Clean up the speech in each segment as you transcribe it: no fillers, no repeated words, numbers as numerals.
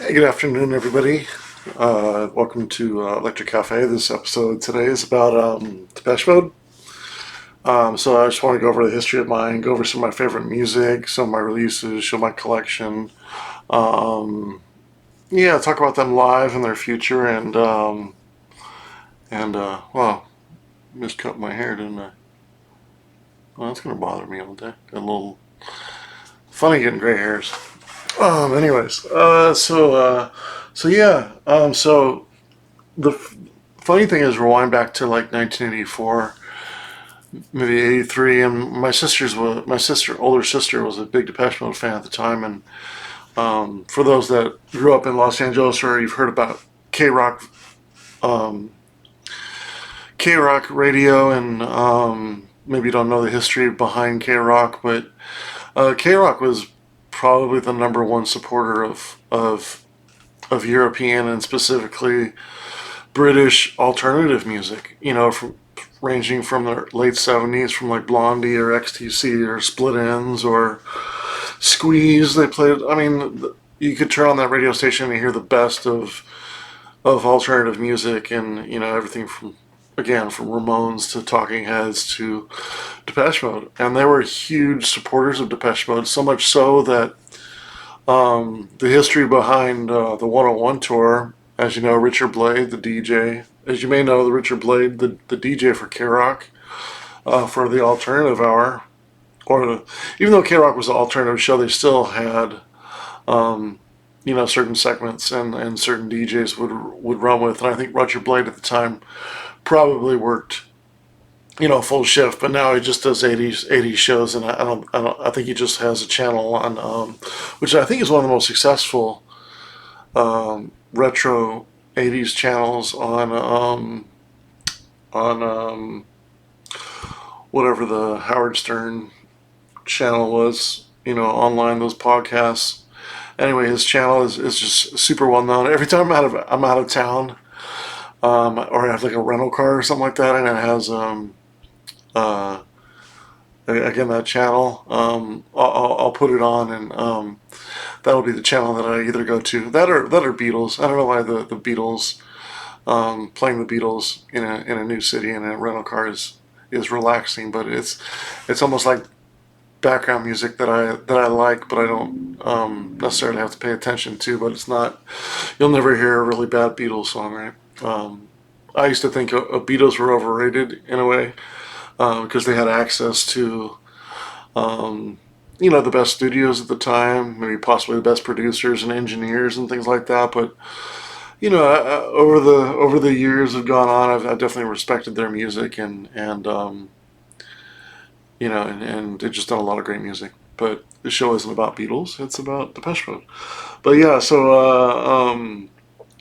Hey, good afternoon, everybody. Welcome to Electric Cafe. This episode today is about Depeche Mode. So I just want to go over the history of mine, go over some of my favorite music, some of my releases, show my collection. Um, yeah, talk about them live and their future, and well, miscut my hair, didn't I? Well, that's gonna bother me all day. Got a little funny getting gray hairs. Anyways, so yeah. So the funny thing is, rewind back to like 1984, maybe 83, and older sister was a big Depeche Mode fan at the time, and for those that grew up in Los Angeles or you've heard about K Rock, um, K Rock radio, and maybe you don't know the history behind K Rock, but K Rock was probably the number one supporter of European and specifically British alternative music. You know, from ranging from the late '70s, from like Blondie or XTC or Split Enz or Squeeze. They played. I mean, you could turn on that radio station and hear the best of alternative music, and you know everything from again from Ramones to Talking Heads to Depeche Mode, and they were huge supporters of Depeche Mode. So much so that the history behind the 101 tour, as you know, Richard Blade, the DJ, as you may know, the Richard Blade, the DJ for K Rock, for the alternative hour, even though K Rock was an alternative show, they still had you know certain segments and certain DJs would run with, and I think Roger Blade at the time probably worked full shift, but now he just does 80s shows, and I think he just has a channel on which I think is one of the most successful retro 80s channels on whatever the Howard Stern channel was, online, those podcasts. Anyway, his channel is just super well known. Every time I'm out of town, or I have like a rental car or something like that, and it has uh, again that channel, I'll put it on, and that'll be the channel that I either go to. That or Beatles. I don't know why the Beatles, playing the Beatles in a new city in a rental car is relaxing, but it's almost like background music that I like, but I don't necessarily have to pay attention to. But it's not. You'll never hear a really bad Beatles song, right? I used to think Beatles were overrated in a way, because they had access to the best studios at the time, maybe possibly the best producers and engineers and things like that. But over the years have gone on, I've definitely respected their music, and they've just done a lot of great music. But the show isn't about Beatles; it's about Depeche Mode. But yeah, so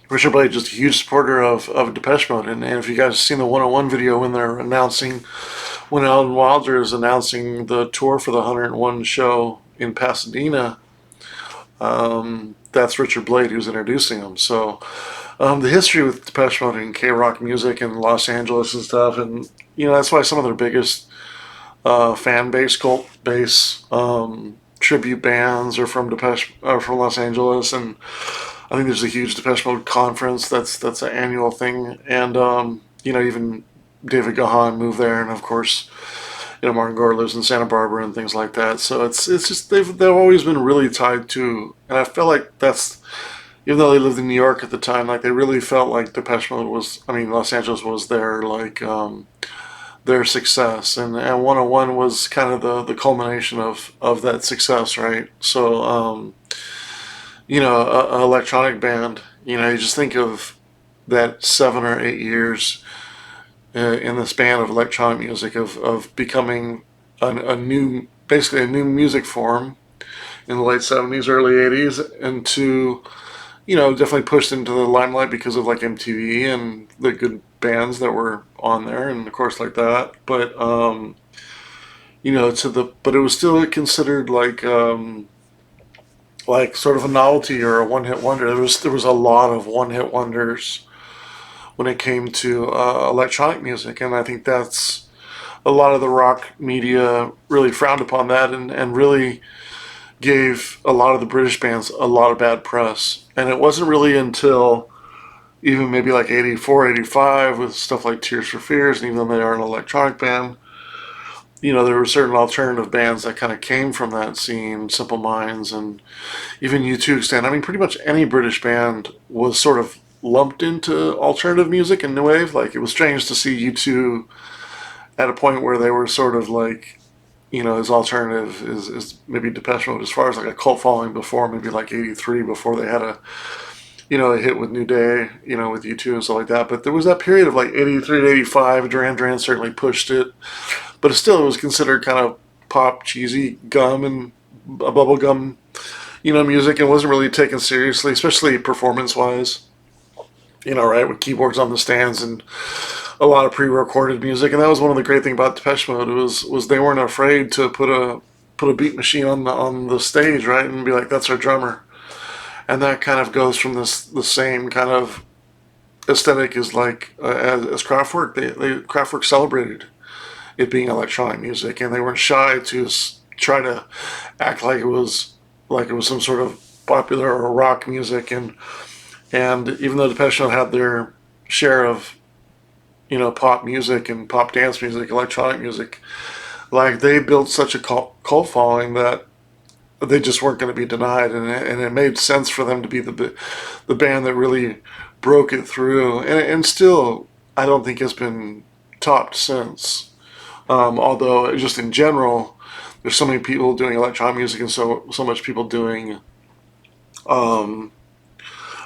Richard Blade just a huge supporter of Depeche Mode, and if you guys have seen the 101 video when Alan Wilder is announcing the tour for the 101 show in Pasadena, that's Richard Blade who's introducing him. So the history with Depeche Mode and K Rock music in Los Angeles and stuff, and that's why some of their biggest fan base, cult base, tribute bands are from Los Angeles, and I think there's a huge Depeche Mode conference that's an annual thing, and even David Gahan moved there, and of course Martin Gore lives in Santa Barbara and things like that. So it's just they've always been really tied to, and I feel like that's, even though they lived in New York at the time, like they really felt like Depeche Mode was, Los Angeles was their their success, and 101 was kind of the culmination of that success, right? So a electronic band, you just think of that 7 or 8 years in the span of electronic music of becoming basically a new music form in the late '70s, early '80s, and to definitely pushed into the limelight because of like MTV and the good bands that were on there, and of course like that. But but it was still considered like sort of a novelty or a one hit wonder. There was a lot of one hit wonders when it came to electronic music, and I think that's a lot of the rock media really frowned upon that, and really gave a lot of the British bands a lot of bad press. And it wasn't really until even maybe like 84, 85 with stuff like Tears for Fears, and even though they are an electronic band, there were certain alternative bands that kind of came from that scene, Simple Minds, and even U2 extent. I mean, pretty much any British band was sort of lumped into alternative music and new wave. Like, it was strange to see U2 at a point where they were sort of like, as alternative is maybe Depeche Mode as far as like a cult following before maybe like 83 before they had a hit with New Day, with U2 and stuff like that. But there was that period of like 83 to 85. Duran Duran certainly pushed it. But still, it was considered kind of pop, cheesy gum and bubble gum, music, and wasn't really taken seriously, especially performance-wise. Right, with keyboards on the stands and a lot of pre-recorded music. And that was one of the great things about Depeche Mode was they weren't afraid to put a beat machine on the stage, right, and be like, that's our drummer. And that kind of goes from the same kind of aesthetic as like as Kraftwerk. Kraftwerk celebrated it being electronic music, and they weren't shy to try to act like it was some sort of popular or rock music. And even though Depeche Mode had their share of pop music and pop dance music, electronic music, like they built such a cult following that they just weren't going to be denied, and it made sense for them to be the band that really broke it through, and still I don't think has been topped since. Although just in general, there's so many people doing electronic music and so much people doing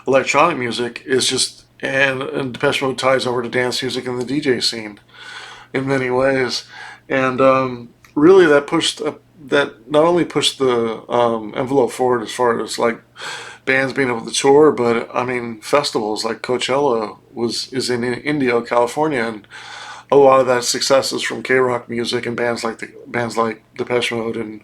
electronic music is just and Depeche Mode ties over to dance music and the DJ scene in many ways, and really that not only pushed the envelope forward as far as like bands being able to tour, but I mean festivals like Coachella is in Indio, California, and a lot of that success is from K-rock music and bands like Depeche Mode and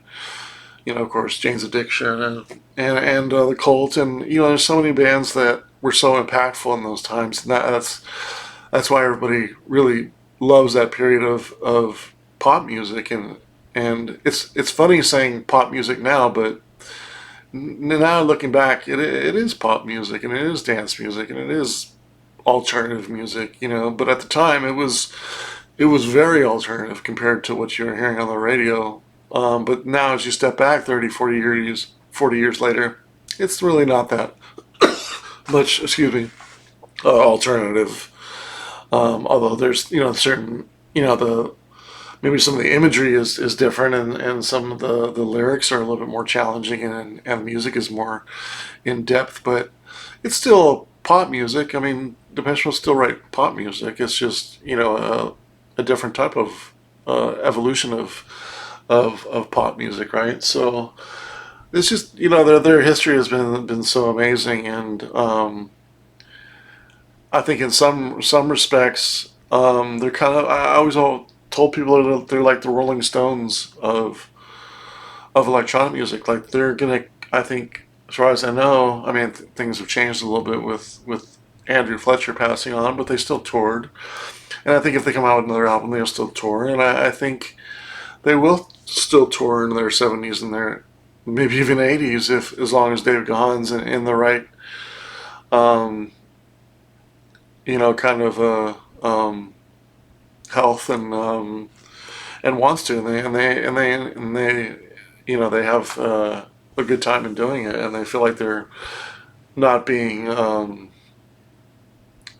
of course Jane's Addiction and the Cult, and there's so many bands that were so impactful in those times, and that's why everybody really loves that period of pop music, and it's funny saying pop music now, but now looking back, it is pop music and it is dance music and it is alternative music, but at the time it was very alternative compared to what you were hearing on the radio. But now as you step back 30, 40 years later, it's really not that much, alternative. Although there's, certain, maybe some of the imagery is different, and some of the lyrics are a little bit more challenging, and the music is more in depth, but it's still pop music. I mean, Depeche Mode still write pop music. It's just a different type of evolution of pop music, right? So it's just their history has been so amazing, and I think in some respects they're kind of I always told people that they're like the Rolling Stones of electronic music. Like they're gonna, I think, as far as I know, I mean things have changed a little bit with Andrew Fletcher passing on, but they still toured. And I think if they come out with another album, they'll still tour. And I think they will still tour in their 70s and their maybe even 80s, if as long as David Gahan's in the right, kind of health and wants to, and they they have a good time in doing it, and they feel like they're not being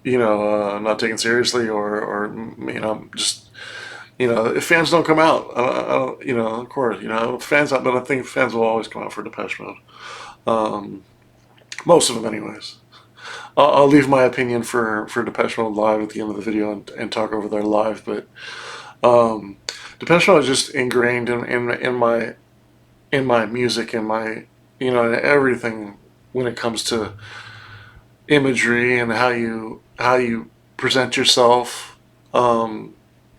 not taken seriously, or just if fans don't come out, I don't, of course, fans out, but I think fans will always come out for Depeche Mode. Most of them, anyways. I'll leave my opinion for Depeche Mode live at the end of the video and talk over their live, but Depeche Mode is just ingrained in my music and my in everything when it comes to imagery and how you present yourself.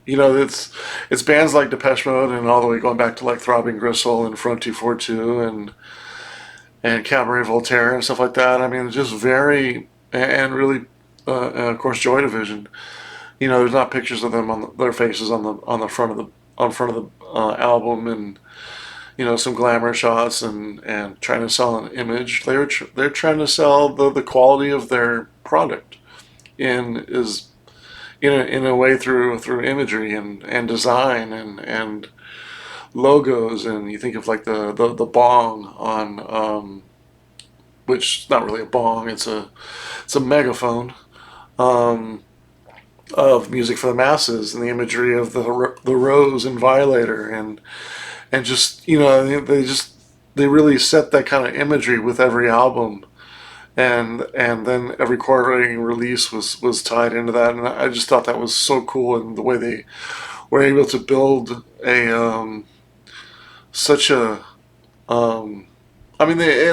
It's bands like Depeche Mode and all the way going back to like Throbbing Gristle and Front 242 and Cabaret Voltaire and stuff like that. I mean, just very, and really, and of course Joy Division. There's not pictures of them on their faces on the front of the album, and some glamour shots and trying to sell an image. They're trying to sell the quality of their product in is in a way through imagery and design and logos. And you think of like the bong on which is not really a bong, it's a megaphone, um, of music for the masses, and the imagery of the rose and violator, and just they really set that kind of imagery with every album, and then every quarterly release was tied into that, and I just thought that was so cool, and the way they were able to build a such a I mean, they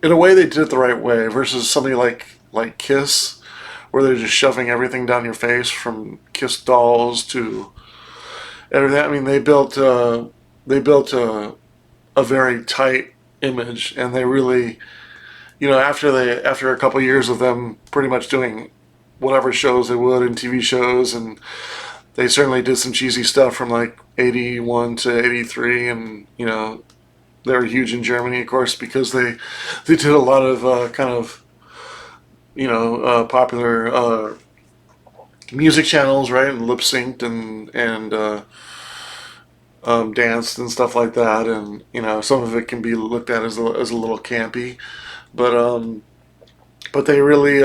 in a way they did it the right way versus somebody like Kiss, where they're just shoving everything down your face from Kiss dolls to everything. I mean, they built a very tight image, and they really, after a couple of years of them pretty much doing whatever shows they would in TV shows, and they certainly did some cheesy stuff from like 81 to 83, and they were huge in Germany, of course, because they did a lot of kind of popular music channels, right, and lip synced and danced and stuff like that, and some of it can be looked at as a little campy, but they really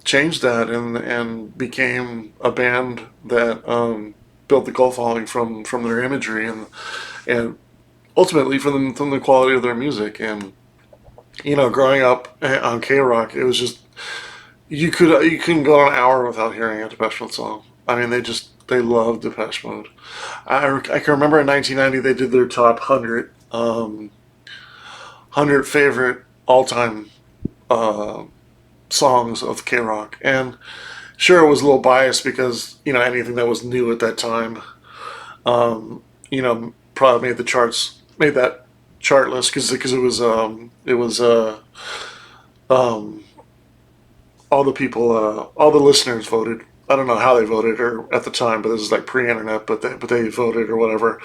changed that and became a band that built the cult following from their imagery and ultimately from the quality of their music. And growing up on K Rock, it was just you couldn't go an hour without hearing a Depeche Mode song. I mean, they loved Depeche Mode. I can remember in 1990 they did their top 100 favorite all time songs of K Rock, and sure, it was a little biased because anything that was new at that time, probably made that chart list because it was um, all the listeners voted. I don't know how they voted or at the time, but this is like pre-internet. But they voted or whatever,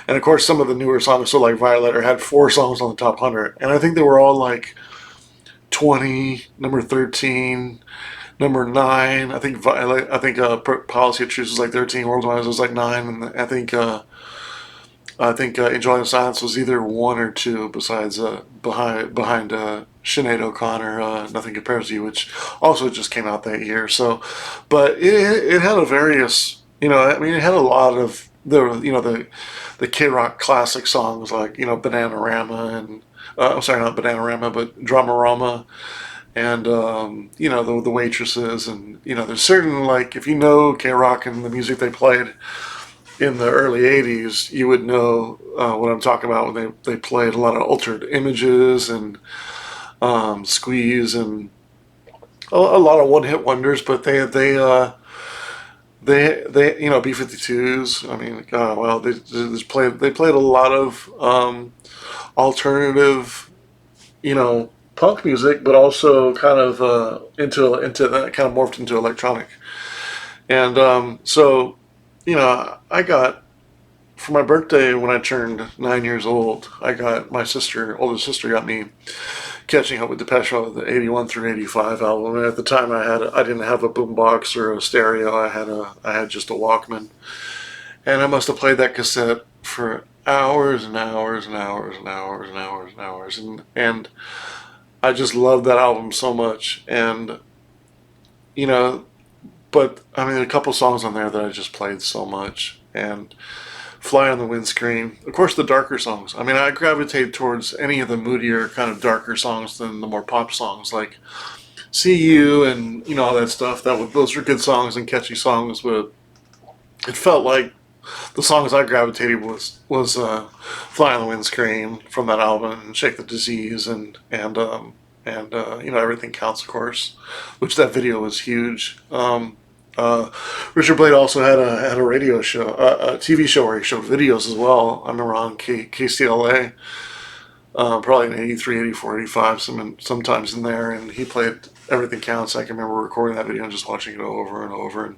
and of course some of the newer songs, so like Violator had 4 songs on the top 100, and I think they were all like 20, number 13, number 9. I think Policy of Truth was like 13, Worldwide was like 9, and I think Enjoying the Silence was either 1 or 2, besides behind Sinead O'Connor, Nothing Compares to You, which also just came out that year. So, but it had a various, I mean, it had a lot of the K Rock classic songs like Bananarama and I'm sorry, not Bananarama, but Dramarama, and the waitresses, and there's certain, like, if you know K Rock and the music they played in the early 80s, you would know what I'm talking about when they played a lot of Altered Images and Squeeze and a lot of one hit wonders. But they B-52s. I mean, well, they played a lot of alternative, punk music, but also kind of into that, kind of morphed into electronic. And so, I got, for my birthday when I turned 9 years old, I got my older sister got me catching up with Depeche Mode, the 81 through 85 album. And at the time, I didn't have a boombox or a stereo. I had just a Walkman, and I must have played that cassette for hours and hours and hours and hours and hours and hours, and I just loved that album so much. And you know, but I mean, a couple songs on there that I just played so much, and Fly on the Windscreen. Of course, the darker songs. I mean, I gravitate towards any of the moodier, kind of darker songs than the more pop songs, like "See You" and all that stuff. Those are good songs and catchy songs, but it felt like the songs I gravitated was "Fly on the Windscreen" from that album, and "Shake the Disease," and Everything Counts, of course, which that video was huge. Richard Blade also had a radio show, a TV show where he showed videos as well. I remember on KCLA, probably in 83, 84, 85, sometimes in there, and he played Everything Counts. I can remember recording that video and just watching it over and over, and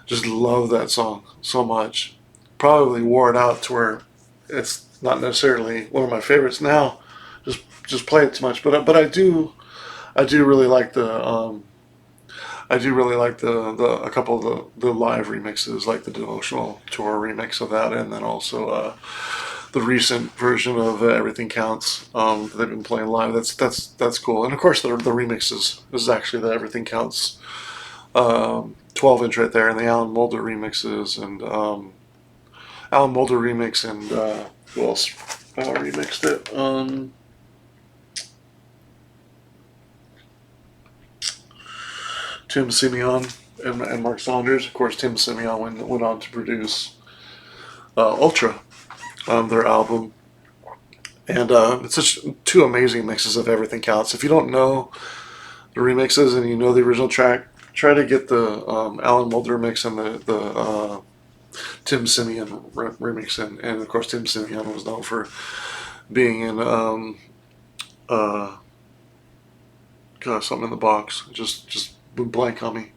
just love that song so much. probably wore it out to where it's not necessarily one of my favorites now. Just play it too much, but I do really like the a couple of the live remixes, like the Devotional Tour remix of that, and then also the recent version of Everything Counts that they've been playing live. That's cool, and of course the remixes is actually the Everything Counts 12-inch right there, and the Alan Moulder remixes, and Alan Moulder remix, and who else remixed it? Tim Simeon and Mark Saunders. Of course, Tim Simeon went on to produce Ultra, their album. And it's just two amazing mixes of Everything Counts. If you don't know the remixes and you know the original track, try to get the Alan Moulder mix and the Tim Simeon remix. And of course, Tim Simeon was known for being in something in the box. Just blank on me.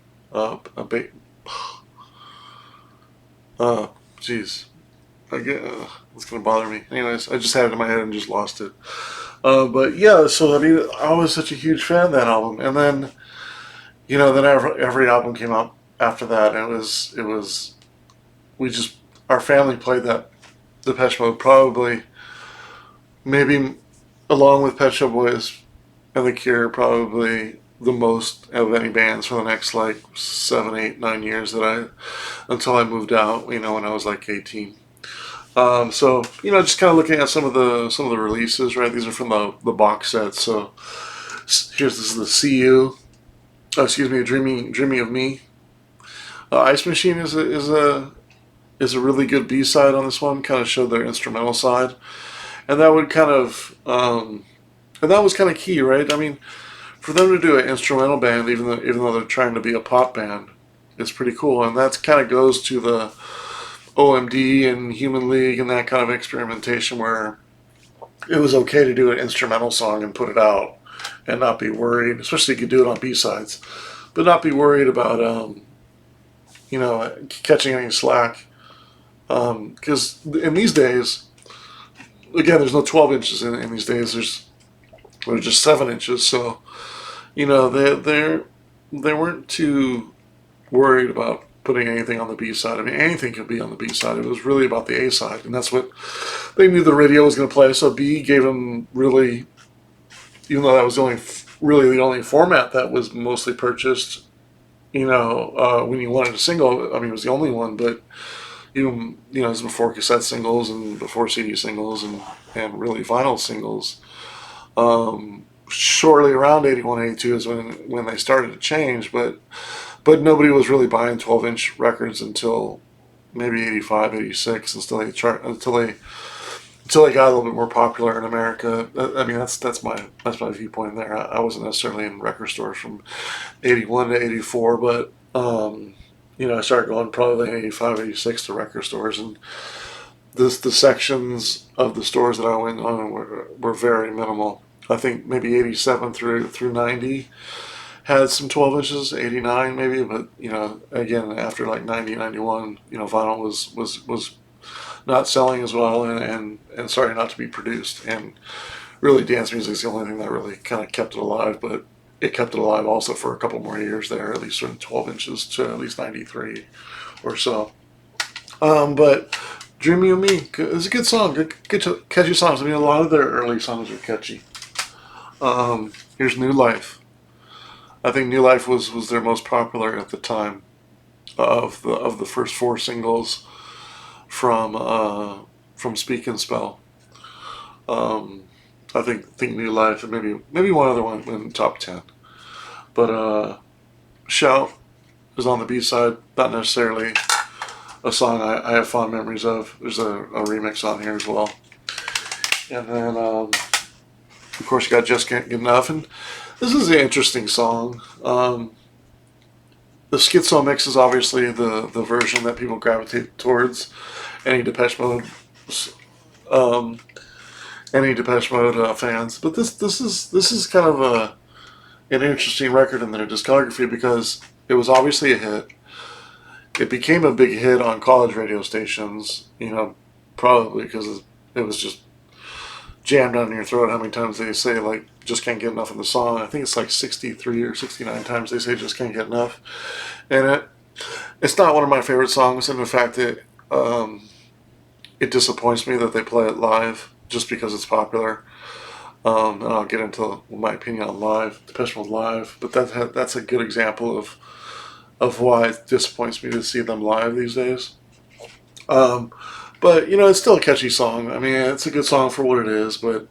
Jeez. It's gonna bother me. Anyways, I just had it in my head and just lost it. But yeah, so I mean, I was such a huge fan of that album, and then then every album came out after that, and it was our family played that Depeche Mode probably, maybe along with Pet Shop Boys and The Cure, probably the most of any bands for the next like 7, 8, 9 years until I moved out, when I was like 18. So just kind of looking at some of the releases, right? These are from the box set. So this is the See You, Dreaming of Me. Ice Machine is a really good B-side on this one. Kind of showed their instrumental side, and that would kind of and that was kind of key, right? I mean, for them to do an instrumental band, even though they're trying to be a pop band, it's pretty cool. And that kind of goes to the OMD and Human League and that kind of experimentation, where it was okay to do an instrumental song and put it out and not be worried, especially if you could do it on B-sides, but not be worried about catching any slack. Because in these days, again, there's no 12 inches in these days. There's just 7 inches. So, they weren't too worried about putting anything on the B side. I mean, anything could be on the B side. It was really about the A side, and that's what they knew the radio was going to play. So B gave them really, even though that was the only format that was mostly purchased. When you wanted a single, I mean, it was the only one, but even it was before cassette singles and before CD singles and really vinyl singles. Shortly around 81, 82 is when they started to change, but nobody was really buying 12-inch records until maybe 85, 86, until they got a little bit more popular in America. I mean, that's my viewpoint there. I wasn't necessarily in record stores from 81 to 84, but I started going probably in 85, 86 to record stores, and the sections of the stores that I went on were very minimal. I think maybe 87 through 90 had some 12 inches, 89 maybe, but again, after like 90, 91, vinyl was not selling as well and starting not to be produced. And really, dance music is the only thing that really kind of kept it alive, but it kept it alive also for a couple more years there, at least from 12 inches to at least 93 or so. But Dreaming of Me is a good song, good catchy songs. I mean, a lot of their early songs are catchy. Here's New Life. I think New Life was their most popular at the time of the first 4 singles from Speak and Spell. I think New Life and maybe one other one in the top 10. But Shout is on the B side, not necessarily a song I have fond memories of. There's a remix on here as well. And then of course you got Just Can't Get Enough, and this is an interesting song. The schizo mix is obviously the version that people gravitate towards. Any Depeche Mode fans, but this is kind of an interesting record in their discography because it was obviously a hit. it became a big hit on college radio stations. Probably because it was just jammed down your throat. How many times they say like just can't get enough of the song? I think it's like 63 or 69 times they say just can't get enough, and it's not one of my favorite songs. And in fact, it disappoints me that they play it live just because it's popular. And I'll get into my opinion on live, Depeche Mode live, but that's a good example of why it disappoints me to see them live these days. But it's still a catchy song. I mean, it's a good song for what it is. But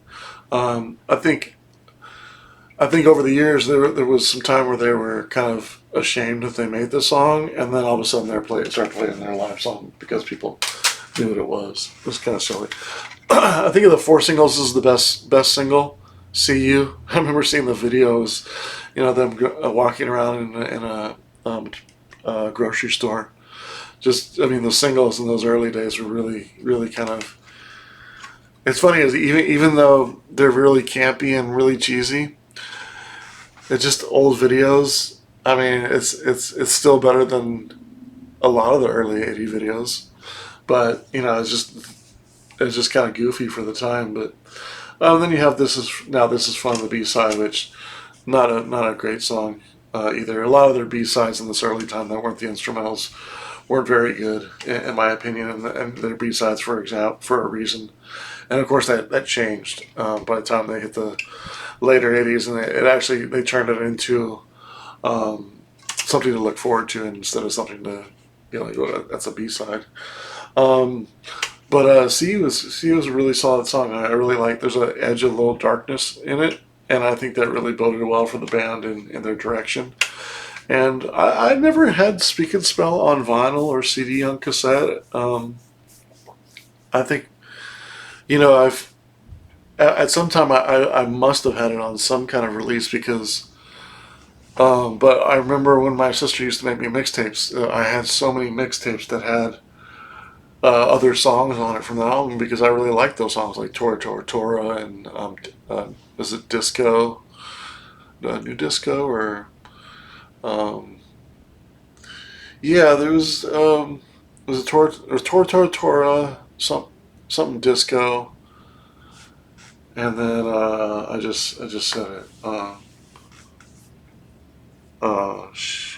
I think over the years there was some time where they were kind of ashamed that they made this song, and then all of a sudden start playing their live song because people knew what it was. It was kind of silly. I think of the 4 singles, this is the best single. "See You." I remember seeing the videos, them walking around in a grocery store. The singles in those early days were really, really kind of. It's funny, is even though they're really campy and really cheesy, it's just old videos. I mean, it's still better than a lot of the early '80s videos, but it's just kind of goofy for the time. But then you have This Is Fun, the B-side, which not a great song either. A lot of their B-sides in this early time that weren't the instrumentals weren't very good in my opinion, and their B-sides for a reason. And of course that changed by the time they hit the later '80s, and they turned it into something to look forward to instead of something to like, oh, that's a B-side. But "See You" was a really solid song. I really like. There's an edge of a little darkness in it, and I think that really boded well for the band and their direction. And I never had Speak and Spell on vinyl or CD on cassette. I think I've at some time I must have had it on some kind of release because. But I remember when my sister used to make me mixtapes. I had so many mixtapes that had other songs on it from the album because I really liked those songs like Tora Tora Tora and is it Disco, New Disco or yeah, there was it Tora Tora Tora something Disco, and then I just said it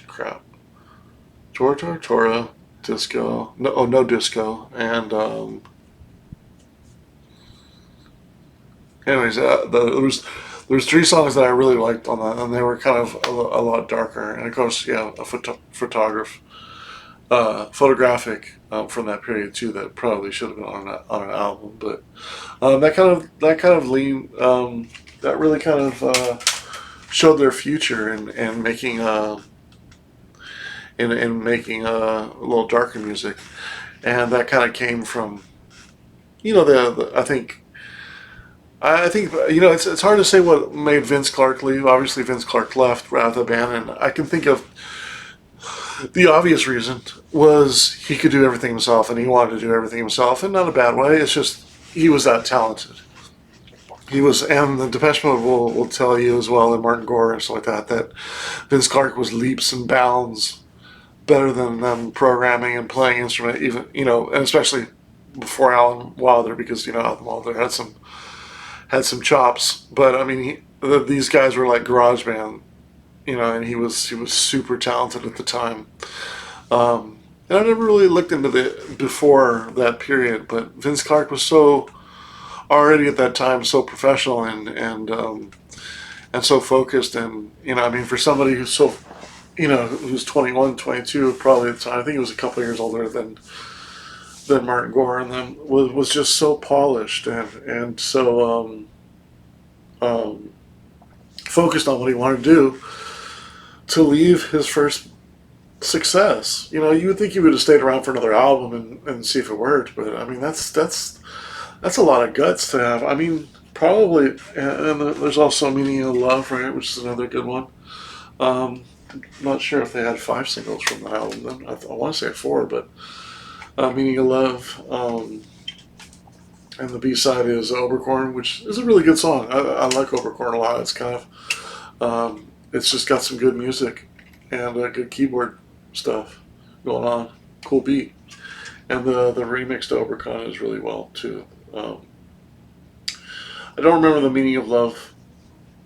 crap, Tora Tora Tora. Disco, no Disco, and anyways, there was 3 songs that I really liked on that, and they were kind of a lot darker, and of course, yeah, a photographic from that period too that probably should have been on an album, but that really kind of showed their future in making. In making a little darker music, and that kind of came from, I think it's hard to say what made Vince Clarke leave. Obviously, Vince Clarke left right out of the band, and I can think of the obvious reason was he could do everything himself, and he wanted to do everything himself, and not a bad way. It's just he was that talented. He was, and the Depeche Mode will tell you as well, and Martin Gore and stuff like that Vince Clarke was leaps and bounds better than them programming and playing instrument, even and especially before Alan Wilder, because Alan Wilder had some chops. But I mean, these guys were like garage band, and he was super talented at the time. And I never really looked into before that period, but Vince Clarke was so already at that time so professional and so focused, and I mean, for somebody who's so who's 21, 22, probably at the time. I think he was a couple of years older than Martin Gore, and then was just so polished and so focused on what he wanted to do to leave his first success. You would think he would have stayed around for another album and see if it worked, but I mean that's a lot of guts to have. I mean, probably, and there's also Meaning of Love, right, which is another good one. Not sure if they had 5 singles from the album then. I want to say 4, but Meaning of Love, and the B-side is Oberkorn, which is a really good song. I like Oberkorn a lot. It's kind of, it's just got some good music and good keyboard stuff. going on. Cool beat. And the remix to Oberkon is really well too. I don't remember the meaning of love.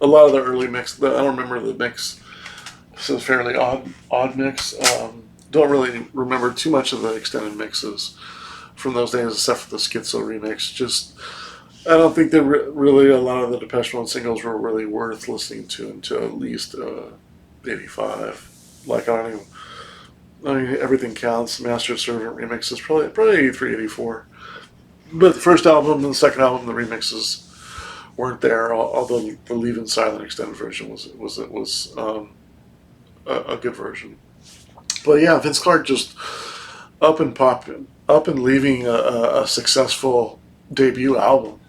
A lot of the early mix, I don't remember the mix. It's a fairly odd mix. Don't really remember too much of the extended mixes from those days, except for the Schizo remix. Just I don't think that really a lot of the Depeche Mode singles were really worth listening to until at least '85. Like I mean, Everything Counts, Master Servant remix is probably '83, '84. But the first album and the second album, the remixes weren't there. Although the Leave in Silent extended version was a good version. But yeah, Vince Clarke just up and leaving a successful debut album.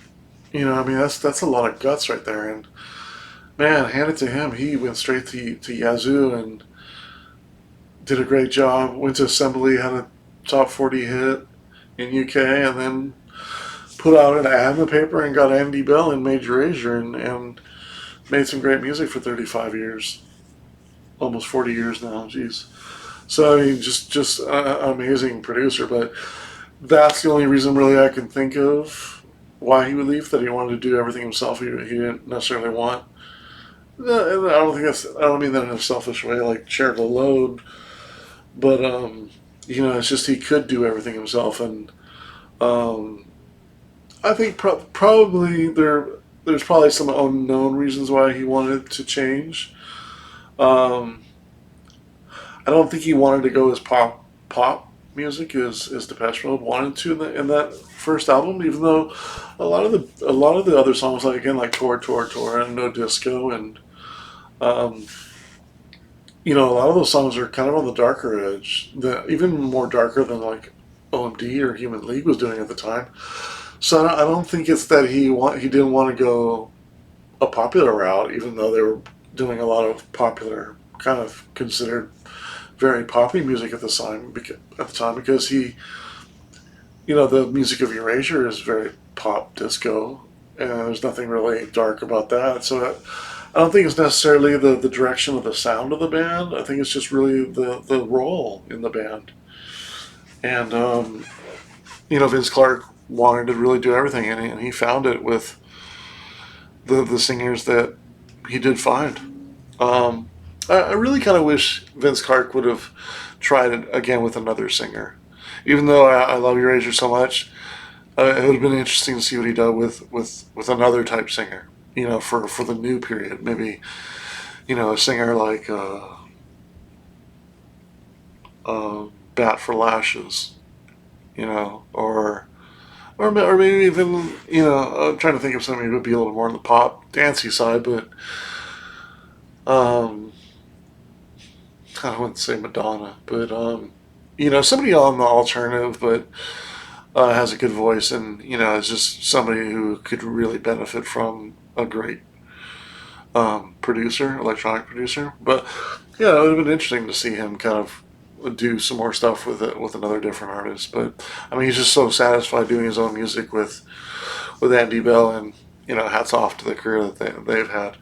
You know, I mean that's a lot of guts right there. And man, hand it to him. He went straight to Yazoo and did a great job. Went to Assembly, had a top 40 hit in UK, and then put out an ad in the paper and got Andy Bell in Major Azure and made some great music for 35 years. Almost 40 years now, jeez. So I mean, just an amazing producer. But that's the only reason really I can think of why he would leave. That he wanted to do everything himself. He didn't necessarily want. I don't think that's. I don't mean that in a selfish way, like share the load. But you know, it's just he could do everything himself, and I think probably there's probably some unknown reasons why he wanted to change. Um, I don't think he wanted to go as pop music as Depeche Mode wanted to in that first album. Even though a lot of the other songs, like again like Tour and No Disco, and um, you know, a lot of those songs are kind of on the darker edge, even more darker than like OMD or Human League was doing at the time. So I don't think it's that he didn't want to go a popular route, even though they were doing a lot of popular, kind of considered very poppy music at the time, because you know, the music of Erasure is very pop disco, and there's nothing really dark about that. So I don't think it's necessarily the direction of the sound of the band. I think it's just really the role in the band. And you know, Vince Clarke wanted to really do everything, and he found it with the singers that he did find. I really kind of wish Vince Clarke would have tried it again with another singer. Even though I love Erasure so much, it would have been interesting to see what he did with another type singer. You know, for the new period, maybe, you know, a singer like Bat for Lashes, you know, or maybe even, you know, I'm trying to think of something that would be a little more on the pop dancey side, but um, I wouldn't say Madonna, but you know, somebody on the alternative, but has a good voice, and you know, is just somebody who could really benefit from a great electronic producer. But yeah, it would have been interesting to see him kind of do some more stuff with another different artist. But I mean, he's just so satisfied doing his own music with Andy Bell, and you know, hats off to the career that they've had.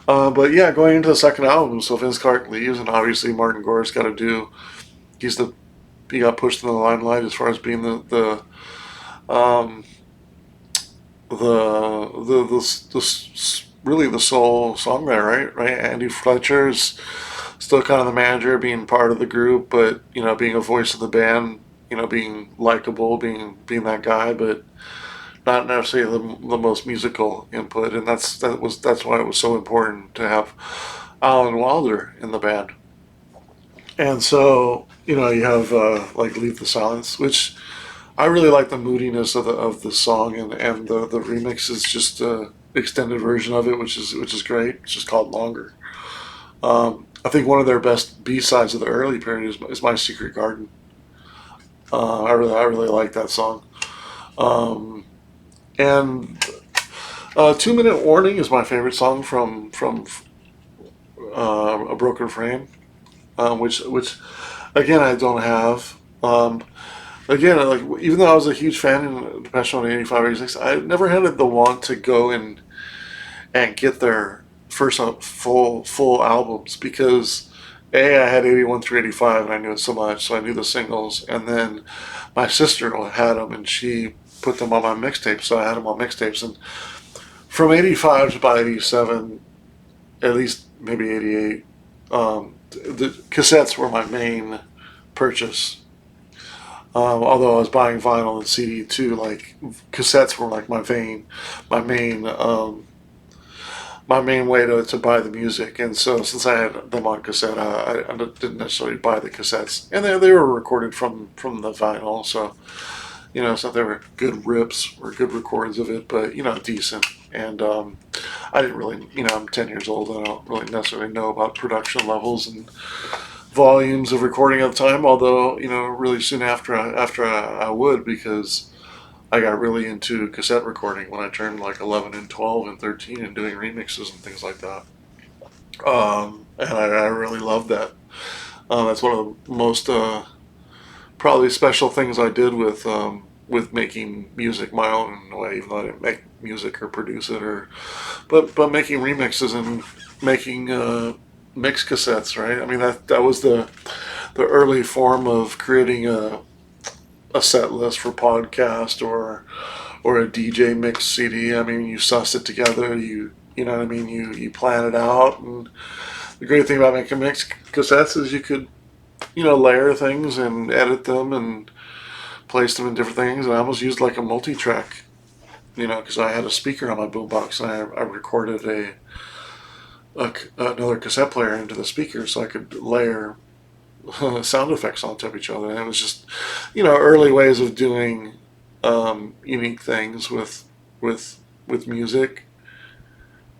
But yeah, going into the second album, so Vince Clarke leaves, and obviously Martin Gore's got to do. He's the he got pushed in the limelight as far as being um, really the sole songwriter, right? Andy Fletcher's still kind of the manager, being part of the group, but you know, being a voice of the band, you know, being likable, being that guy, but not necessarily the most musical input, and that's why it was so important to have Alan Wilder in the band. And so, you know, you have like Leave the Silence, which I really like the moodiness of the song, and the remix is just a extended version of it, which is great. It's just called Longer. I think one of their best B sides of the early period is My Secret Garden. I really like that song. Um, and 2 Minute Warning is my favorite song from A Broken Frame, which again I don't have. Again, like, even though I was a huge fan in Depeche Mode in '85, '86, I never had the want to go and get their first full albums, because I had 81 through 85, and I knew it so much, so I knew the singles. And then my sister had them, and she put them on my mixtape, so I had them on mixtapes. And from 85 to about 87, at least maybe 88, the cassettes were my main purchase. Although I was buying vinyl and CD too, like cassettes were like my main my main way to buy the music. And so since I had them on cassette, I didn't necessarily buy the cassettes, and they were recorded from the vinyl, so it's not they were good rips or good records of it, but decent. And I didn't really, I'm 10 years old, and I don't really necessarily know about production levels and volumes of recording at the time. Although really soon after I would, because I got really into cassette recording when I turned like 11 and 12 and 13 and doing remixes and things like that. And I really loved that. That's one of the most probably special things I did with making music my own way, even though I didn't make music or produce it, but making remixes and making mix cassettes, right? I mean that was the early form of creating a set list for podcast or a DJ mix CD. I mean, you suss it together. You know what I mean. You plan it out, and the great thing about making mix cassettes is you could layer things and edit them and place them in different things. And I almost used like a multi-track, because I had a speaker on my boombox, and I recorded another cassette player into the speaker, so I could layer sound effects on top of each other. And it was just, early ways of doing unique things with music.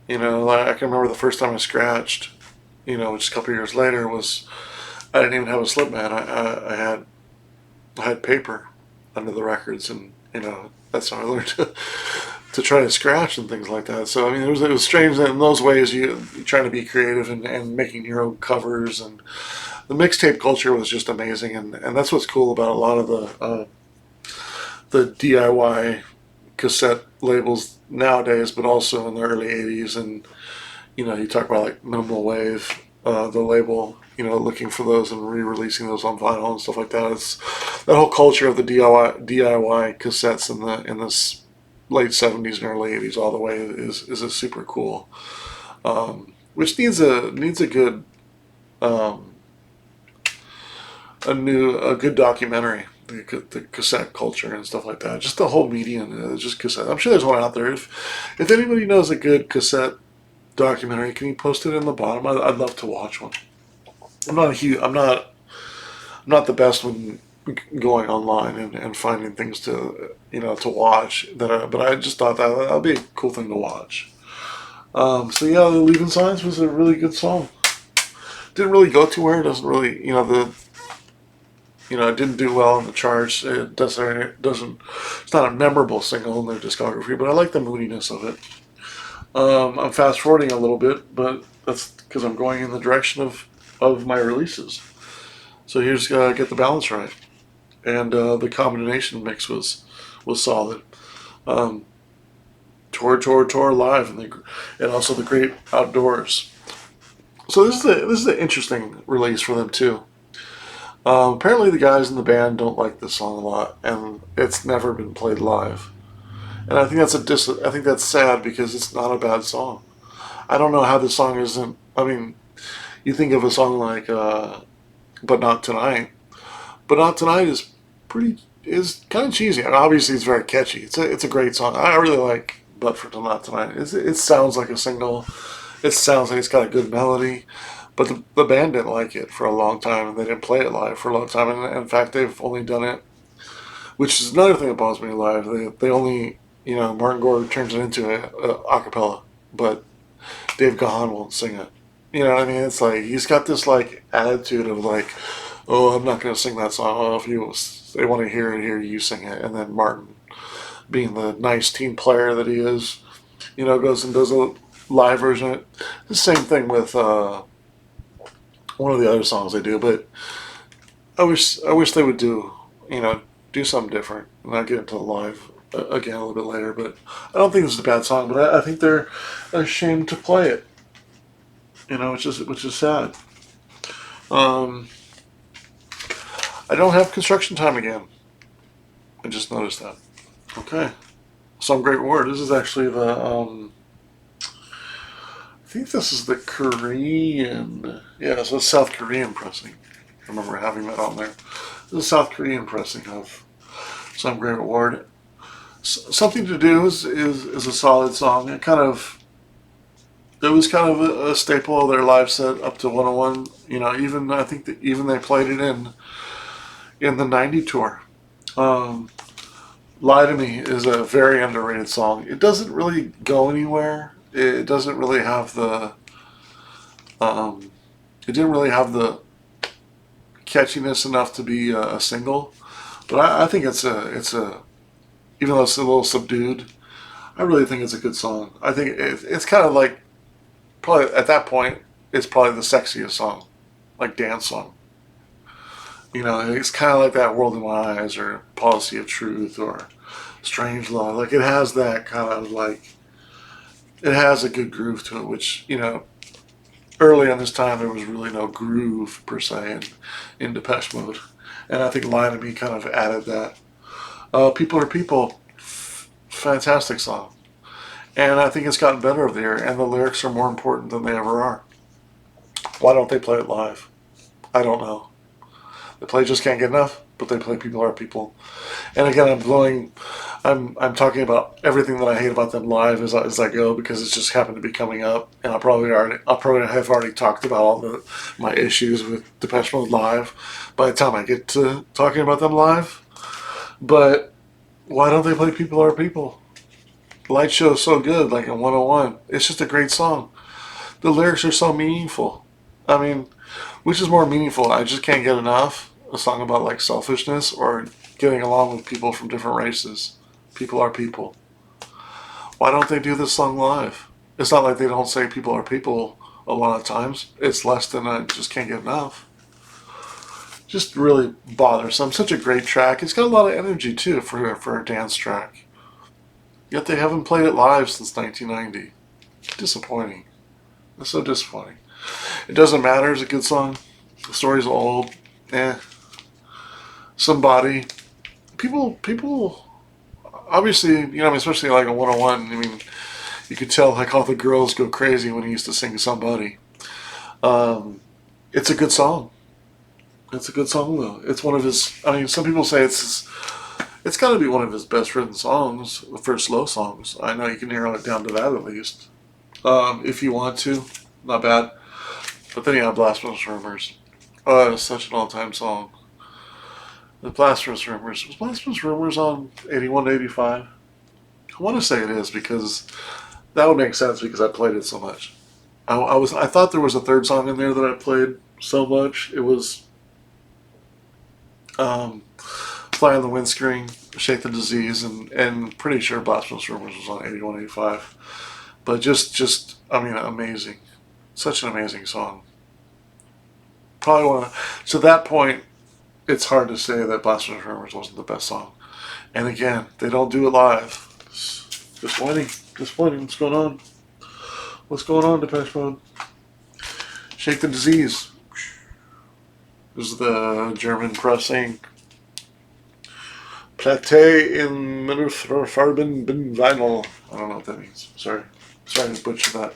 Like I can remember the first time I scratched, just a couple of years later, was I didn't even have a slip mat. I had paper under the records, and that's how I learned to try to scratch and things like that. So I mean, it was strange that in those ways you're trying to be creative and making your own covers, and the mixtape culture was just amazing, and that's what's cool about a lot of the DIY cassette labels nowadays, but also in the early '80s. And you talk about like Minimal Wave, the label, looking for those and re-releasing those on vinyl and stuff like that. It's that whole culture of the DIY cassettes in this late '70s and early '80s all the way is a super cool, which needs a good a good documentary, the cassette culture and stuff like that. Just the whole medium, just cassette. I'm sure there's one out there. If anybody knows a good cassette documentary, can you post it in the bottom? I'd love to watch one. I'm not the best when going online and finding things to watch but I just thought that'd be a cool thing to watch. So yeah, the Leaving Signs was a really good song. Didn't really go to where it doesn't really it didn't do well in the charts. It doesn't. It's not a memorable single in their discography, but I like the moodiness of it. I'm fast forwarding a little bit, but that's because I'm going in the direction of my releases. So here's Get the Balance Right, and the combination mix was solid. Tour live, and also the Great Outdoors. So this is an interesting release for them too. Apparently the guys in the band don't like this song a lot, and it's never been played live. And I think I think that's sad, because it's not a bad song. I don't know how this song isn't. I mean, you think of a song like "But Not Tonight." "But Not Tonight" is kind of cheesy. And obviously, it's very catchy. It's a great song. I really like "But for Not Tonight." It sounds like a single. It sounds like it's got a good melody. But the band didn't like it for a long time, and they didn't play it live for a long time. And in fact, they've only done it, which is another thing that bothers me live. They only, Martin Gore turns it into a cappella, but Dave Gahan won't sing it. You know what I mean? It's like he's got this like attitude of like, oh, I'm not going to sing that song. Oh, if they want to hear you sing it. And then Martin, being the nice team player that he is, goes and does a live version of it. The same thing with one of the other songs they do, but I wish they would do something different. And I'll get into the live again a little bit later. But I don't think this is a bad song, but I think they're ashamed to play it. Which is sad. Um, I don't have construction time again. I just noticed that. Okay. Some great word. This is actually the, I think this is the Korean, yeah, so it's South Korean pressing. I remember having that on there. This is South Korean pressing of Some Great Award. Something to Do is a solid song. It was kind of a staple of their live set up to 101. You know, even I think that even they played it in the '90 tour. Um, Lie to Me is a very underrated song. It doesn't really go anywhere. It doesn't really have the um, it didn't really have the catchiness enough to be a single. But I think it's a even though it's a little subdued, I really think it's a good song. I think it's kind of like probably at that point it's probably the sexiest song, like dance song. You know, it's kind of like that World in My Eyes or Policy of Truth or Strange Love. Like it has that kind of like it has a good groove to it, which you know early on this time there was really no groove per se in Depeche Mode, and I think Lie to Me kind of added that. People Are People, fantastic song, and I think it's gotten better over the year, and the lyrics are more important than they ever are. Why don't they play it live? I don't know. They play Just Can't Get Enough, but they play People Are People. And again, I'm talking about everything that I hate about them live as I go because it's just happened to be coming up, and I'll probably have already talked about all my issues with Depeche Mode live by the time I get to talking about them live. But why don't they play People Are People? Light Show is so good, like in 101. It's just a great song. The lyrics are so meaningful. I mean, which is more meaningful? I Just Can't Get Enough. A song about like selfishness or getting along with people from different races. People are people. Why don't they do this song live? It's not like they don't say people are people a lot of times. It's less than I Just Can't Get Enough. Just really bothersome. Such a great track. It's got a lot of energy too for a dance track. Yet they haven't played it live since 1990. Disappointing. It's so disappointing. It Doesn't Matter is a good song. The story's old. Eh. Somebody. People. Obviously, you know, I mean, especially like a 101. I mean, you could tell like all the girls go crazy when he used to sing Somebody. Um, it's a good song. It's a good song though. It's one of his. I mean, some people say it's got to be one of his best written songs for slow songs. I know you can narrow it down to that at least. If you want to, not bad. But then you have Blasphemous Rumors. Oh, it's such an all-time song. The Blasphemous Rumors. Was Blasphemous Rumors on 81 to 85? I want to say it is because that would make sense because I played it so much. I thought there was a third song in there that I played so much. It was Fly on the Windscreen, Shake the Disease, and pretty sure Blasphemous Rumors was on 81 85. But I mean, amazing. Such an amazing song. Probably one of, to that point, it's hard to say that Blasphemous Rumors wasn't the best song. And again, they don't do it live. It's disappointing. Disappointing. What's going on? What's going on, Depeche Mode? Shake the Disease. This is the German pressing. Platte in Mittelfarben bin Vinyl. I don't know what that means. Sorry to butcher that.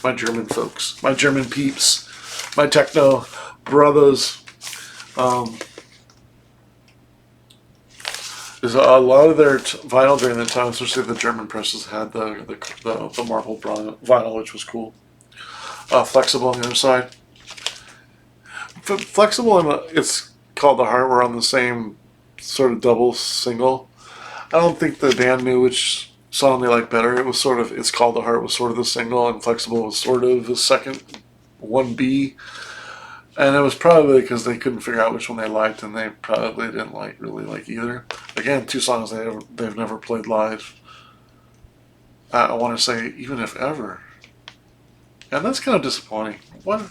My German folks. My German peeps. My techno brothers. There's a lot of their vinyl during that time, especially the German presses had the marble vinyl, which was cool. Flexible on the other side. Flexible and it's called The Heart were on the same sort of double single. I don't think the band knew which song they liked better. It was sort of It's Called The Heart was sort of the single and Flexible was sort of the second 1B. And it was probably because they couldn't figure out which one they liked, and they probably didn't really like either. Again, two songs they've never played live. I want to say even if ever, and that's kind of disappointing. Why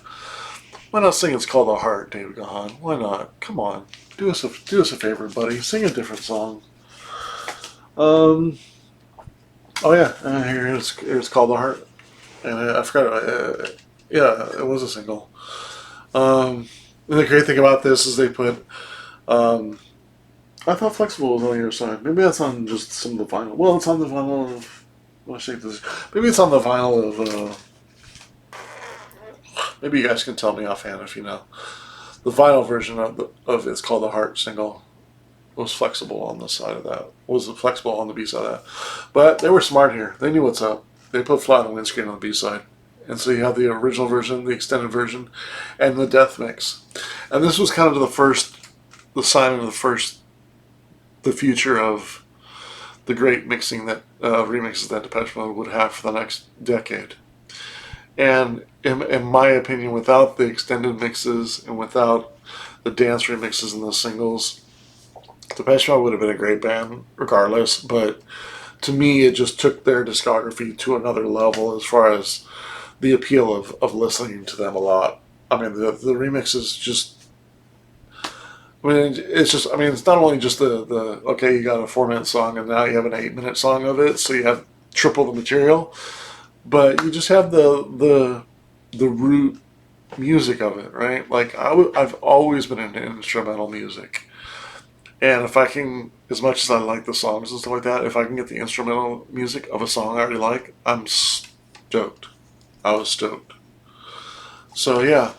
not sing It's Called The Heart, David Gahan? Why not? Come on, do us a favor, buddy. Sing a different song. Oh yeah, here it's Called The Heart, and I forgot. Yeah, it was a single. And the great thing about this is they put. I thought Flexible was on your side. Maybe that's on just some of the vinyl. Well, it's on the vinyl of. Let's shake this. Maybe it's on the vinyl of. Maybe you guys can tell me offhand if you know. The vinyl version of it's called the Heart single. Was Flexible on the side of that. Was Flexible on the B side of that. But they were smart here. They knew what's up. They put Fly on the Windscreen on the B side. And so you have the original version, the extended version, and the death mix. And this was kind of the sign of the future of the great mixing that remixes that Depeche Mode would have for the next decade. And in my opinion, without the extended mixes and without the dance remixes and the singles, Depeche Mode would have been a great band regardless. But to me, it just took their discography to another level as far as the appeal of listening to them a lot. I mean, the remixes just. I mean, it's just. I mean, it's not only just the okay, you got a 4-minute song and now you have an 8-minute song of it, so you have triple the material, but you just have the root music of it, right? Like I've always been into instrumental music, and if I can, as much as I like the songs and stuff like that, if I can get the instrumental music of a song I already like, I'm stoked. I was stoked. So yeah,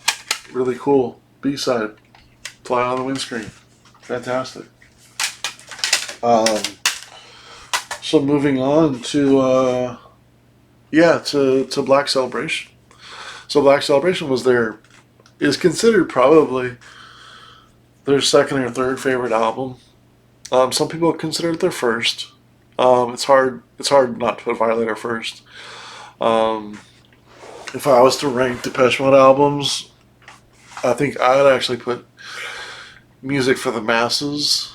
really cool. B-side, Fly on the Windscreen. Fantastic. So moving on to to Black Celebration. So Black Celebration is considered probably their second or third favorite album. Some people consider it their first. It's hard not to put Violator first. If I was to rank Depeche Mode albums, I think I would actually put Music for the Masses.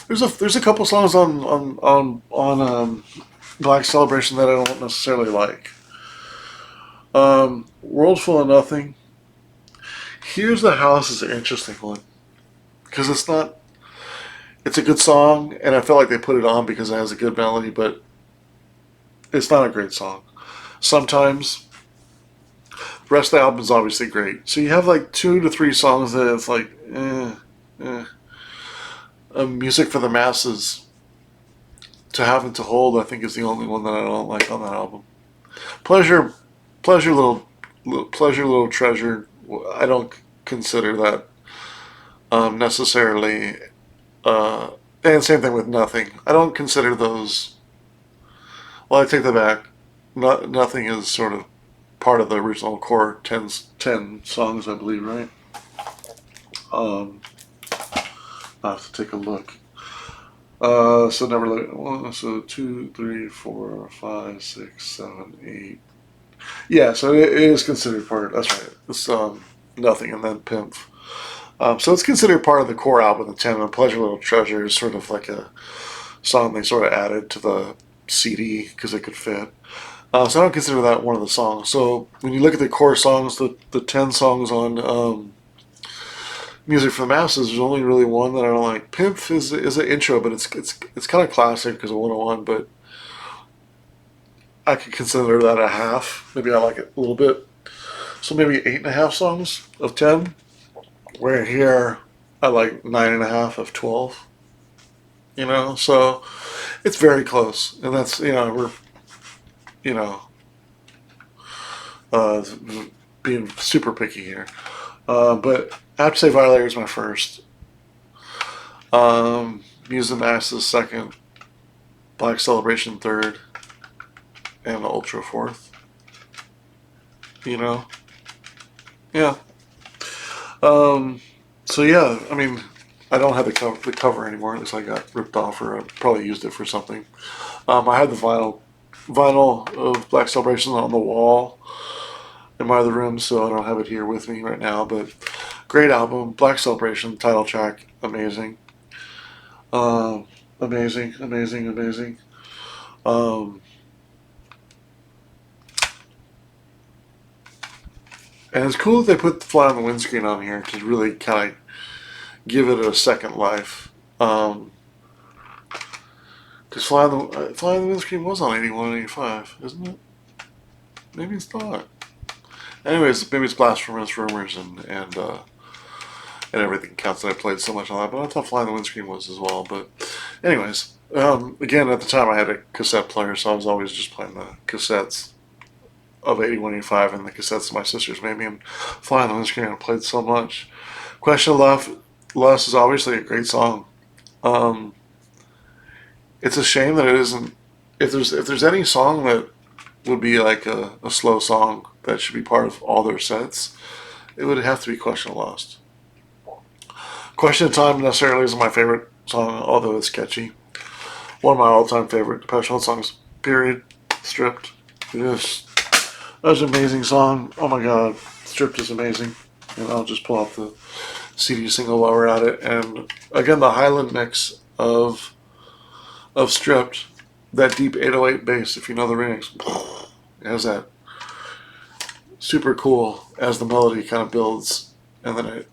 There's a couple songs on Black Celebration that I don't necessarily like. World Full of Nothing. Here's the House is an interesting one because it's a good song and I feel like they put it on because it has a good melody, but it's not a great song. Sometimes the rest of the album is obviously great. So you have like 2 to 3 songs that it's like, Music for the Masses, To Have and to Hold, I think is the only one that I don't like on that album. Pleasure Little Treasure, I don't consider that necessarily, and same thing with Nothing. I don't consider those, well, I take that back. Nothing is sort of part of the original core 10 songs, I believe, right? I have to take a look. So Never Let One, so 2, 3, 4, 5, 6, 7, 8. Yeah, so it is considered part. That's right. It's Nothing and then Pimp. So it's considered part of the core album, the 10. And Pleasure Little Treasure is sort of like a song they sort of added to the CD because it could fit. So I don't consider that one of the songs. So when you look at the core songs, the 10 songs on Music for the Masses, there's only really one that I don't like. Pimp is an intro, but it's kind of classic because of 101, but I could consider that a half. Maybe I like it a little bit. So maybe 8.5 songs of 10. Where here I like 9.5 of 12. You know, so it's very close, and that's we're being super picky here. But I have to say Violator is my first. Muse and Masses second. Black Celebration third. And Ultra fourth. Yeah. So yeah, I mean, I don't have the cover anymore. At least I got ripped off, or I probably used it for something. I had the vinyl of Black Celebration on the wall in my other room, so I don't have it here with me right now. But great album, Black Celebration, title track, amazing, amazing. And it's cool that they put the Fly on the Windscreen on here to really kind of give it a second life. Because Fly on the Windscreen was on 81 and 85, isn't it? Maybe it's not. Anyways, maybe it's blasphemous rumors and everything counts that I played so much on that, but I thought Fly on the Windscreen was as well. But anyways, again, at the time I had a cassette player, so I was always just playing the cassettes of 81, 85 and the cassettes my sisters made me, and Fly on the Windscreen I played so much. Question of Lust is obviously a great song. It's a shame that it isn't. If there's any song that would be like a slow song that should be part of all their sets, it would have to be Question of Lust. Question of Time necessarily isn't my favorite song, although it's catchy. One of my all-time favorite Depeche Mode songs, period. Stripped. That was an amazing song. Oh my god, Stripped is amazing. And I'll just pull out the CD single while we're at it. And again, the Highland mix of Stripped, that deep 808 bass, if you know the remix, it has that super cool as the melody kind of builds, and then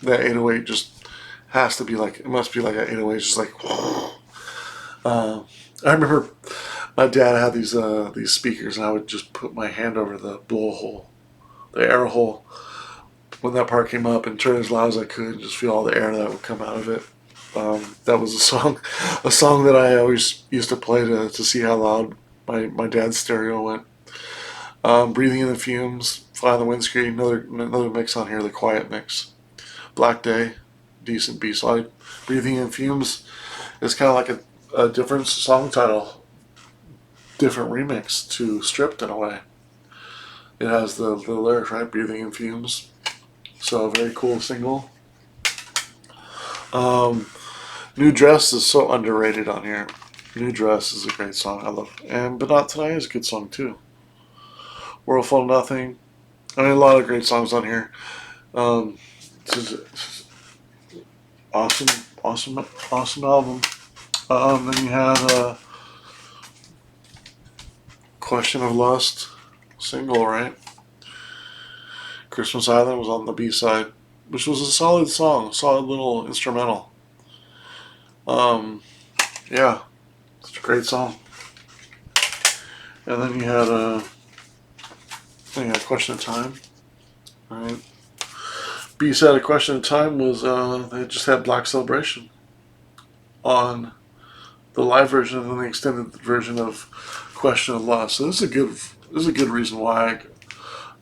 that 808 just has to be like, it must be like an 808, just like, I remember my dad had these speakers, and I would just put my hand over the blowhole, the air hole, when that part came up, and turn as loud as I could, and just feel all the air that would come out of it. That was a song that I always used to play to see how loud my dad's stereo went. Breathing in the Fumes, Fly on the Windscreen, another mix on here, the quiet mix. Black Day, decent B-side. Breathing in Fumes is kind of like a different song title, different remix to Stripped in a way. It has the lyrics, right? Breathing in Fumes. So a very cool single. New Dress is so underrated on here. New Dress is a great song. I love it. But Not Tonight is a good song too. World Full of Nothing. I mean, a lot of great songs on here. It's awesome album. Then you had Question of Lust single, right? Christmas Island was on the B-side, which was a solid song, solid little instrumental. Yeah, it's a great song. And then you had Question of Time, right? B-side of Question of Time was they just had Black Celebration on the live version, and then the extended version of Question of Lust. So this is a good reason why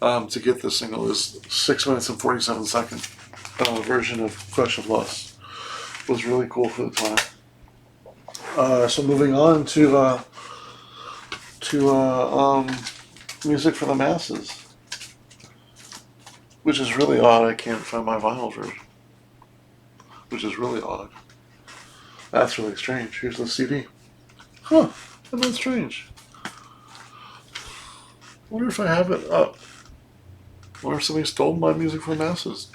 to get this single is 6 minutes and 47 second version of Question of Lust. Was really cool for the time. So moving on to Music for the Masses, which is really odd. I can't find my vinyl version, which is really odd. That's really strange. Here's the CD. Huh, isn't that strange? I wonder if I have it up. I wonder if somebody stole my Music for the Masses.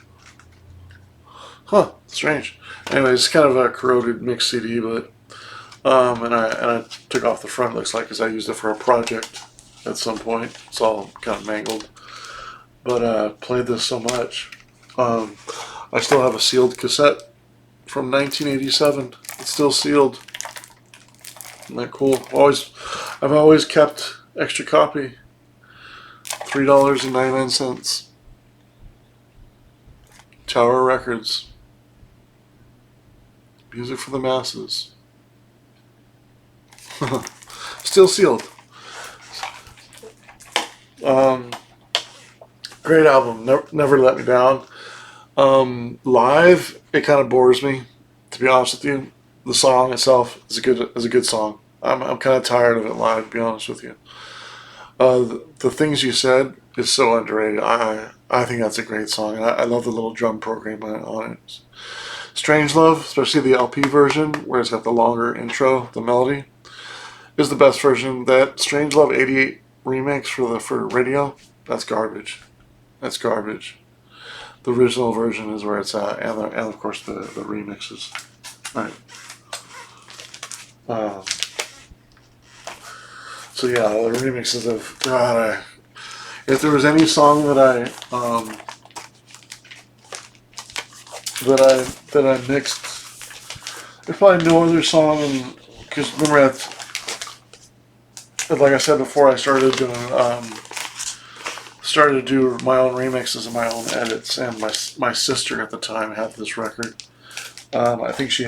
Huh, strange. Anyway, it's kind of a corroded mixed CD, but and I took off the front, looks like, because I used it for a project at some point. It's all kind of mangled, but I played this so much. I still have a sealed cassette from 1987. It's still sealed. Isn't that cool? I've always kept extra copy. $3.99. Tower Records. Music for the Masses. Still sealed. Great album. Never let me down. Live, it kind of bores me, to be honest with you. The song itself is a good song. I'm kind of tired of it live, to be honest with you. The Things You Said is so underrated. I think that's a great song. I love the little drum program on it. Strange Love, especially the LP version, where it's got the longer intro, the melody, is the best version. That Strange Love 88 remix for radio, that's garbage. That's garbage. The original version is where it's at, and of course the remixes. Right. So yeah, the remixes of God. If there was any song that I mixed, there's probably no other song. Because remember, like I said before, I started doing started to do my own remixes and my own edits, and my sister at the time had this record. I think she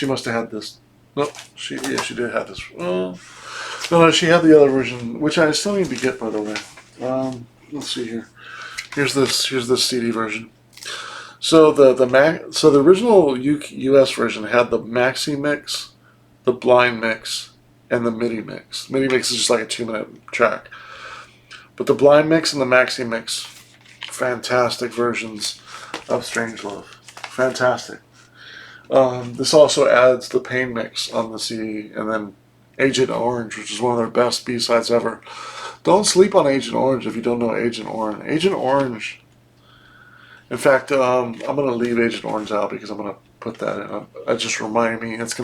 must have had this. No, she did have this. No, she had the other version, which I still need to get, by the way. Let's see here. Here's this CD version. So the original US version had the maxi mix, the blind mix, and the MIDI mix. MIDI mix is just like a 2-minute track. But the blind mix and the maxi mix, fantastic versions of Strangelove. Fantastic. This also adds the Pain mix on the CD, and then Agent Orange, which is one of their best B-sides ever. Don't sleep on Agent Orange if you don't know Agent Orange. Agent Orange. In fact, I'm gonna leave Agent Orange out because I'm gonna put that in. That just reminded me. That's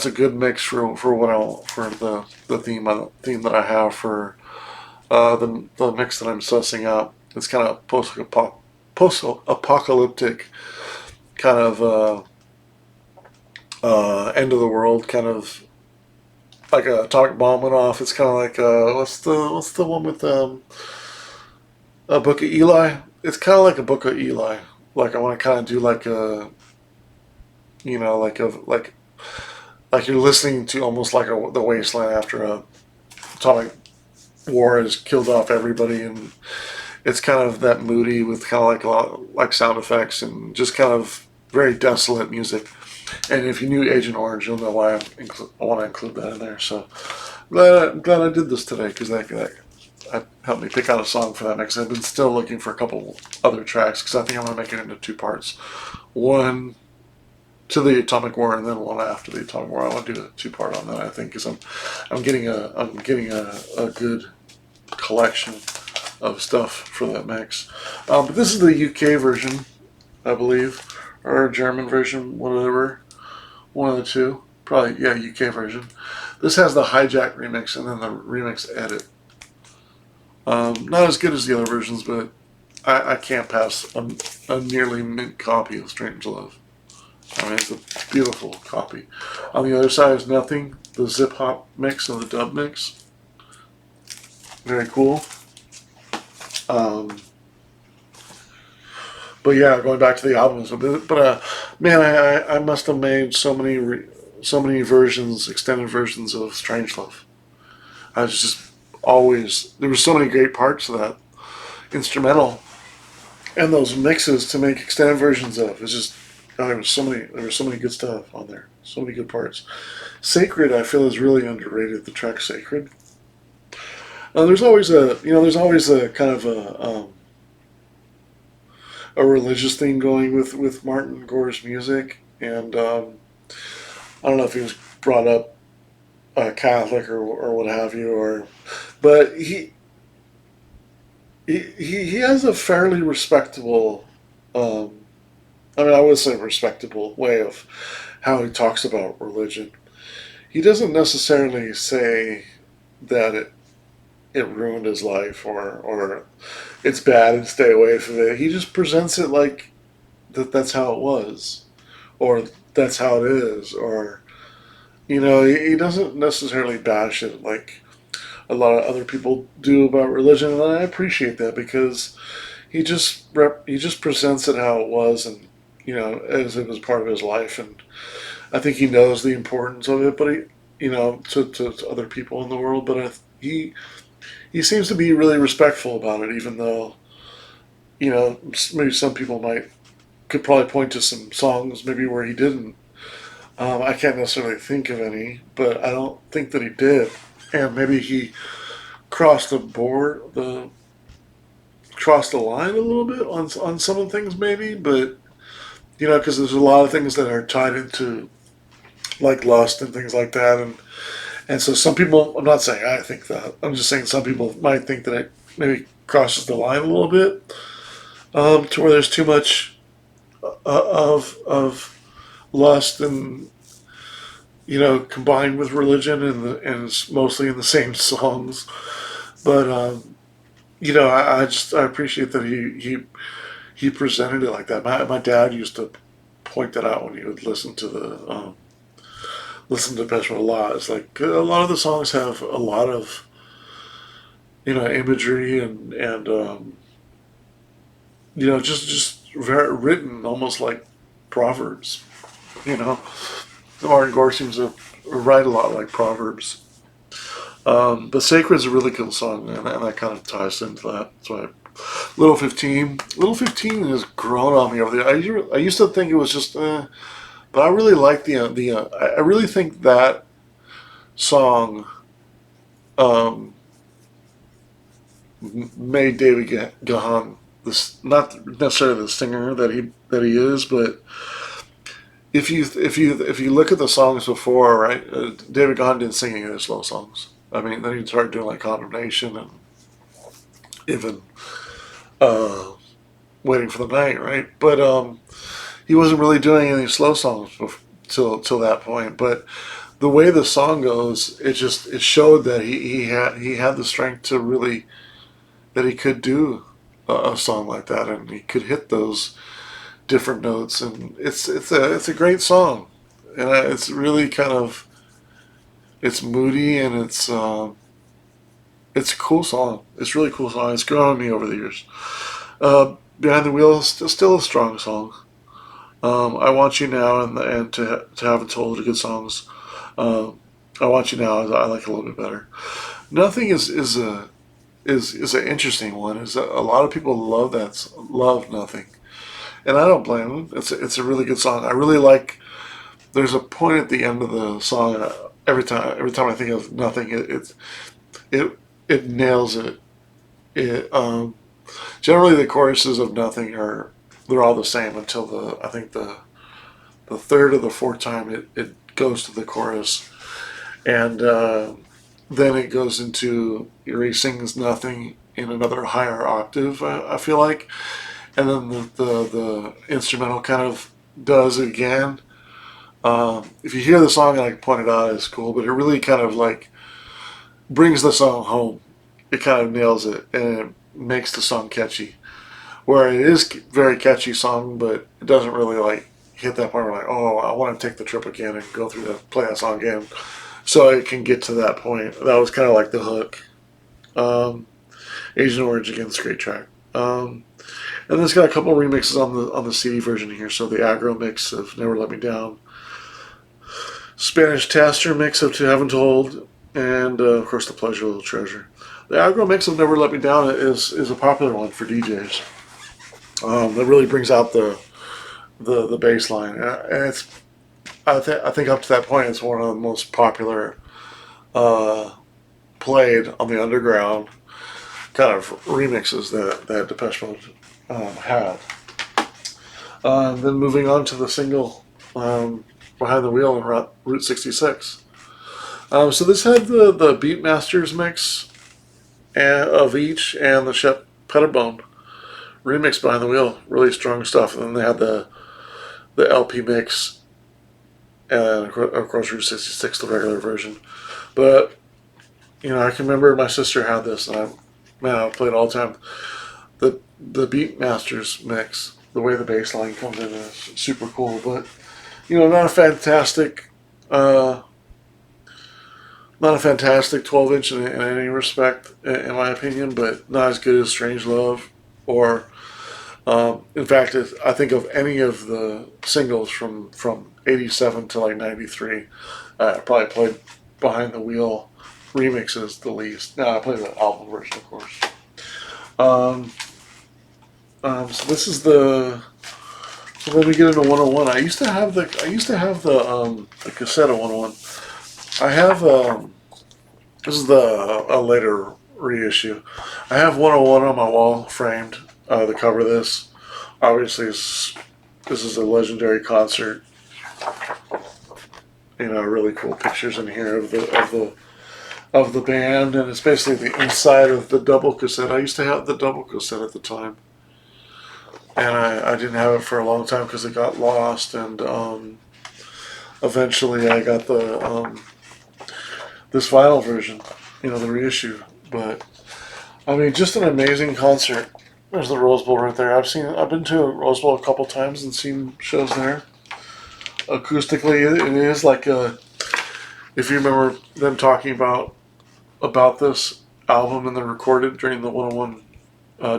a good mix for the theme that I have for the mix that I'm sussing out. It's kind of post-apocalyptic kind of end of the world, kind of like a atomic bomb went off. It's kind of like what's the one with a Book of Eli? It's kind of like a Book of Eli. Like I want to kind of do like a, you know, like you're listening to almost like the wasteland after a atomic war has killed off everybody, and it's kind of that moody with kind of like a lot like sound effects and just kind of very desolate music. And if you knew Agent Orange, you'll know why I want to include that in there. So I'm glad I did this today, because that helped me pick out a song for that mix. I've been still looking for a couple other tracks, because I think I'm going to make it into 2 parts. One to the Atomic War, and then one after the Atomic War. I want to do a 2-part on that, I think, because I'm getting a good collection of stuff for that mix. But this is the UK version, I believe, or German version, whatever, one of the two. Probably, yeah, UK version. This has the hijack remix and then the remix edit. Not as good as the other versions, but I can't pass a nearly mint copy of Strangelove. I mean, it's a beautiful copy. On the other side is Nothing, the zip hop mix and the dub mix. Very cool. But yeah, going back to the albums, man, I must have made so many versions, extended versions of Strangelove. I was just always, there were so many great parts of that instrumental and those mixes to make extended versions of. It's just, there was so many good stuff on there, so many good parts. Sacred, I feel, is really underrated. The track Sacred. There's always a kind of a religious thing going with Martin Gore's music, and I don't know if he was brought up Catholic or what have you, but he has a fairly respectable, I would say respectable way of how he talks about religion. He doesn't necessarily say that it ruined his life or it's bad and stay away from it. He just presents it like that's how it was, or that's how it is, or he doesn't necessarily bash it like a lot of other people do about religion, and I appreciate that, because he just presents it how it was, and as it was part of his life, and I think he knows the importance of it, but to other people in the world, but he seems to be really respectful about it, even though, maybe some people could probably point to some songs maybe where he didn't. I can't necessarily think of any, but I don't think that he did. And maybe he crossed the line a little bit on some of the things, maybe, but, because there's a lot of things that are tied into, like lust and things like that, and so some people, I'm not saying I think that, I'm just saying some people might think that it maybe crosses the line a little bit, to where there's too much of lust and, combined with religion, and it's mostly in the same songs. But, I appreciate that he presented it like that. My dad used to point that out when he would listen to Depeche Mode a lot. It's like a lot of the songs have a lot of imagery and just very written almost like proverbs. You know, Martin Gore seems to write a lot like proverbs. But Sacred is a really cool song, and that kind of ties into that. That's why Little 15 has grown on me over the. I used to think it was just, but I really like I really think that song um, made David Gahan this, not necessarily the singer that he is, but if you look at the songs before, right, David Gahan didn't sing any of the slow songs. I mean, then he started doing like Condemnation and even uh, Waiting for the Night, right? But he wasn't really doing any slow songs till that point. But the way the song goes, it showed that he had the strength to really, that he could do a song like that, and he could hit those different notes, and it's a great song, and it's really kind of, it's moody, and it's a cool song. It's a really cool song. It's grown on me over the years. Behind the Wheel is still a strong song. I Want You Now and to Have It Told are good songs. Um, I Want You Now I like a little bit better. Nothing is an interesting one. Is that a lot of people love Nothing, and I don't blame them. It's a really good song. I really like. There's a point at the end of the song. Every time I think of Nothing, it it nails it. It Generally the choruses of Nothing they're all the same until I think the third or the fourth time it goes to the chorus, and then it goes into he sings Nothing in another higher octave. I feel like, and then the instrumental kind of does it again. If you hear the song, and I pointed out, it's cool, but it really kind of like brings the song home. It kind of nails it, and it makes the song catchy. Where it is very catchy song, but it doesn't really like hit that point where like, oh, I want to take the trip again and go through play that song again, so it can get to that point. That was kind of like the hook. Um, Asian Orange again, it's a great track. And then it's got a couple remixes on the CD version here. So the aggro mix of Never Let Me Down, Spanish Taster mix of To Heaven Told, and of course the Pleasure Little Treasure. The aggro mix of Never Let Me Down is a popular one for DJs. That really brings out the bass line, and I think up to that point it's one of the most popular played on the underground kind of remixes that Depeche Mode had. Then moving on to the single Behind the Wheel and Route 66. So this had the Beatmasters mix of each and the Shep Pettibone remix Behind the Wheel. Really strong stuff. And then they had the LP mix and of course Route 66, the regular version. But I can remember my sister had this, and I played it all the time. The Beatmasters mix, the way the bass line comes in is super cool. But not a fantastic, not a fantastic 12-inch in any respect, in my opinion. But not as good as Strange Love, or in fact, I think of any of the singles from '87 to like '93, I probably played Behind the Wheel remixes the least. No, I played the album version, of course. So this is the. So when we get into 101, I used to have the cassette of 101. I have this is a later reissue. I have 101 on my wall framed. The cover of this, obviously, this is a legendary concert. Really cool pictures in here of the band, and it's basically the inside of the double cassette. I used to have the double cassette at the time, and I didn't have it for a long time because it got lost, and eventually I got this vinyl version, the reissue. But I mean, just an amazing concert. There's the Rose Bowl right there. I've been to a Rose Bowl a couple times and seen shows there. Acoustically, it is like if you remember them talking about this album and then recorded during the 101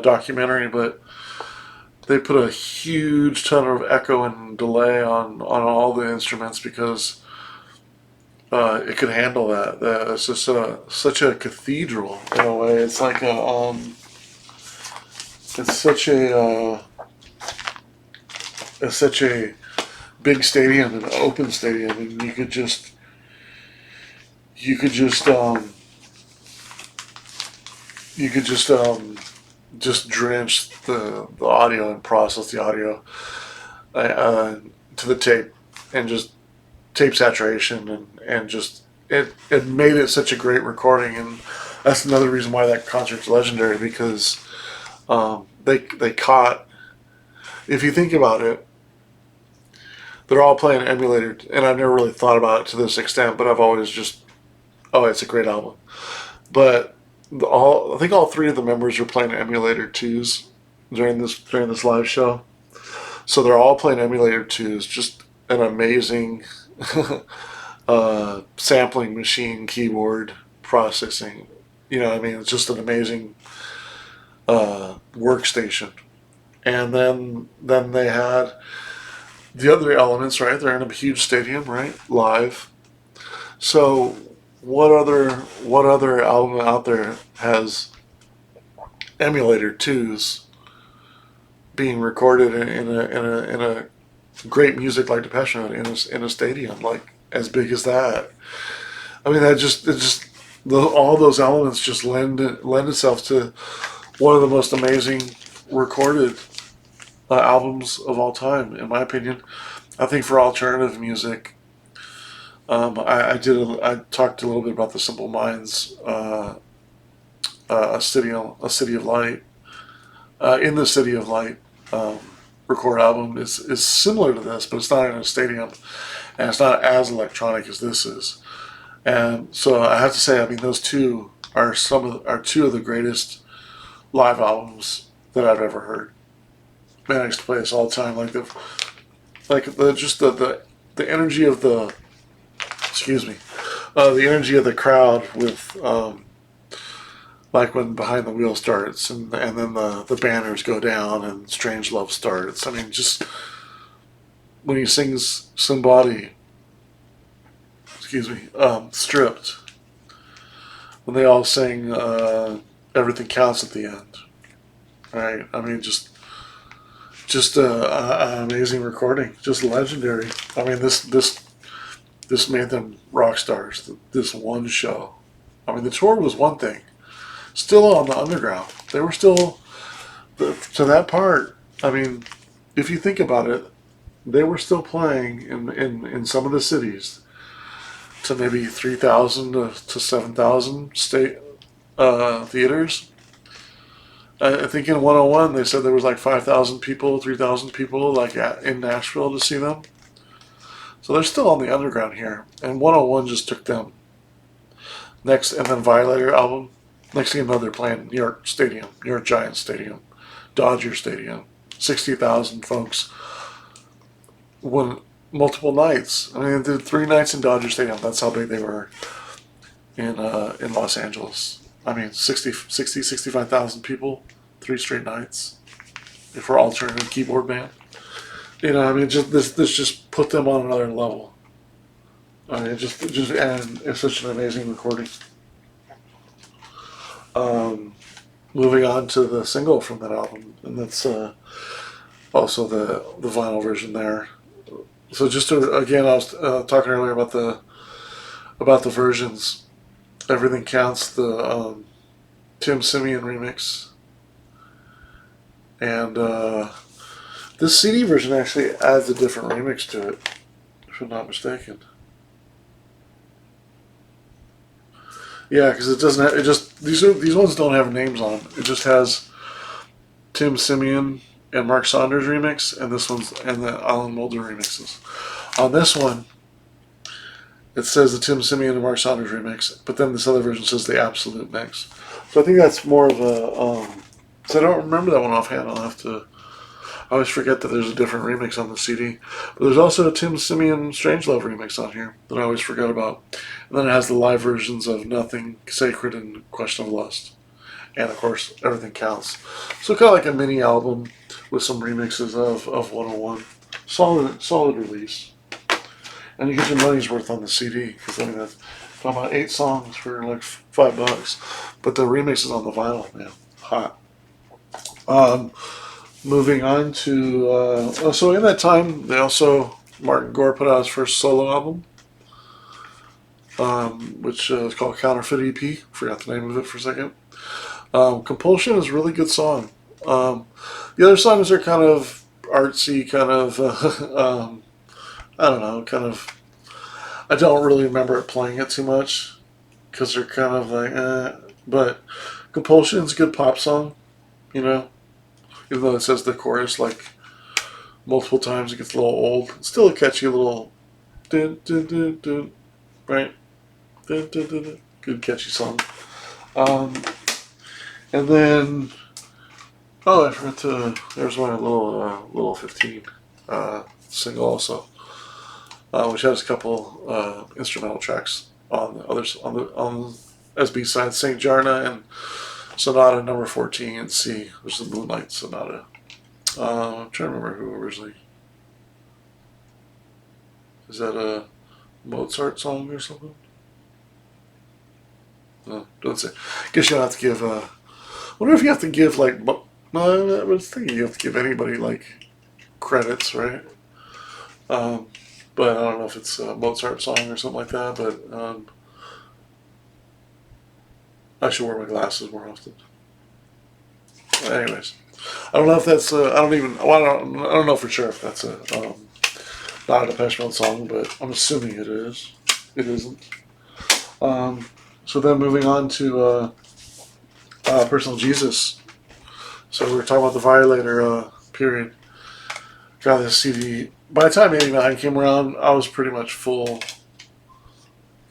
documentary, but they put a huge ton of echo and delay on all the instruments because it could handle that. It's just such a cathedral in a way. It's like it's such a big stadium, an open stadium, and you could just you could just you could just drench the audio and process the audio to the tape and just tape saturation and just it made it such a great recording. And that's another reason why that concert's legendary, because they caught, if you think about it, they're all playing emulator, and I've never really thought about it to this extent, but I've always just, oh, it's a great album. But I think all three of the members are playing emulator twos during this live show. So they're all playing emulator twos, just an amazing sampling machine, keyboard processing. You know what I mean? It's just an amazing workstation. And then they had the other elements, right? They're in a huge stadium, right? Live. So what other album out there has emulator twos being recorded in a great music like Depeche Mode in a stadium like as big as that? I mean, all those elements just lend itself to one of the most amazing recorded albums of all time, in my opinion. I think for alternative music, I talked a little bit about the Simple Minds, a city of light, in the City of Light record album is similar to this, but it's not in a stadium, and it's not as electronic as this is. And so I have to say, I mean, those two are two of the greatest live albums that I've ever heard. Man, I used to play this all the time. The energy of the the energy of the crowd with like when Behind the Wheel starts and then the banners go down and Strange Love starts. I mean, just when he sings Somebody, Stripped, when they all sing Everything Counts at the end, right? I mean, just an amazing recording, just legendary. I mean, this made them rock stars. This one show. I mean, the tour was one thing. Still on the underground, they were still to that part. I mean, if you think about it, they were still playing in some of the cities to maybe 3,000 to 7,000 state theaters. I think in 101 they said there was like 5,000 people, 3,000 people like in Nashville to see them. So they're still on the underground here, and 101 just took them next. And then Violator album, next thing you know, they're playing New York Stadium, New York Giants Stadium, Dodger Stadium, 60,000 folks. Multiple nights. I mean, they did 3 nights in Dodger Stadium. That's how big they were in Los Angeles. I mean, 65,000 people, 3 straight nights for alternative keyboard band. You know, I mean, just this just put them on another level. I mean, and it's such an amazing recording. Moving on to the single from that album, and that's also the vinyl version there. So again, I was talking earlier about the versions. Everything Counts, the Tim Simeon remix, and this CD version actually adds a different remix to it, if I'm not mistaken. Yeah, because it doesn't have, it just these ones don't have names on them. It just has Tim Simeon and Mark Saunders remix, and the Alan Mulder remixes. On this one, it says the Tim Simeon and Mark Saunders remix, but then this other version says the Absolute Mix. So I think that's more of a. So I don't remember that one offhand. I'll always forget that there's a different remix on the CD. But there's also a Tim Simeon Strangelove remix on here that I always forget about. And then it has the live versions of Nothing, Sacred, and Question of Lust. And of course, Everything Counts. So kind of like a mini album with some remixes of 101. Solid release. And you get your money's worth on the CD, because I mean, that's talking about 8 songs for like $5. But the remix is on the vinyl, man. Hot. Moving on to, so in that time, Martin Gore put out his first solo album, which is called Counterfeit EP. Forgot the name of it for a second. Compulsion is a really good song. The other songs are kind of artsy, kind of, I don't know, kind of, I don't really remember it playing it too much, because they're kind of like, but Compulsion's a good pop song, you know. Even though it says the chorus like multiple times, it gets a little old. It's still a catchy little dun, dun, dun, dun, right? Dun, dun, dun, dun. Good catchy song. And then, I forgot to. There's my little 15 single also, which has a couple instrumental tracks on the others on as B-sides, Saint Jarna and Sonata number 14 in C, which is the Moonlight Sonata. I'm trying to remember who originally. Is that a Mozart song or something? No, don't say. Guess you'll have to give. I wonder if you have to give like. No, I was thinking you have to give anybody like credits, right? But I don't know if it's a Mozart song or something like that. But I should wear my glasses more often. Anyways, I don't know if that's. I don't know for sure if that's not a Depeche Mode song, but I'm assuming it is. It isn't. So then moving on to Personal Jesus. So we were talking about the Violator period. Got this CD. By the time '89 came around, I was pretty much full.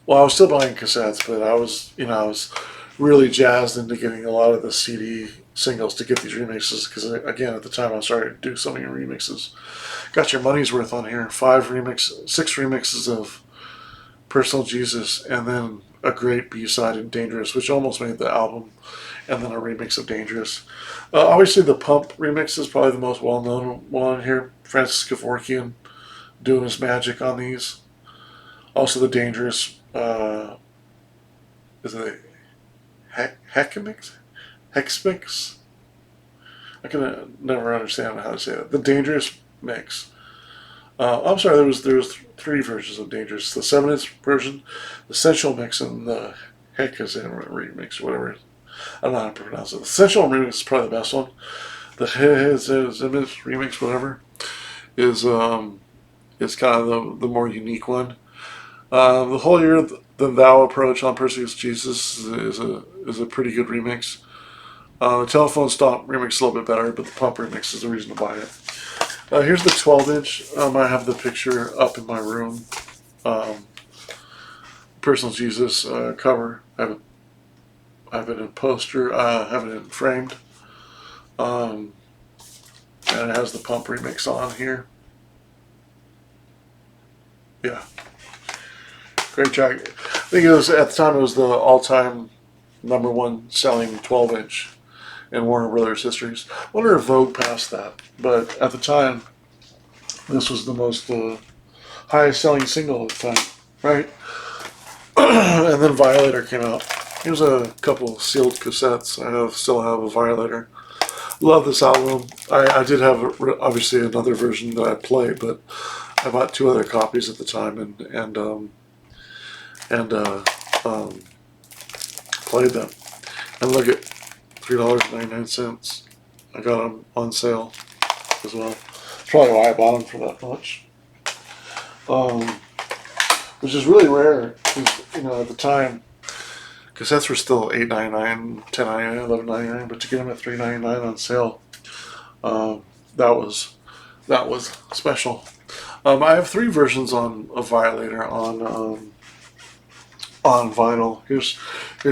Well, I was still buying cassettes, but I was really jazzed into getting a lot of the CD singles to get these remixes, because again, at the time I was starting to do so many remixes. Got your money's worth on here. 6 remixes of Personal Jesus, and then a great B-side in Dangerous, which almost made the album, and then a remix of Dangerous. Obviously the Pump remix is probably the most well-known one here. Francis Kevorkian doing his magic on these. Also the Dangerous, is it Hexmix? I can never understand how to say that. The Dangerous mix. I'm sorry, there was 3 versions of Dangerous. The 7-inch version, the Sensual mix, and the Hexmix remix, or whatever. I don't know how to pronounce it. The Sensual remix is probably the best one. The Hexmix remix, whatever, is kind of the more unique one. The whole year, the Thou approach on Perseus Jesus is a pretty good remix. The Telephone Stomp remix is a little bit better, but the Pump remix is the reason to buy it. Here's the 12-inch. I have the picture up in my room. Personal Jesus cover. I have it in poster. I have it in framed. And it has the Pump remix on here. Yeah. Great track. I think it was, at the time, it was the all-time #1 selling 12-inch in Warner Brothers histories. I wonder if Vogue passed that, but at the time, this was the most highest selling single at the time, right? And then Violator came out. Here's a couple sealed cassettes. I still have a Violator. Love this album. I did have obviously another version that I played, but I bought 2 other copies at the time and played them. And look at $3.99. I got them on sale as well. That's probably why I bought them for that much. Which is really rare, because at the time, cassettes were still $8.99, $10.99, $11.99, but to get them at $3.99 on sale, that was special. I have 3 versions of Violator on vinyl. Here's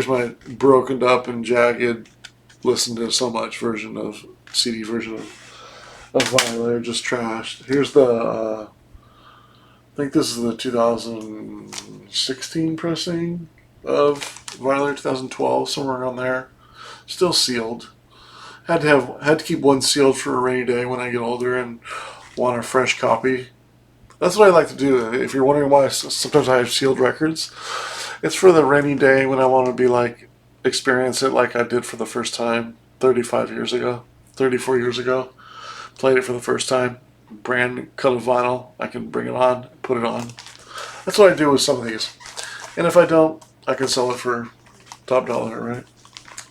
my broken up and jagged, listened to so much CD version of of vinyl. Just trashed. Here's the, I think this is the 2016 pressing of vinyl, 2012, somewhere around there. Still sealed. Had to keep one sealed for a rainy day when I get older and want a fresh copy. That's what I like to do. If you're wondering why sometimes I have sealed records, it's for the rainy day when I want to be like, experience it like I did for the first time 34 years ago. Played it for the first time. Brand new cut of vinyl. I can bring it on, put it on. That's what I do with some of these. And if I don't, I can sell it for top dollar, right?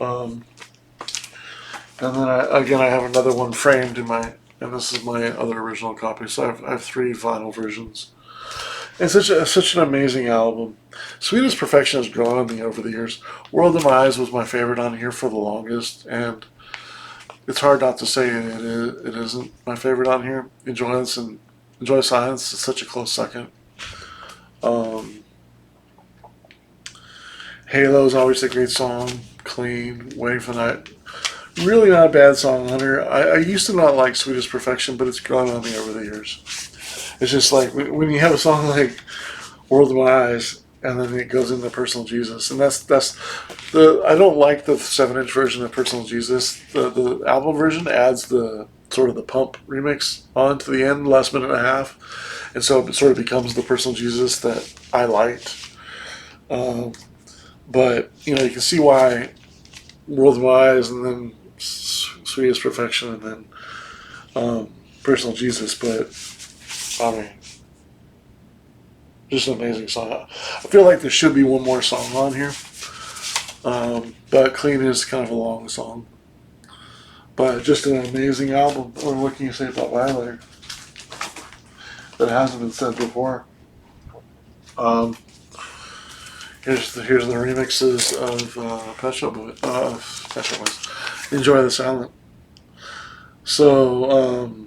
And then I have another one framed in my, and this is my other original copy. So I have 3 vinyl versions. It's such an amazing album. Sweetest Perfection has grown on me over the years. World in My Eyes was my favorite on here for the longest, and it's hard not to say it isn't my favorite on here. Enjoy Silence is such a close second. Halo is always a great song. Clean, Waiting for the Night. Really not a bad song on here. I used to not like Sweetest Perfection, but it's grown on me over the years. It's just like when you have a song like World in My Eyes, and then it goes into Personal Jesus, and that's the. I don't like the 7-inch version of Personal Jesus. The album version adds the sort of the pump remix on to the end, last minute and a half, and so it sort of becomes the Personal Jesus that I liked. But you know, you can see why World in My Eyes, and then Sweetest Perfection, and then Personal Jesus, but I mean, just an amazing song. I feel like there should be one more song on here, but Clean is kind of a long song. But just an amazing album. What can you say about Violator that hasn't been said before? Here's the remixes of Pet Shop Boys. Enjoy the Silent. So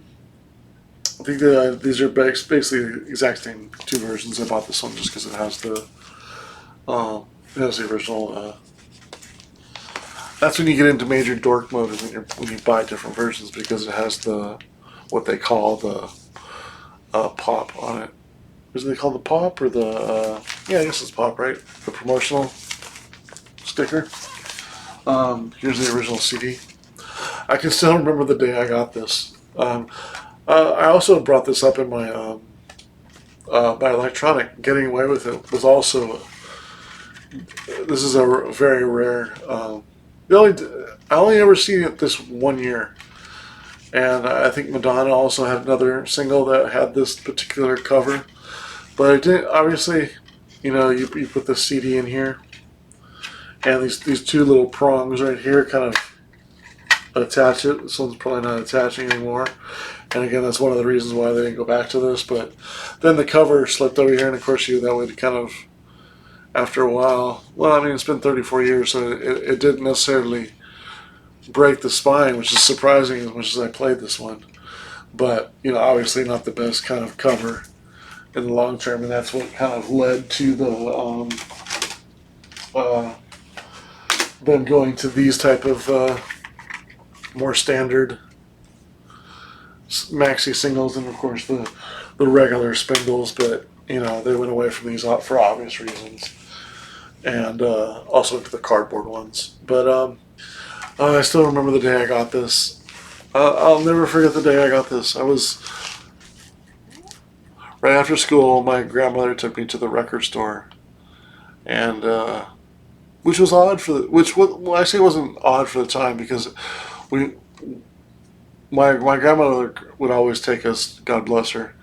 I think that these are basically the exact same 2 versions. I bought this one just because it has the original. That's when you get into major dork mode, when you buy different versions, because it has the what they call the pop on it. Is it called the pop or the? Yeah, I guess it's pop, right? The promotional sticker. Here's the original CD. I can still remember the day I got this. I also brought this up in my my electronic. Getting Away with It was also. This is a very rare. I only ever seen it this one year, and I think Madonna also had another single that had this particular cover, but it didn't. Obviously, you know, you put the CD in here, and these 2 little prongs right here kind of attach it. This one's probably not attaching anymore. And again, that's one of the reasons why they didn't go back to this. But then the cover slipped over here, and of course that would kind of, after a while, well, I mean, it's been 34 years, so it didn't necessarily break the spine, which is surprising as much as I played this one. But, you know, obviously not the best kind of cover in the long term, and that's what kind of led to the them going to these type of more standard maxi singles, and of course the regular spindles. But you know, they went away from these for obvious reasons, and also to the cardboard ones. But I still remember the day I got this. I'll never forget the day I got this. I was right after school. My grandmother took me to the record store, and which was odd well, I say it wasn't odd for the time, because my grandmother would always take us. God bless her.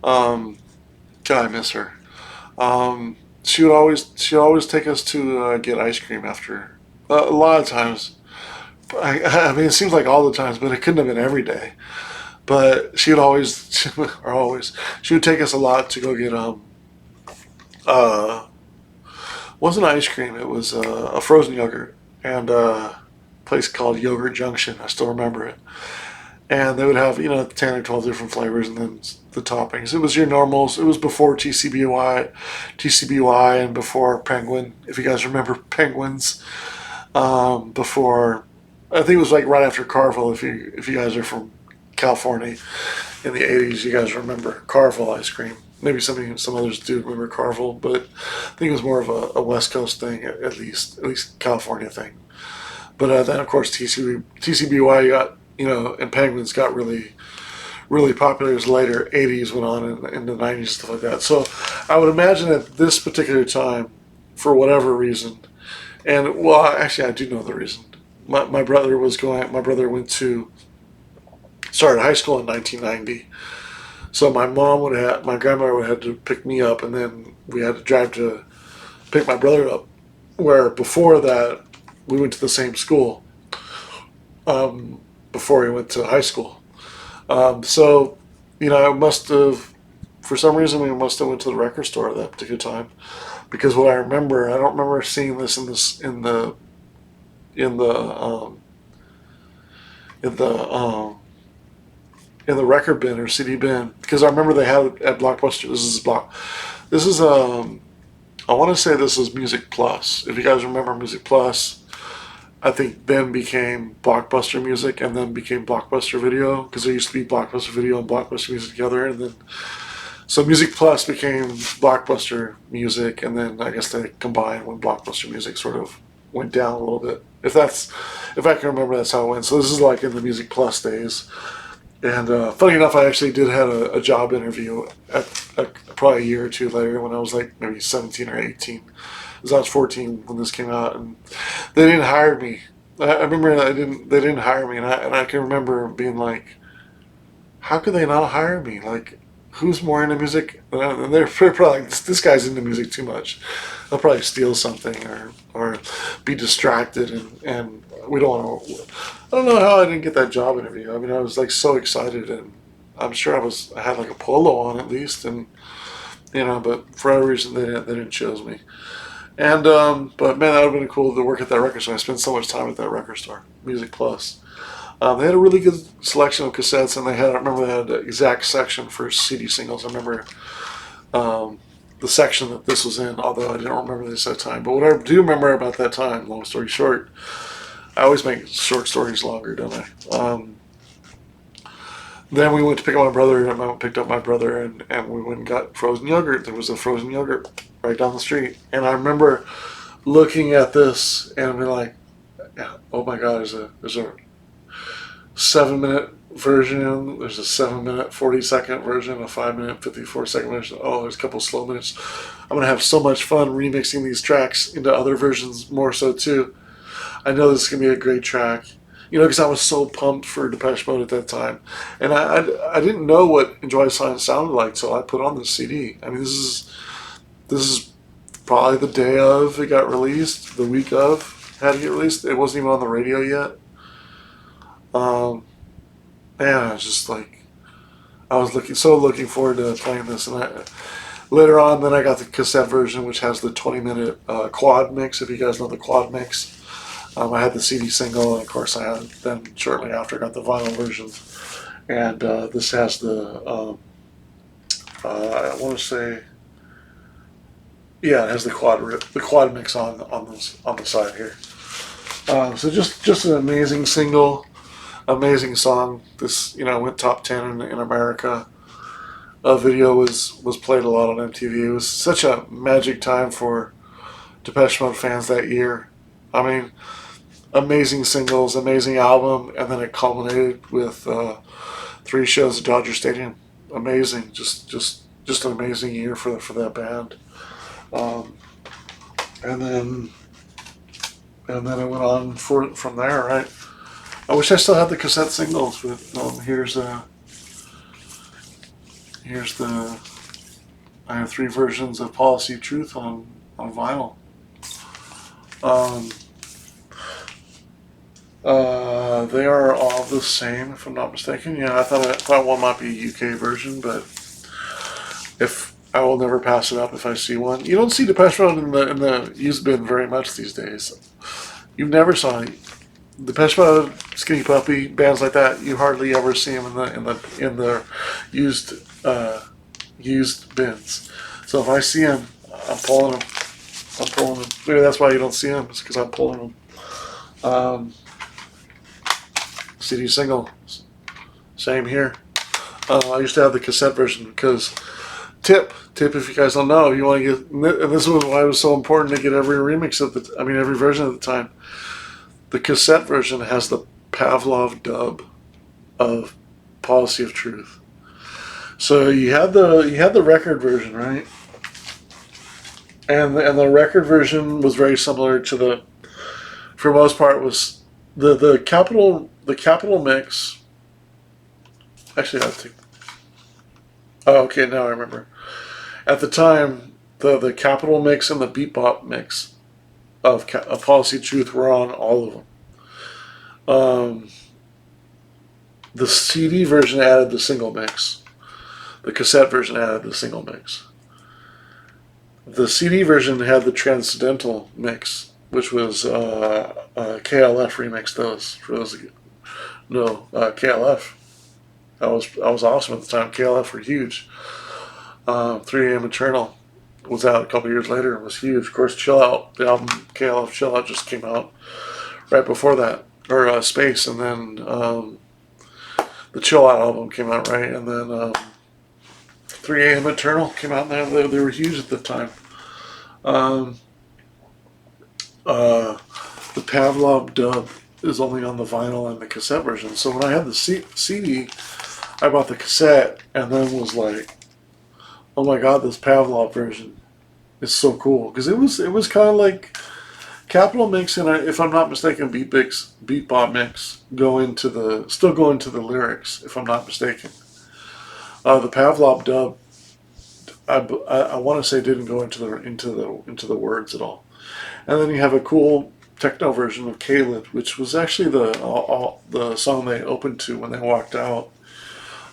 God, I miss her. She would always take us to get ice cream after. A lot of times. I mean, it seems like all the times, but it couldn't have been every day. But she would she would take us a lot to go get wasn't ice cream. It was a frozen yogurt, and a place called Yogurt Junction. I still remember it. And they would have, 10 or 12 different flavors, and then the toppings. It was your normals. It was before TCBY, and before Penguin. If you guys remember Penguins, before, I think it was like right after Carvel. If you guys are from California in the 80s. You guys remember Carvel ice cream. Maybe some others do remember Carvel, but I think it was more of a West Coast thing, at least California thing. But then, of course, TCBY got, and Penguins got really, really popular as later 80s went on, in the 90s and stuff like that. So I would imagine at this particular time, for whatever reason, and, well, actually, I do know the reason. My brother started high school in 1990. So my grandmother would have to pick me up, and then we had to drive to pick my brother up. Where before that, we went to the same school. Before he went to high school, so I must have, for some reason, we must have went to the record store at that particular time, because what I don't remember seeing this in the record bin or CD bin, because I remember they had it at Blockbuster. This is I want to say this is Music Plus. If you guys remember Music Plus, I think then became Blockbuster Music and then became Blockbuster Video, because there used to be Blockbuster Video and Blockbuster Music together, and then so Music Plus became Blockbuster Music, and then I guess they combined when Blockbuster Music sort of went down a little bit. If I can remember, that's how it went. So this is like in the Music Plus days. And funny enough, I actually did have a job interview at probably a year or two later, when I was like maybe 17 or 18. Because I was 14 when this came out, and they didn't hire me. I remember they didn't hire me, and I can remember being like, how could they not hire me? Like, who's more into music? And they're probably like, this guy's into music too much. They'll probably steal something or be distracted, and we don't want to. I don't know how I didn't get that job interview. I mean, I was like so excited, and I'm sure I had like a polo on at least, and but for whatever reason they didn't choose me. And but man, that would have been cool to work at that record store. I spent so much time at that record store, Music Plus. They had a really good selection of cassettes, and I remember they had an exact section for CD singles. I remember the section that this was in, although I didn't remember this at the time. But what I do remember about that time, long story short, I always make short stories longer, don't I? Then we went to pick up my brother, and I picked up my brother, and we went and got frozen yogurt. There was a frozen yogurt right down the street. And I remember looking at this and being like, oh my God, there's a 7-minute version, there's a 7-minute 40-second version, a 5-minute 54-second version. Oh, there's a couple slow minutes. I'm going to have so much fun remixing these tracks into other versions more so too. I know this is going to be a great track. Because I was so pumped for Depeche Mode at that time. And I didn't know what Enjoy the Silence sounded like, so I put on this CD. I mean, this is probably the day of it got released, the week of had it get released. It wasn't even on the radio yet. And I was just like, I was looking forward to playing this. And later on, then I got the cassette version, which has the 20-minute quad mix, if you guys know the quad mix. I had the CD single, and of course I had, then shortly after I got the vinyl version. And this has the, I want to say, yeah, it has the quad mix on the side here. So just an amazing single, amazing song. This went top 10 in America. A video was played a lot on MTV. It was such a magic time for Depeche Mode fans that year. I mean, amazing singles, amazing album, and then it culminated with 3 shows at Dodger Stadium. Amazing, just an amazing year for that band. And then it went on from there, right? I wish I still had the cassette singles, but here's I have 3 versions of Policy of Truth on vinyl. They are all the same, if I'm not mistaken. Yeah, I thought one might be a UK version, but if I will never pass it up if I see one. You don't see Depeche Mode in the used bin very much these days. You never saw Depeche Mode, Skinny Puppy, bands like that. You hardly ever see them in the used bins. So if I see them, I'm pulling them. Maybe that's why you don't see them. It's because I'm pulling them. CD single, Same here. I used to have the cassette version because tip if you guys don't know, you want to get, and this was why it was so important to get every remix of the, I mean every version at the time. The cassette version has the Pavlov dub of Policy of Truth. So you had the record version, right? And the record version was very similar to the, for the most part, was the Capital mix. Actually, I think. Oh, okay, now I remember. At the time, the Capital mix and the Bebop mix of Policy of Truth were on all of them. The CD version added the single mix. The cassette version added the single mix. The CD version had the Transcendental mix, which was KLF remixed those. For those of you know, KLF. That was awesome at the time. KLF were huge. 3AM Eternal was out a couple years later and was huge. Of course, Chill Out, the album KLF Chill Out just came out right before that, or Space, and then the Chill Out album came out right, and then 3AM Eternal came out, and they were huge at the time. The Pavlov dub is only on the vinyl and the cassette version. So when I had the CD, I bought the cassette and then was like, "Oh my god, this Pavlov version is so cool!" Because it was kind of like Capital mix and if I'm not mistaken, Beatbot mix still go into the lyrics. If I'm not mistaken, the Pavlov dub, I want to say didn't go into the words at all. And then you have a cool techno version of Caled, which was actually the song they opened to when they walked out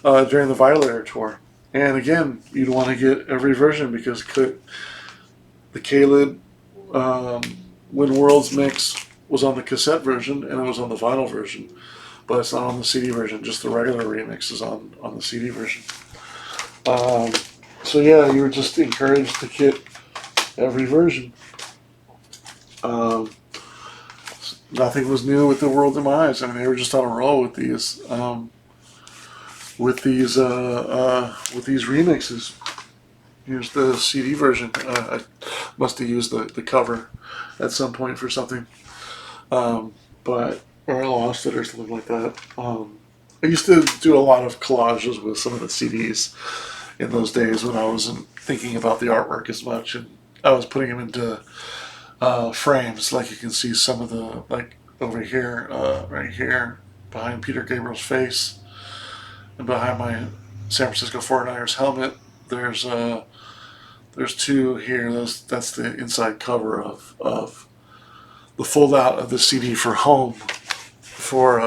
during the Violator tour. And again, you'd want to get every version because the Caled When Worlds mix was on the cassette version and it was on the vinyl version, but it's not on the CD version. Just the regular remix is on the CD version. So yeah, you were just encouraged to get every version. Nothing was new with The World in My Eyes. I mean, they were just on a roll with these remixes. Here's the CD version. I must have used the cover at some point for something, or I lost it or something like that. I used to do a lot of collages with some of the CDs in those days when I wasn't thinking about the artwork as much, and I was putting them into frames. Like you can see some of the, like over here, right here, behind Peter Gabriel's face, and behind my San Francisco 49ers helmet. There's two here. That's the inside cover of the fold out of the CD for Home for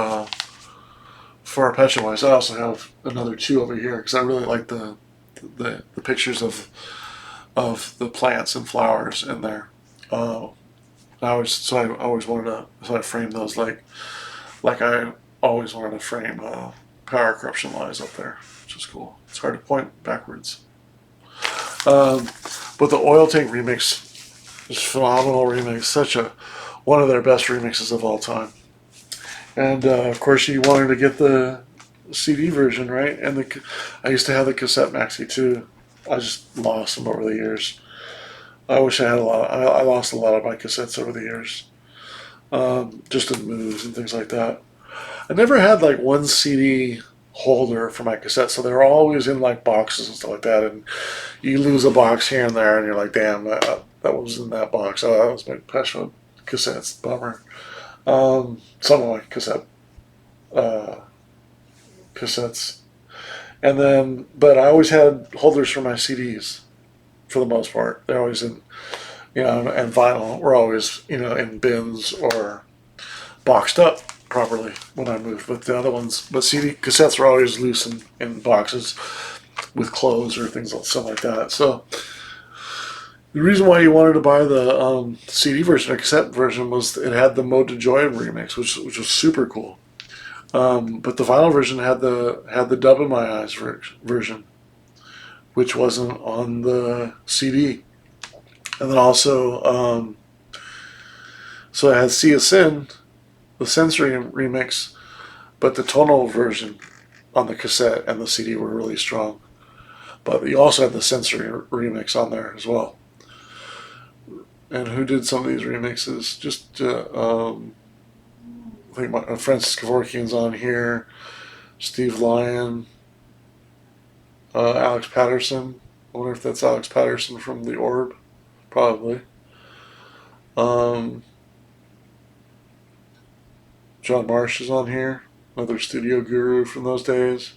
Arpeggio Wise. I also have another two over here because I really like the pictures of the plants and flowers in there. I always wanted to, so I framed those like I always wanted to frame Power Corruption Lies up there, which is cool. It's hard to point backwards. But the Oil Tank remix is phenomenal remix. One of their best remixes of all time. And of course, you wanted to get the CD version, right? And I used to have the cassette maxi too. I just lost them over the years. I wish I had a lot. I lost a lot of my cassettes over the years, just in moves and things like that. I never had like one CD holder for my cassettes, so they were always in like boxes and stuff like that. And you lose a box here and there, and you're like, "Damn, that was in that box. Oh, that was my Depeche Mode cassettes. Bummer." Some of my cassettes, and then, but I always had holders for my CDs. For the most part, they're always in, and vinyl were always, in bins or boxed up properly when I moved. But the other ones, cassettes were always loose in boxes with clothes or things like that. So the reason why you wanted to buy the CD version or cassette version was it had the Mode to Joy remix, which was super cool. But the vinyl version had the Dub in My Eyes version, which wasn't on the CD. And then also, so it had Sea of Sin, the Sensory remix, but the tonal version on the cassette and the CD were really strong. But you also had the sensory remix on there as well. And who did some of these remixes? Just I think Francis Kevorkian's on here, Steve Lyon, Alex Patterson. I wonder if that's Alex Patterson from The Orb. Probably. Um, John Marsh is on here, another studio guru from those days.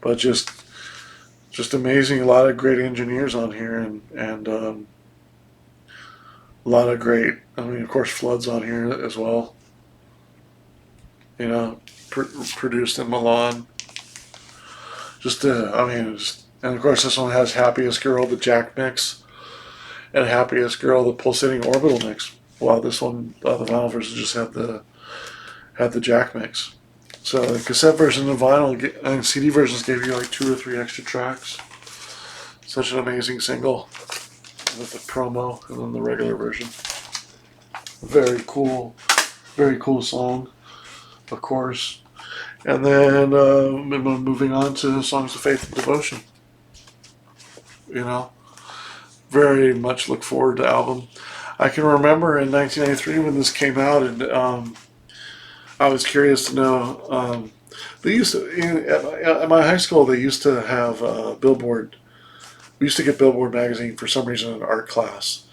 But just amazing. A lot of great engineers on here, and a lot of great. I mean, of course, Flood's on here as well. You know, produced in Milan. And of course, this one has Happiest Girl, the Jack mix, and Happiest Girl, the Pulsating Orbital mix. While this one, the vinyl version, just had the Jack mix. So the cassette version and vinyl and CD versions gave you like 2 or 3 extra tracks. Such an amazing single with the promo and then the regular version. Very cool song, of course. And then moving on to Songs of Faith and Devotion. You know, very much look forward to the album. I can remember in 1993 when this came out, and I was curious to know. They used to at my high school. They used to have Billboard. We used to get Billboard magazine for some reason in art class,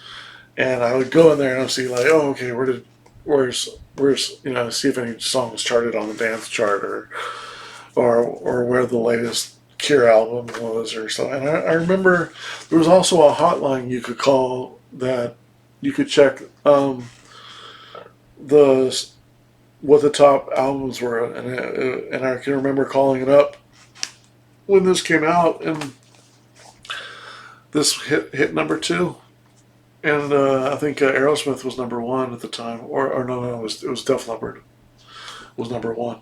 and I would go in there and I'd see like, oh, okay, where's see if any song was charted on the dance chart or where the latest Cure album was or something. And I remember there was also a hotline you could call that you could check what the top albums were, and I can remember calling it up when this came out, and this hit number 2, and I think Aerosmith was number 1 at the time, or no, it was Def Leppard was number 1.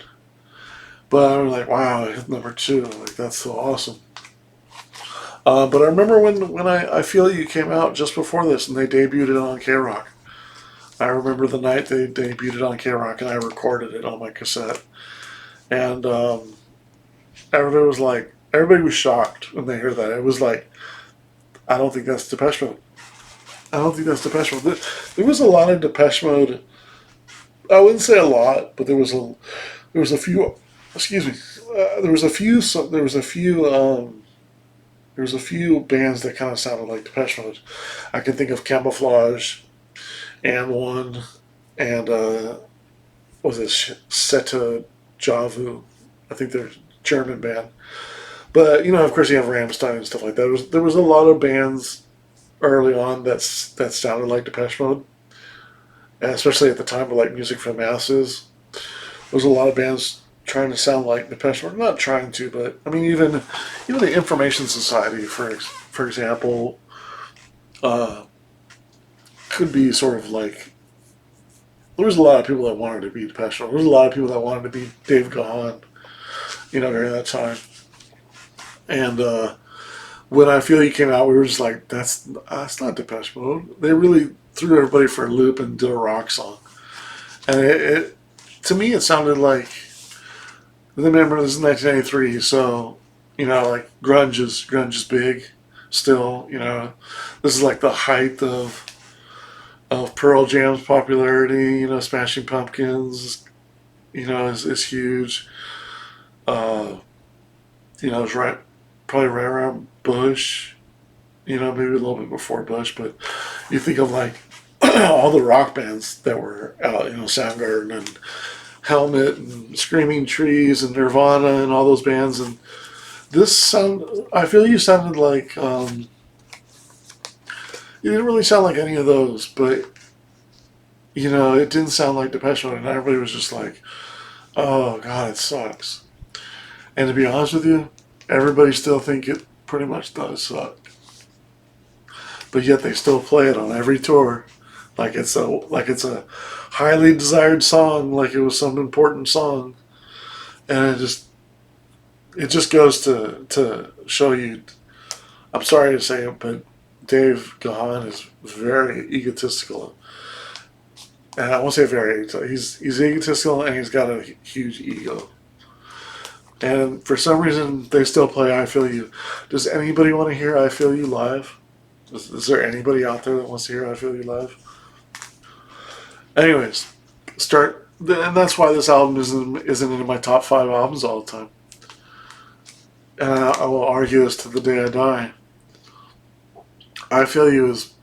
But I was like, wow, it hit number 2. Like, that's so awesome. But I remember when I Feel You came out just before this, and they debuted it on K-Rock. I remember the night they debuted it on K-Rock, and I recorded it on my cassette. And everybody was shocked when they heard that. It was like, I don't think that's Depeche Mode. I don't think that's Depeche Mode. There was a lot of Depeche Mode. I wouldn't say a lot, but there was a few. Excuse me. There was a few bands that kind of sounded like Depeche Mode. I can think of Camouflage, and one, and was it Seta Javu? I think they're a German band. But of course, you have Rammstein and stuff like that. There was a lot of bands early on that sounded like Depeche Mode, and especially at the time of like Music for the Masses. There was a lot of bands trying to sound like Depeche Mode. Not trying to, but I mean, even the Information Society, for example, could be sort of like. There was a lot of people that wanted to be Depeche Mode. There was a lot of people that wanted to be Dave Gahan, during that time. And when I Feel You came out, we were just like, that's not Depeche Mode. They really threw everybody for a loop and did a rock song. And it to me, it sounded like, remember this is 1993, so, like grunge is big still, This is like the height of Pearl Jam's popularity, Smashing Pumpkins, is huge. It's probably right around Bush, maybe a little bit before Bush, but you think of like all the rock bands that were out, Soundgarden and Helmet and Screaming Trees and Nirvana and all those bands, and I Feel You sounded like, it didn't really sound like any of those, but, it didn't sound like Depeche Mode, and everybody was just like, oh God, it sucks. And to be honest with you, everybody still think it pretty much does suck. But yet they still play it on every tour, like it's a highly desired song, like it was some important song, and it just goes to show you. I'm sorry to say it, but Dave Gahan is very egotistical, and I won't say very. He's egotistical, and he's got a huge ego. And for some reason, they still play I Feel You. Does anybody want to hear I Feel You live? Is there anybody out there that wants to hear I Feel You live? Anyways, and that's why this album isn't in my top 5 albums all the time. And I will argue this to the day I die. I Feel You is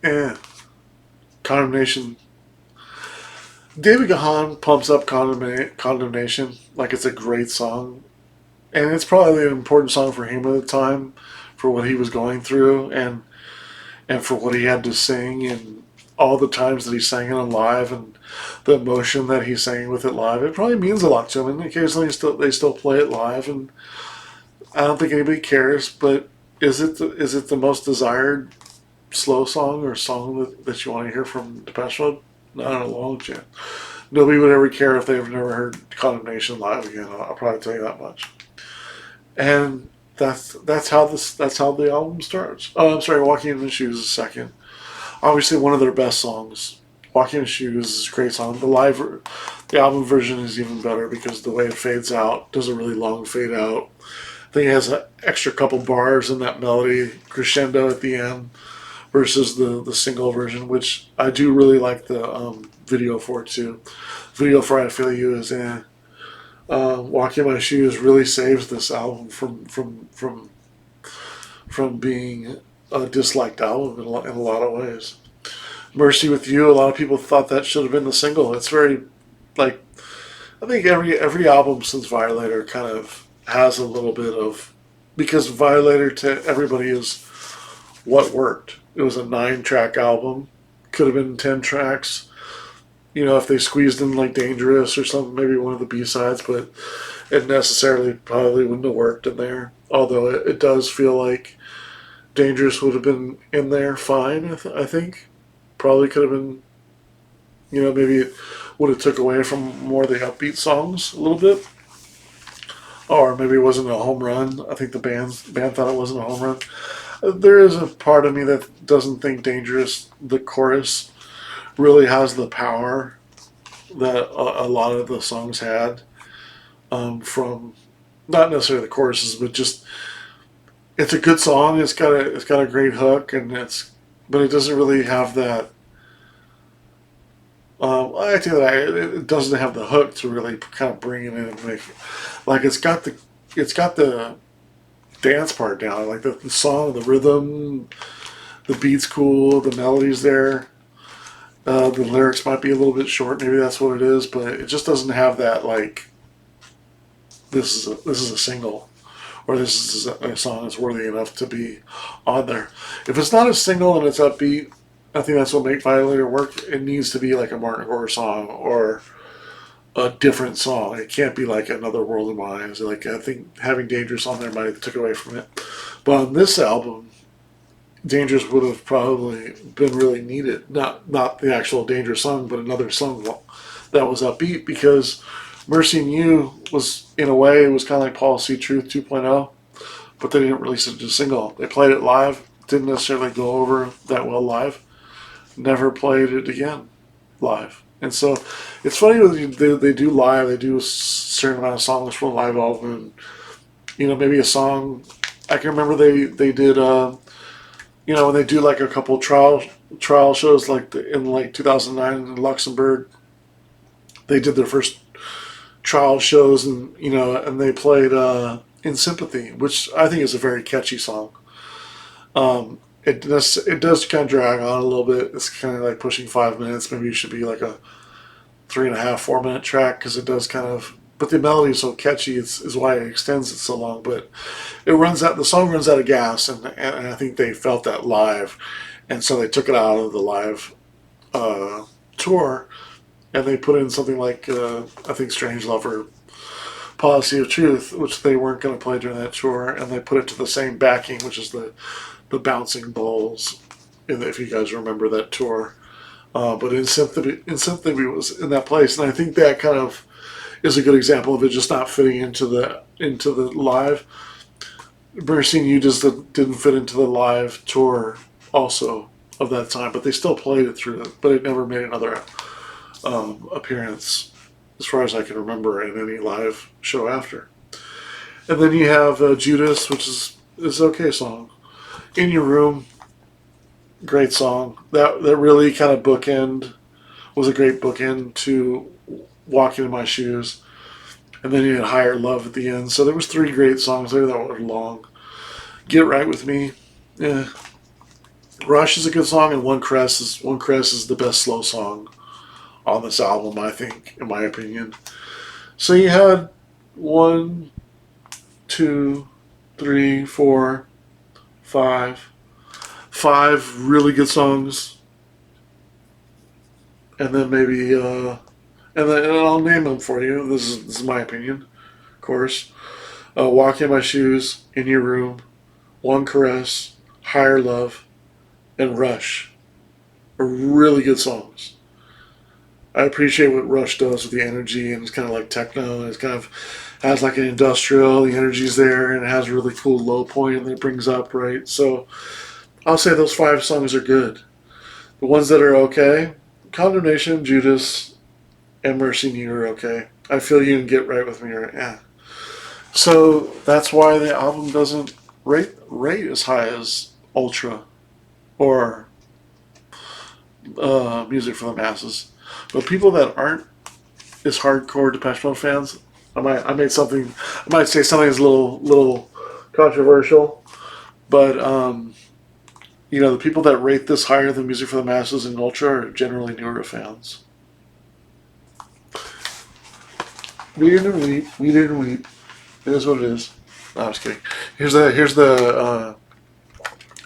Condemnation. David Gahan pumps up Condemnation like it's a great song. And it's probably an important song for him at the time, for what he was going through, and for what he had to sing, and all the times that he sang it live, and the emotion that he sang with it live. It probably means a lot to him, and occasionally they still play it live, and I don't think anybody cares. But is it the most desired slow song or song that you want to hear from Depeche Mode? Not in a long chance. Nobody would ever care if they've never heard Condemnation live again. I'll probably tell you that much. And that's how the album starts. Oh, I'm sorry, Walking in the Shoes is second. Obviously, one of their best songs. Walking in Shoes is a great song. The album version is even better because the way it fades out, does a really long fade out. I think it has an extra couple bars in that melody crescendo at the end versus the single version, which I do really like the video for too. Video for I Feel You is Walking in My Shoes really saves this album from being a disliked album in a lot of ways. Mercy with You, a lot of people thought that should have been the single. It's very, like, I think every album since Violator kind of has a little bit of, because Violator to everybody is what worked. It was a 9-track album, could have been 10 tracks. You know, if they squeezed in like Dangerous or something, maybe one of the B-sides, but it necessarily probably wouldn't have worked in there. Although it does feel like Dangerous would have been in there fine, I think. Probably could have been, you know, maybe it would have took away from more of the upbeat songs a little bit. Or maybe it wasn't a home run. I think the band thought it wasn't a home run. There is a part of me that doesn't think Dangerous, the chorus, really has the power that a lot of the songs had, from not necessarily the choruses, but just it's a good song. It's got a great hook, but it doesn't really have that. I think that it doesn't have the hook to really kind of bring it in and make it, like it's got the dance part down, like the song, the rhythm, the beat's cool, the melody's there. The lyrics might be a little bit short, maybe that's what it is, but it just doesn't have that, like, this is a single, or this is a song that's worthy enough to be on there. If it's not a single and it's upbeat, I think that's what makes Violator work. It needs to be like a Martin Gore song or a different song. It can't be like Another World of Mine. Like, I think having Dangerous on there might have took away from it. But on this album, Dangerous would have probably been really needed. Not the actual Dangerous song, but another song that was upbeat, because Mercy and You was, in a way, it was kind of like Policy Truth 2.0, but they didn't release it as a single. They played it live, didn't necessarily go over that well live, never played it again live. And so it's funny when they do live, they do a certain amount of songs from a live album, and, you know, maybe a song, I can remember they did, you know, when they do like a couple trial shows, like in like 2009 in Luxembourg, they did their first trial shows, and, you know, and they played In Sympathy, which I think is a very catchy song. It does kind of drag on a little bit. It's kind of like pushing 5 minutes. Maybe it should be like a 3.5, 4 minute track, because it does kind of. But the melody is so catchy, is why it extends it so long. But the song runs out of gas, and I think they felt that live, and so they took it out of the live tour, and they put in something like I think Strange Lover, Policy of Truth, which they weren't going to play during that tour, and they put it to the same backing, which is the bouncing balls, if you guys remember that tour. But In Sympathy was in that place, and I think that kind of is a good example of it just not fitting into the live. Mercy and You just didn't fit into the live tour also of that time, but they still played it through it, but it never made another appearance, as far as I can remember, in any live show after. And then you have Judas, which is an okay song. In Your Room, great song. That really kind of bookend was a great bookend to Walking in My Shoes. And then you had Higher Love at the end. So there was three great songs there that were long. Get Right With Me. Yeah. Rush is a good song, and One Caress is the best slow song on this album, I think, in my opinion. So you had 1, 2, 3, 4, 5 really good songs, and then maybe and I'll name them for you. This is my opinion, of course. Walk in My Shoes, In Your Room, One Caress, Higher Love, and Rush are really good songs. I appreciate what Rush does with the energy, and it's kind of like techno, and it's kind of has like an industrial, the energy's there, and it has a really cool low point that it brings up, right? So I'll say those 5 songs are good. The ones that are okay, Condemnation, Judas, and Mercy Me are okay. I Feel You and Get Right With Me are So that's why the album doesn't rate as high as Ultra or Music for the Masses. But people that aren't as hardcore Depeche Mode fans, I might say something that's a little controversial, but the people that rate this higher than Music for the Masses and Ultra are generally newer fans. We didn't weep. It is what it is. No, I'm just kidding. Here's the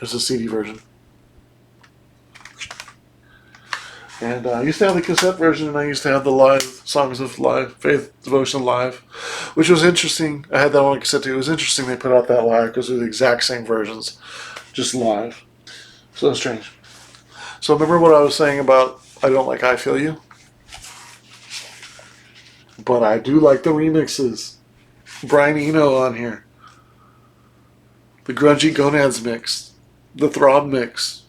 CD version. And I used to have the cassette version, and I used to have the live songs of live Faith Devotion live, which was interesting. I had that on cassette too. It was interesting they put out that live because they're the exact same versions, just live. So it's strange. So remember what I was saying about I don't like I Feel You? But I do like the remixes. Brian Eno on here. The Grungy Gonads mix. The Throb mix.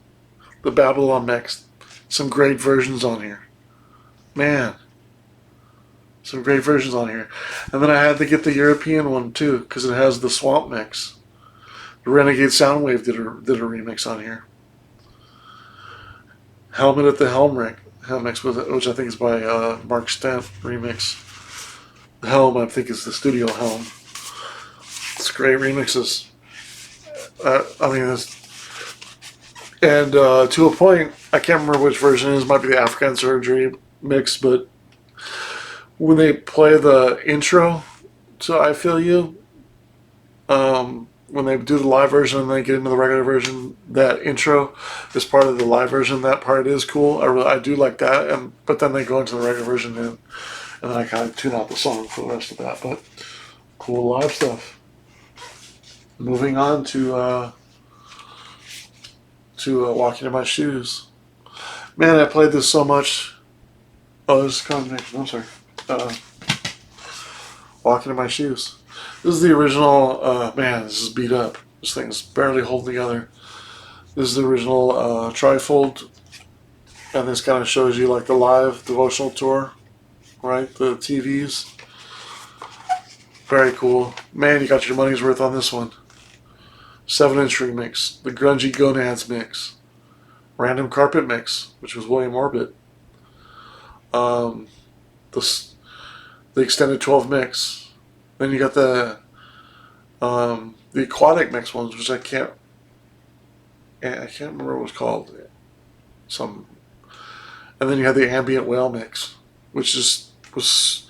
The Babylon mix. Some great versions on here. Man. Some great versions on here. And then I had to get the European one too, because it has the Swamp mix. The Renegade Soundwave did a remix on here. Helmet at the Helm mix, which I think is by Mark Stent remix. The Helm, I think, is the studio Helm. It's great remixes. To a point, I can't remember which version it is. It might be the African Surgery mix, but when they play the intro to I Feel You, when they do the live version and they get into the regular version, that intro is part of the live version. That part is cool. I do like that. But then they go into the regular version and then I kind of tune out the song for the rest of that. But cool live stuff. Moving on to Walking in My Shoes. Man, I played this so much. Oh, this is Condemnation. I'm sorry. Walking in My Shoes. This is the original. Man, this is beat up. This thing's barely holding together. This is the original trifold, and this kind of shows you like the live devotional tour, right? The TVs. Very cool. Man, you got your money's worth on this one. 7-inch remix, the Grungy Gonads mix, Random Carpet mix, which was William Orbit, the extended 12 mix. Then you got the aquatic mix ones, which I can't remember what it was called. And then you had the ambient whale mix, which was.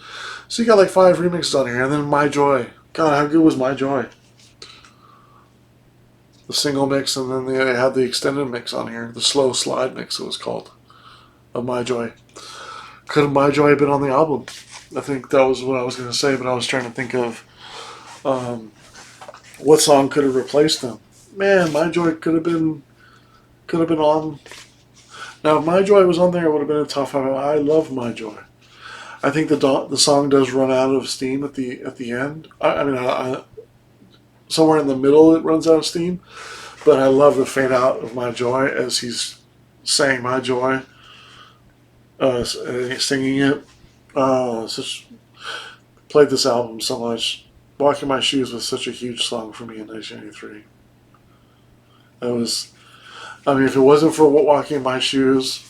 So you got like 5 remixes on here, and then My Joy. God, how good was My Joy? The single mix, and then they had the extended mix on here, the slow slide mix it was called, of My Joy. Could have My Joy been on the album? I think that was what I was going to say, but I was trying to think of what song could have replaced them. Man, My Joy could have been on. Now, if My Joy was on there, it would have been a tough. I love My Joy. I think the song does run out of steam at the end. Somewhere in the middle it runs out of steam, but I love the fade out of My Joy as he's saying My Joy, singing it. Played this album so much. Walking My Shoes was such a huge song for me in 1983. It was, I mean, if it wasn't for Walking My Shoes,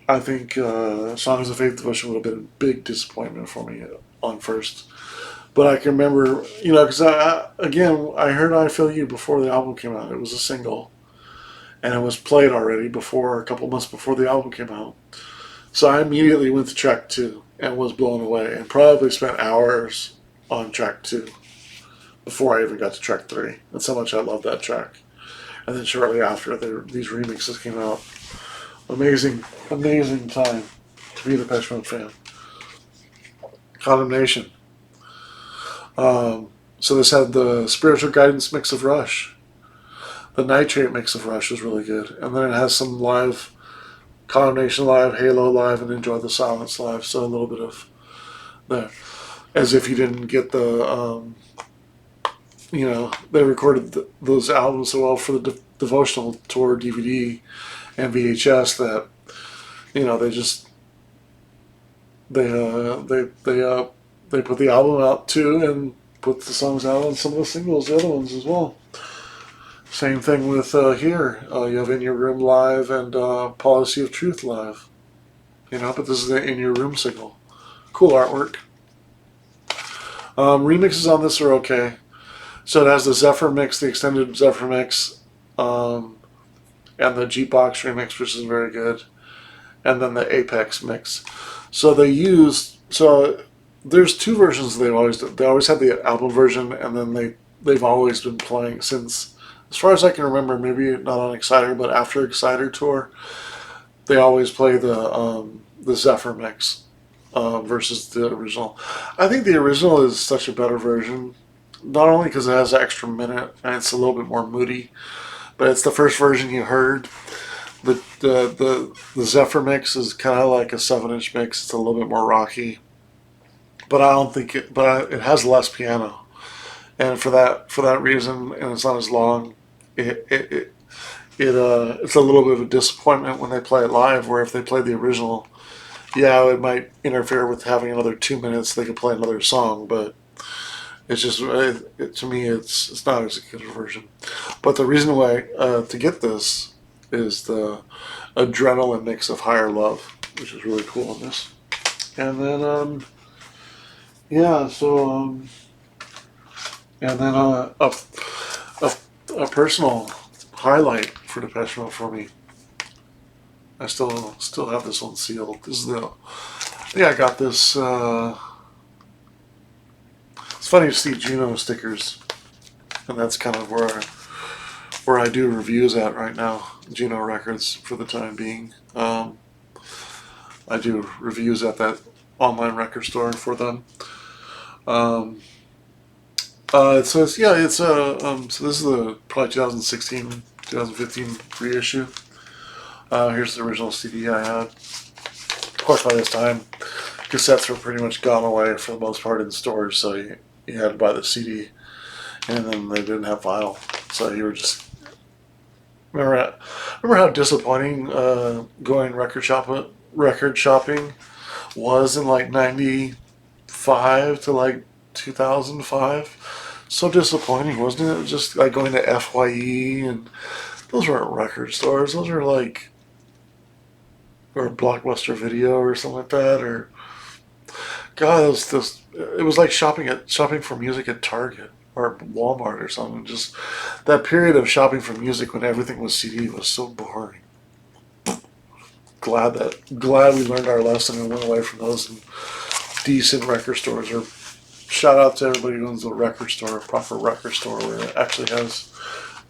I think Songs of Faith Devotion would have been a big disappointment for me on first. But I can remember, because again, I heard I Feel You before the album came out. It was a single. And it was played already a couple months before the album came out. So I immediately went to track 2 and was blown away and probably spent hours on track 2 before I even got to track 3. That's how much I love that track. And then shortly after, these remixes came out. Amazing, amazing time to be a Depeche Mode fan. Condemnation. So this had the Spiritual Guidance mix of Rush. The Nitrate mix of Rush was really good. And then it has some live, Condemnation live, Halo live, and Enjoy the Silence live. So a little bit of there. As if you didn't get the, they recorded those albums so well for the Devotional Tour DVD and VHS that, they put the album out too and put the songs out on some of the singles, the other ones as well. Same thing with here. You have In Your Room live and Policy of Truth live. But this is the In Your Room single. Cool artwork. Remixes on this are okay. So it has the Zephyr mix, the extended Zephyr mix, and the G-Box remix, which is very good, and then the Apex mix. So there's 2 versions they always do. They always have the album version, and then they've always been playing since, as far as I can remember, maybe not on Exciter, but after Exciter tour, they always play the Zephyr mix versus the original. I think the original is such a better version, not only because it has an extra minute and it's a little bit more moody, but it's the first version you heard. The Zephyr mix is kind of like a 7-inch mix. It's a little bit more rocky, but I don't think it. But it has less piano, and for that reason, and it's not as long. It's a little bit of a disappointment when they play it live. Where if they play the original, it might interfere with having another 2 minutes. They could play another song, but it's just to me, it's not as good a version. But the reason why to get this is the Adrenaline mix of Higher Love, which is really cool on this. And then and then a personal highlight for Depeche Mode for me. I still have this one sealed. This is I got this. It's funny to see Juno stickers, and that's kind of where I do reviews at right now. Juno Records for the time being. I do reviews at that online record store for them. So this is the probably 2016, 2015 reissue. Here's the original CD I had. Of course, by this time, cassettes were pretty much gone away for the most part in stores, so you had to buy the CD, and then they didn't have vinyl, so you were just remember how disappointing going record shopping was in like 95 to like 2005. So disappointing, wasn't it? Just like going to FYE, and those weren't record stores. Those were like, or Blockbuster Video or something like that, or God, it was like shopping for music at Target or Walmart or something. Just that period of shopping for music when everything was CD was so boring. Glad we learned our lesson and went away from those and decent record stores. Or shout out to everybody who owns a record store, a proper record store where it actually has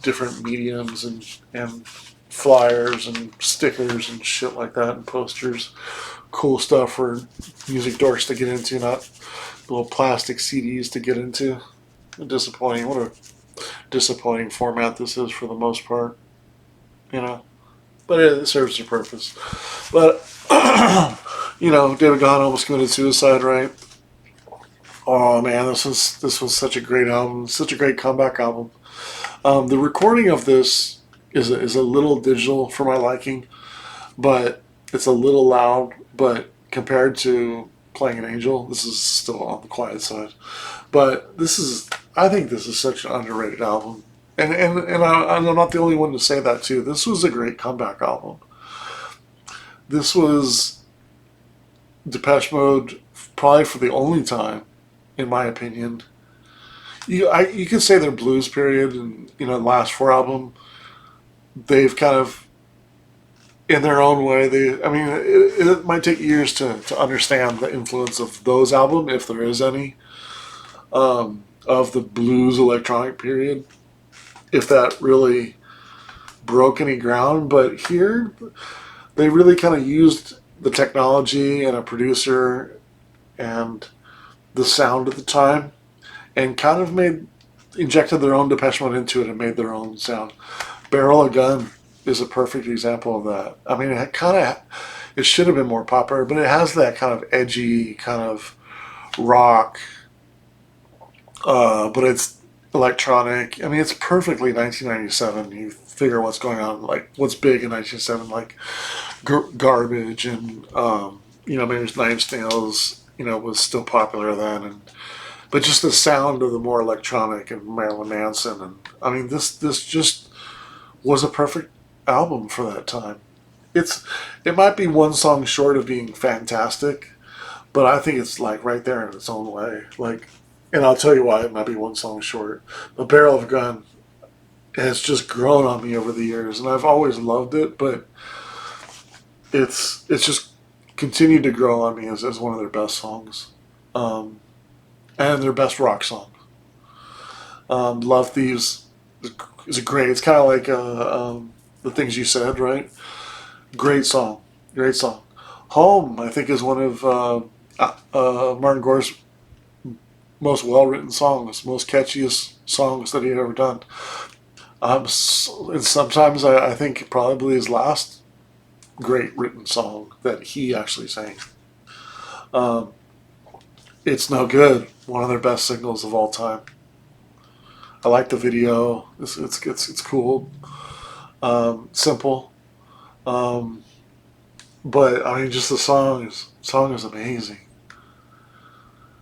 different mediums and flyers and stickers and shit like that and posters. Cool stuff for music dorks to get into, not little plastic CDs to get into. Disappointing. What a disappointing format this is for the most part. But it serves their purpose. But, David Gahan almost committed suicide, right? Oh man, this was such a great album, such a great comeback album. The recording of this is a little digital for my liking, but it's a little loud. But compared to Playing an Angel. This is still on the quiet side, but I think this is such an underrated album. I'm not the only one to say that too. This was a great comeback album. This was Depeche Mode, probably for the only time, in my opinion. You could say their blues period and the last four album, they've kind of, in their own way, it might take years to understand the influence of those albums, if there is any, of the blues electronic period, if that really broke any ground. But here, they really kind of used the technology and a producer and the sound at the time, and kind of injected their own Depeche Mode into it and made their own sound. Barrel of Gun is a perfect example of that. I mean, it should have been more popular, but it has that kind of edgy kind of rock, but it's electronic. I mean, it's perfectly 1997. You figure what's going on, like what's big in 1997, like Garbage and maybe Nine Inch Nails, was still popular then, but just the sound of the more electronic and Marilyn Manson, and I mean this just was a perfect album for that time. It might be one song short of being fantastic, but I think it's like right there in its own way. Like, and I'll tell you why it might be one song short. The Barrel of a Gun has just grown on me over the years, and I've always loved it, but it's just continued to grow on me as one of their best songs, and their best rock song. Love Thieves is a great. It's kind of like the things you said, right? Great song, great song. Home, I think, is one of Martin Gore's most well-written songs, most catchiest songs that he had ever done. And sometimes I think probably his last great written song that he actually sang. Um, it's No Good, one of their best singles of all time. I like the video. It's cool, simple, um, but I mean, just the song is amazing.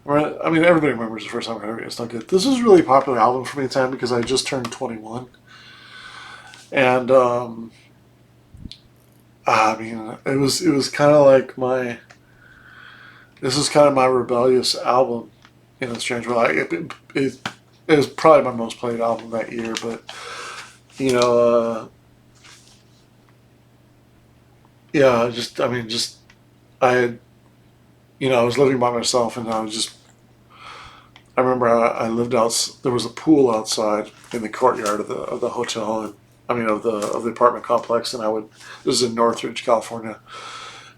Right? I mean, everybody remembers the first time I heard it. It's Not Good. This was a really popular album for me at the time because I just turned 21, and I mean, it was kind of like this is kind of my rebellious album in a strange way. It was probably my most played album that year, but you know, yeah, I had, I was living by myself, and I remember I lived out. There was a pool outside in the courtyard of the hotel, and of the apartment complex, and this is in Northridge, California,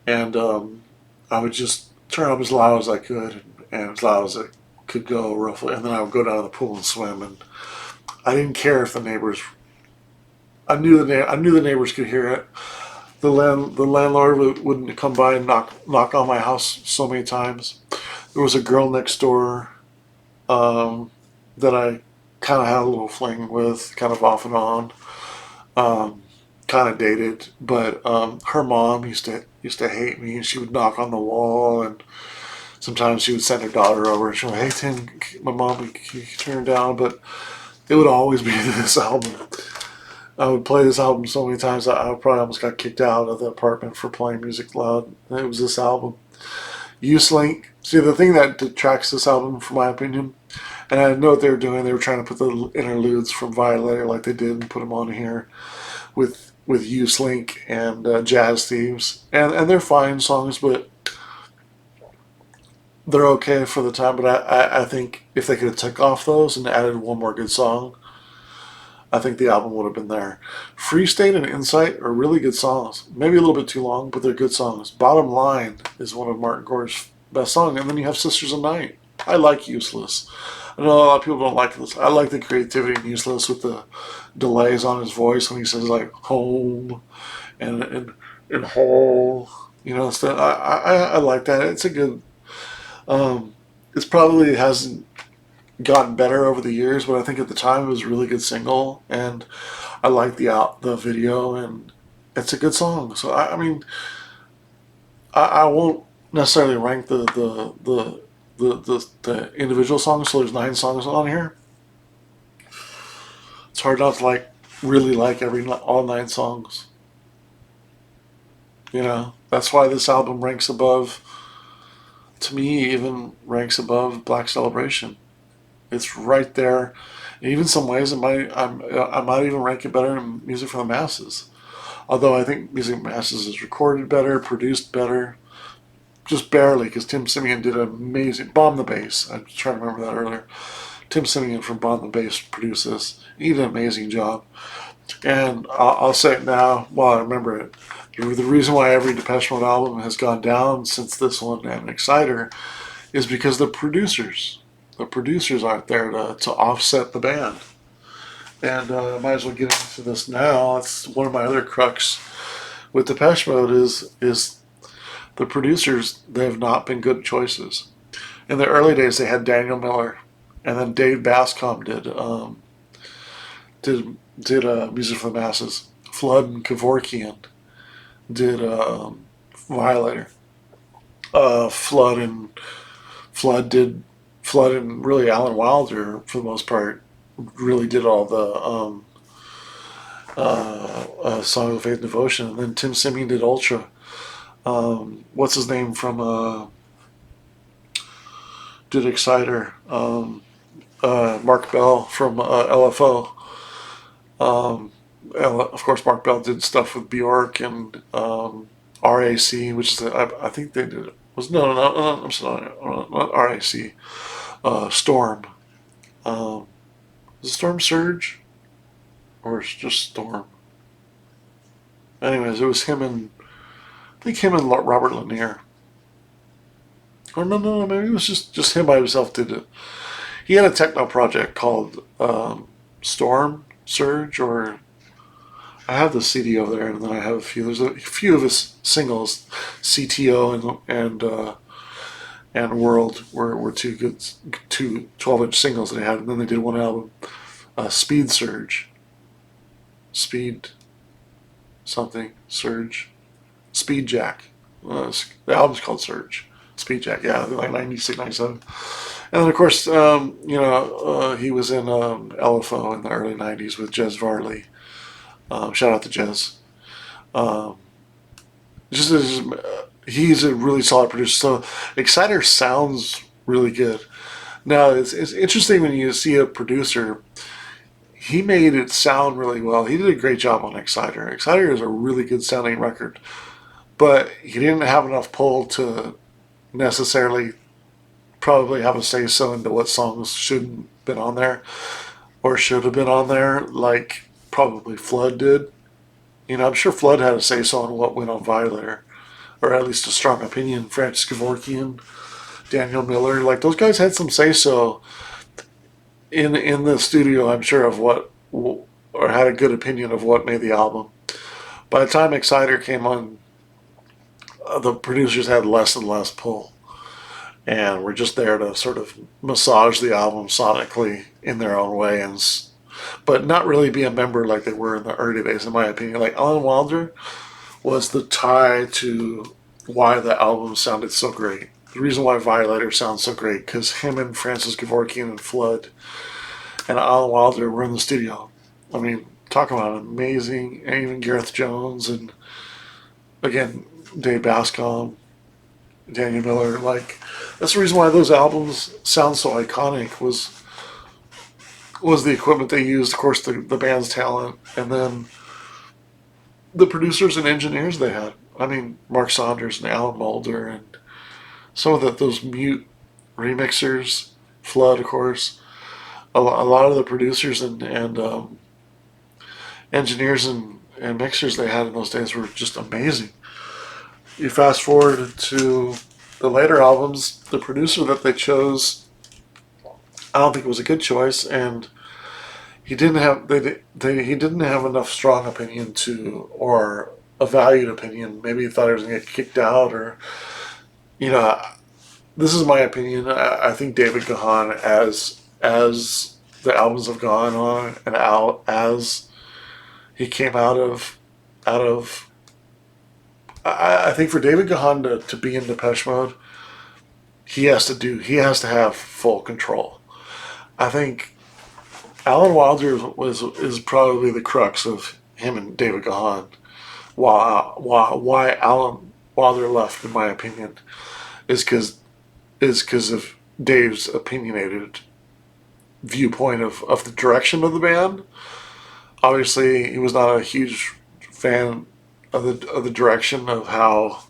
and I would just turn up as loud as I could, and as loud as it could go, roughly, and then I would go down to the pool and swim, and I didn't care if the neighbors. I knew the neighbors could hear it. The landlord wouldn't come by and knock on my house so many times. There was a girl next door, that I kind of had a little fling with, kind of off and on, kind of dated. But her mom used to hate me, and she would knock on the wall, and sometimes she would send her daughter over, and she would, "Hey Tim, my mom, can you turn it down?" But it would always be this album. I would play this album so many times I probably almost got kicked out of the apartment for playing music loud. And it was this album. Uselink. See, the thing that detracts this album, from my opinion, and I know what they were doing, they were trying to put the interludes from Violator like they did and put them on here with Uselink and Jazz Thieves. And they're fine songs, but they're okay for the time. But I think if they could have took off those and added one more good song, I think the album would have been there. Free State and Insight are really good songs. Maybe a little bit too long, but they're good songs. Bottom Line is one of Martin Gore's best songs. And then you have Sisters of Night. I like Useless. I know a lot of people don't like this. I like the creativity in Useless with the delays on his voice when he says like home and whole. So I like that. It's a good. It's probably hasn't gotten better over the years, but I think at the time it was a really good single, and I like the video, and it's a good song. So I mean, I won't necessarily rank the individual songs. So there's 9 songs on here. It's hard not to really like all 9 songs. That's why this album ranks above. To me, even ranks above Black Celebration. It's right there. In even some ways, I might even rank it better than Music for the Masses. Although I think Music for the Masses is recorded better, produced better, just barely, because Tim Simeon did an amazing Bomb the Bass. I'm trying to remember that earlier. Tim Simeon from Bomb the Bass produced this. He did an amazing job. And I'll say it now while I remember it. The reason why every Depeche Mode album has gone down since this one and Exciter is because the producers aren't there to offset the band. And I might as well get into this now. It's one of my other crux with Depeche Mode is the producers. They have not been good choices. In the early days, they had Daniel Miller, and then Dave Bascom did Music for the Masses. Flood and Kevorkian did Violator. Flood and really Alan Wilder for the most part really did all the Song of Faith and Devotion, and then Tim Simeon did Ultra. What's his name from did Exciter? Mark Bell from LFO. Of course, Mark Bell did stuff with Bjork and RAC, which is I think they did. I'm sorry, not RAC. Storm. Is it Storm Surge? Or it's just Storm? Anyways, it was him and I think him and Robert Lanier. Or no, maybe it was just him by himself did it. He had a techno project called Storm Surge, or I have the CD over there, and then I have a few. There's a few of his singles, CTO and World were two 12-inch singles that they had, and then they did one album, Speed Surge, Speed something Surge, Speed Jack. The album's called Surge, Speed Jack. Yeah, like 96, 97. And then of course, he was in LFO in the early '90s with Jez Varley. Shout out to Jez. He's a really solid producer. So Exciter sounds really good. Now it's interesting when you see a producer. He made it sound really well. He did a great job on Exciter. Exciter is a really good sounding record, but he didn't have enough pull to necessarily probably have a say so into what songs shouldn't have been on there or should have been on there, like probably Flood did. I'm sure Flood had a say so on what went on Violator, or at least a strong opinion. Francis Kevorkian, Daniel Miller, like those guys had some say so in the studio, I'm sure, of what, or had a good opinion of what made the album. By the time Exciter came on, the producers had less and less pull, and were just there to sort of massage the album sonically in their own way, but not really be a member like they were in the early days, in my opinion. Like Alan Wilder was the tie to why the album sounded so great. The reason why Violator sounds so great, because him and Francis Kevorkian and Flood and Alan Wilder were in the studio. I mean, talk about amazing, and even Gareth Jones and, again, Dave Bascom, Daniel Miller. Like, that's the reason why those albums sound so iconic was the equipment they used, of course, the band's talent, and then the producers and engineers they had. I mean, Mark Saunders and Alan Mulder and some of those mute remixers, Flood, of course. A lot of the producers and engineers and mixers they had in those days were just amazing. You fast forward to the later albums, the producer that they chose, I don't think it was a good choice, and he didn't have he didn't have enough strong opinion or a valued opinion. Maybe he thought he was going to get kicked out, or this is my opinion. I think David Gahan, as the albums have gone on and out, as he came out of I think for David Gahan to be in Depeche Mode, he has to have full control. I think Alan Wilder is probably the crux of him and David Gahan. Why Alan Wilder left, in my opinion, is because of Dave's opinionated viewpoint of the direction of the band. Obviously, he was not a huge fan of the direction of how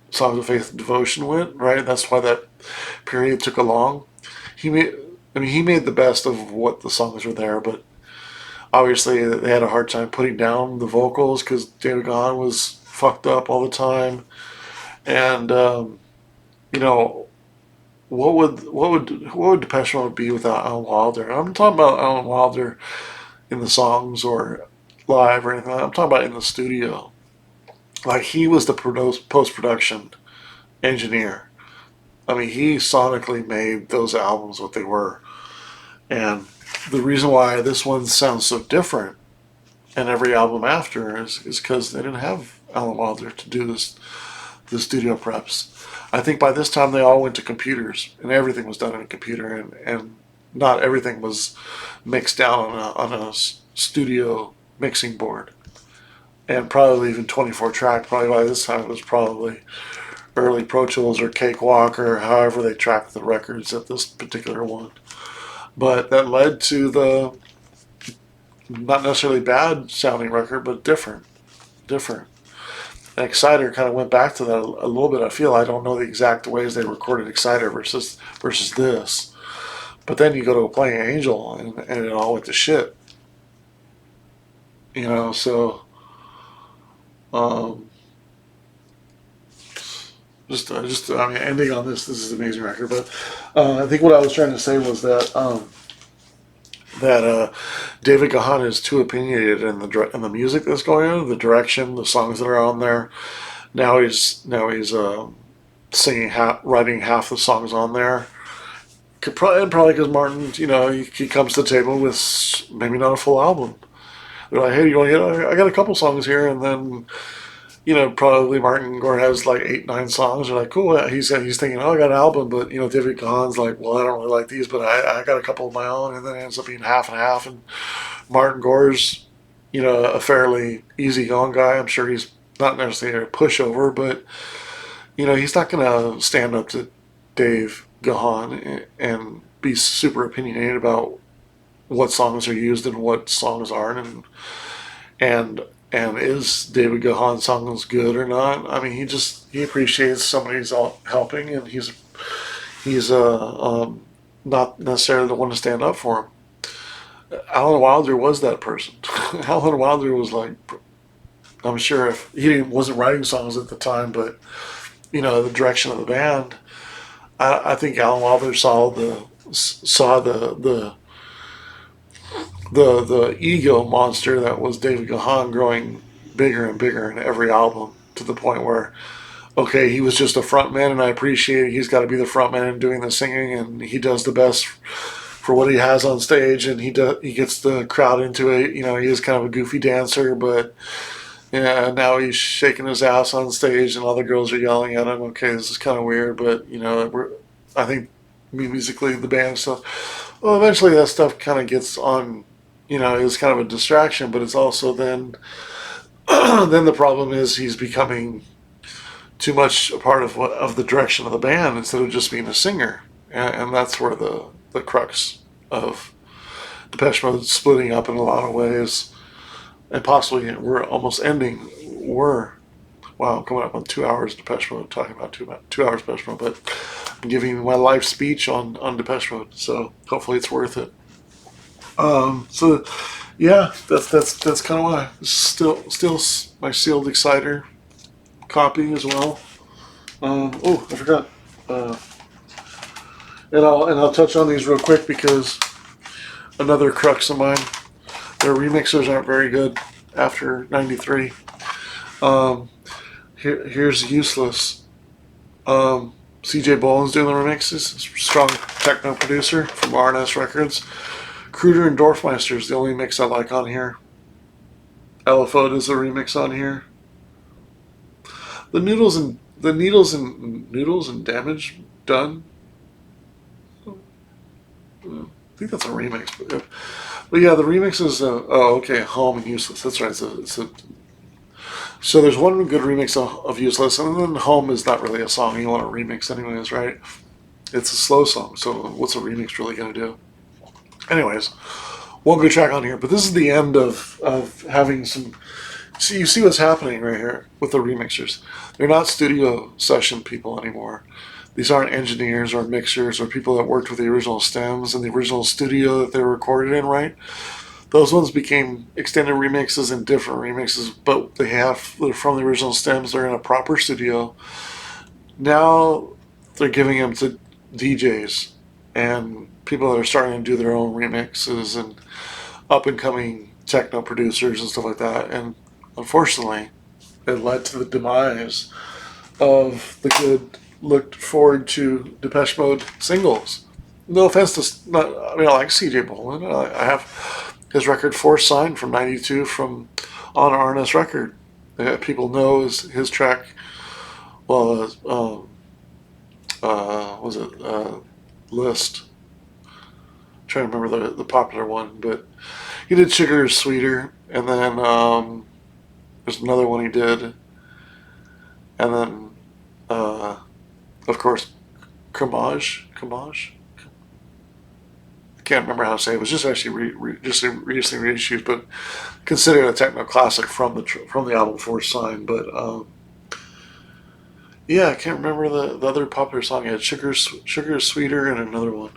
Songs of Faith and Devotion went. Right, that's why that period took a long. He made the best of what the songs were there, but obviously they had a hard time putting down the vocals because David Gahan was fucked up all the time, and you know what would Depeche Mode be without Alan Wilder? I'm talking about Alan Wilder in the songs or live or anything. I'm talking about in the studio. Like, he was the post production engineer. I mean, he sonically made those albums what they were, and the reason why this one sounds so different and every album after is because they didn't have Alan Wilder to do the studio preps. I think by this time they all went to computers and everything was done in a computer, and not everything was mixed down on a studio mixing board, and probably even 24 track. Probably by this time it was probably early Pro Tools or Cakewalk or however they tracked the records at this particular one. But that led to the not necessarily bad sounding record, but different. And Exciter kind of went back to that a little bit. I don't know the exact ways they recorded Exciter versus this. But then you go to Playing Angel and it all went to shit. So ending on this is an amazing record. But I think what I was trying to say was that David Gahan is too opinionated in the music that's going on, the direction, the songs that are on there. Now he's singing writing half the songs on there. Probably because Martin, he comes to the table with maybe not a full album. They're like, hey, I got a couple songs here, and then probably Martin Gore has like 8-9 songs. They're like, cool. He's thinking, I got an album, but David Gahan's like, well, I don't really like these, but I got a couple of my own, and then it ends up being half and half. And Martin Gore's, a fairly easygoing guy. I'm sure he's not necessarily a pushover, but he's not going to stand up to Dave Gahan and be super opinionated about what songs are used and what songs aren't, and is David Gahan's songs good or not? I mean, he appreciates somebody's helping, and he's not necessarily the one to stand up for him. Alan Wilder was that person. Alan Wilder was like, I'm sure if he wasn't writing songs at the time, but the direction of the band, I think Alan Wilder saw the ego monster that was David Gahan growing bigger and bigger in every album, to the point where, okay, he was just a frontman, and I appreciate it. He's got to be the frontman and doing the singing, and he does the best for what he has on stage, and he gets the crowd into it. He is kind of a goofy dancer, but now he's shaking his ass on stage, and all the girls are yelling at him. Okay, this is kind of weird, but I think musically the band stuff. Well, eventually that stuff kind of gets on. It's kind of a distraction, but it's also then the problem is he's becoming too much a part of the direction of the band instead of just being a singer, and that's where the crux of Depeche Mode splitting up in a lot of ways, and possibly we're almost ending. I'm coming up on 2 hours Depeche Mode, talking about 2 hours Depeche Mode, but I'm giving my life speech on Depeche Mode, so hopefully it's worth it. So yeah, that's kind of why. Still my sealed Exciter copy as well. I forgot. And I'll touch on these real quick because another crux of mine, their remixers aren't very good after '93. Here's Useless. CJ Boland's doing the remixes. Strong techno producer from R&S Records. Kruder and Dorfmeister is the only mix I like on here. LFO does the remix on here. Noodles and Damage Done. I think that's a remix, but yeah, the remix is oh, okay, Home and Useless. That's right. So there's one good remix of Useless, and then Home is not really a song you want to remix anyways, right? It's a slow song, so what's a remix really gonna do? Anyways, one good track on here, but this is the end of having some. See, you see what's happening right here with the remixers. They're not studio session people anymore. These aren't engineers or mixers or people that worked with the original stems and the original studio that they were recorded in, right? Those ones became extended remixes and different remixes, but they're from the original stems. They're in a proper studio. Now they're giving them to DJs and people that are starting to do their own remixes and up and coming techno producers and stuff like that. And unfortunately, it led to the demise of the good looked forward to Depeche Mode singles. No offense to, not, I mean, I like CJ Bolin. I have his record Force Sign from '92 from on RNS Record. People know his track. Well, was it List? I'm trying to remember the popular one, but he did Sugar is Sweeter, and then there's another one he did, and then of course Kamaj. I can't remember how to say it. It was just actually just recently reissued, but considered a techno classic from the album Force Sign. But yeah, I can't remember the other popular song. He had Sugar is Sweeter and another one.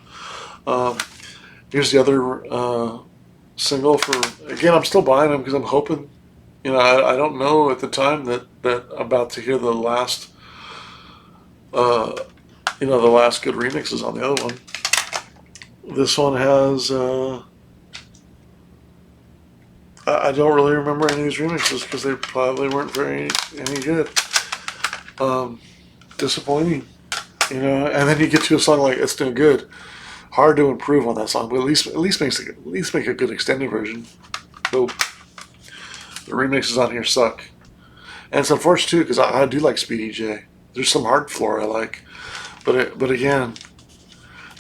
Here's the other single for. Again, I'm still buying them because I'm hoping. I don't know at the time that I'm about to hear the last. The last good remixes on the other one. This one has. I don't really remember any of these remixes because they probably weren't any good. Disappointing, And then you get to a song like "It's No Good." Hard to improve on that song, but at least make a good extended version. Though the remixes on here suck, and it's unfortunate too because I do like Speedy J. There's some hard floor I like, but again,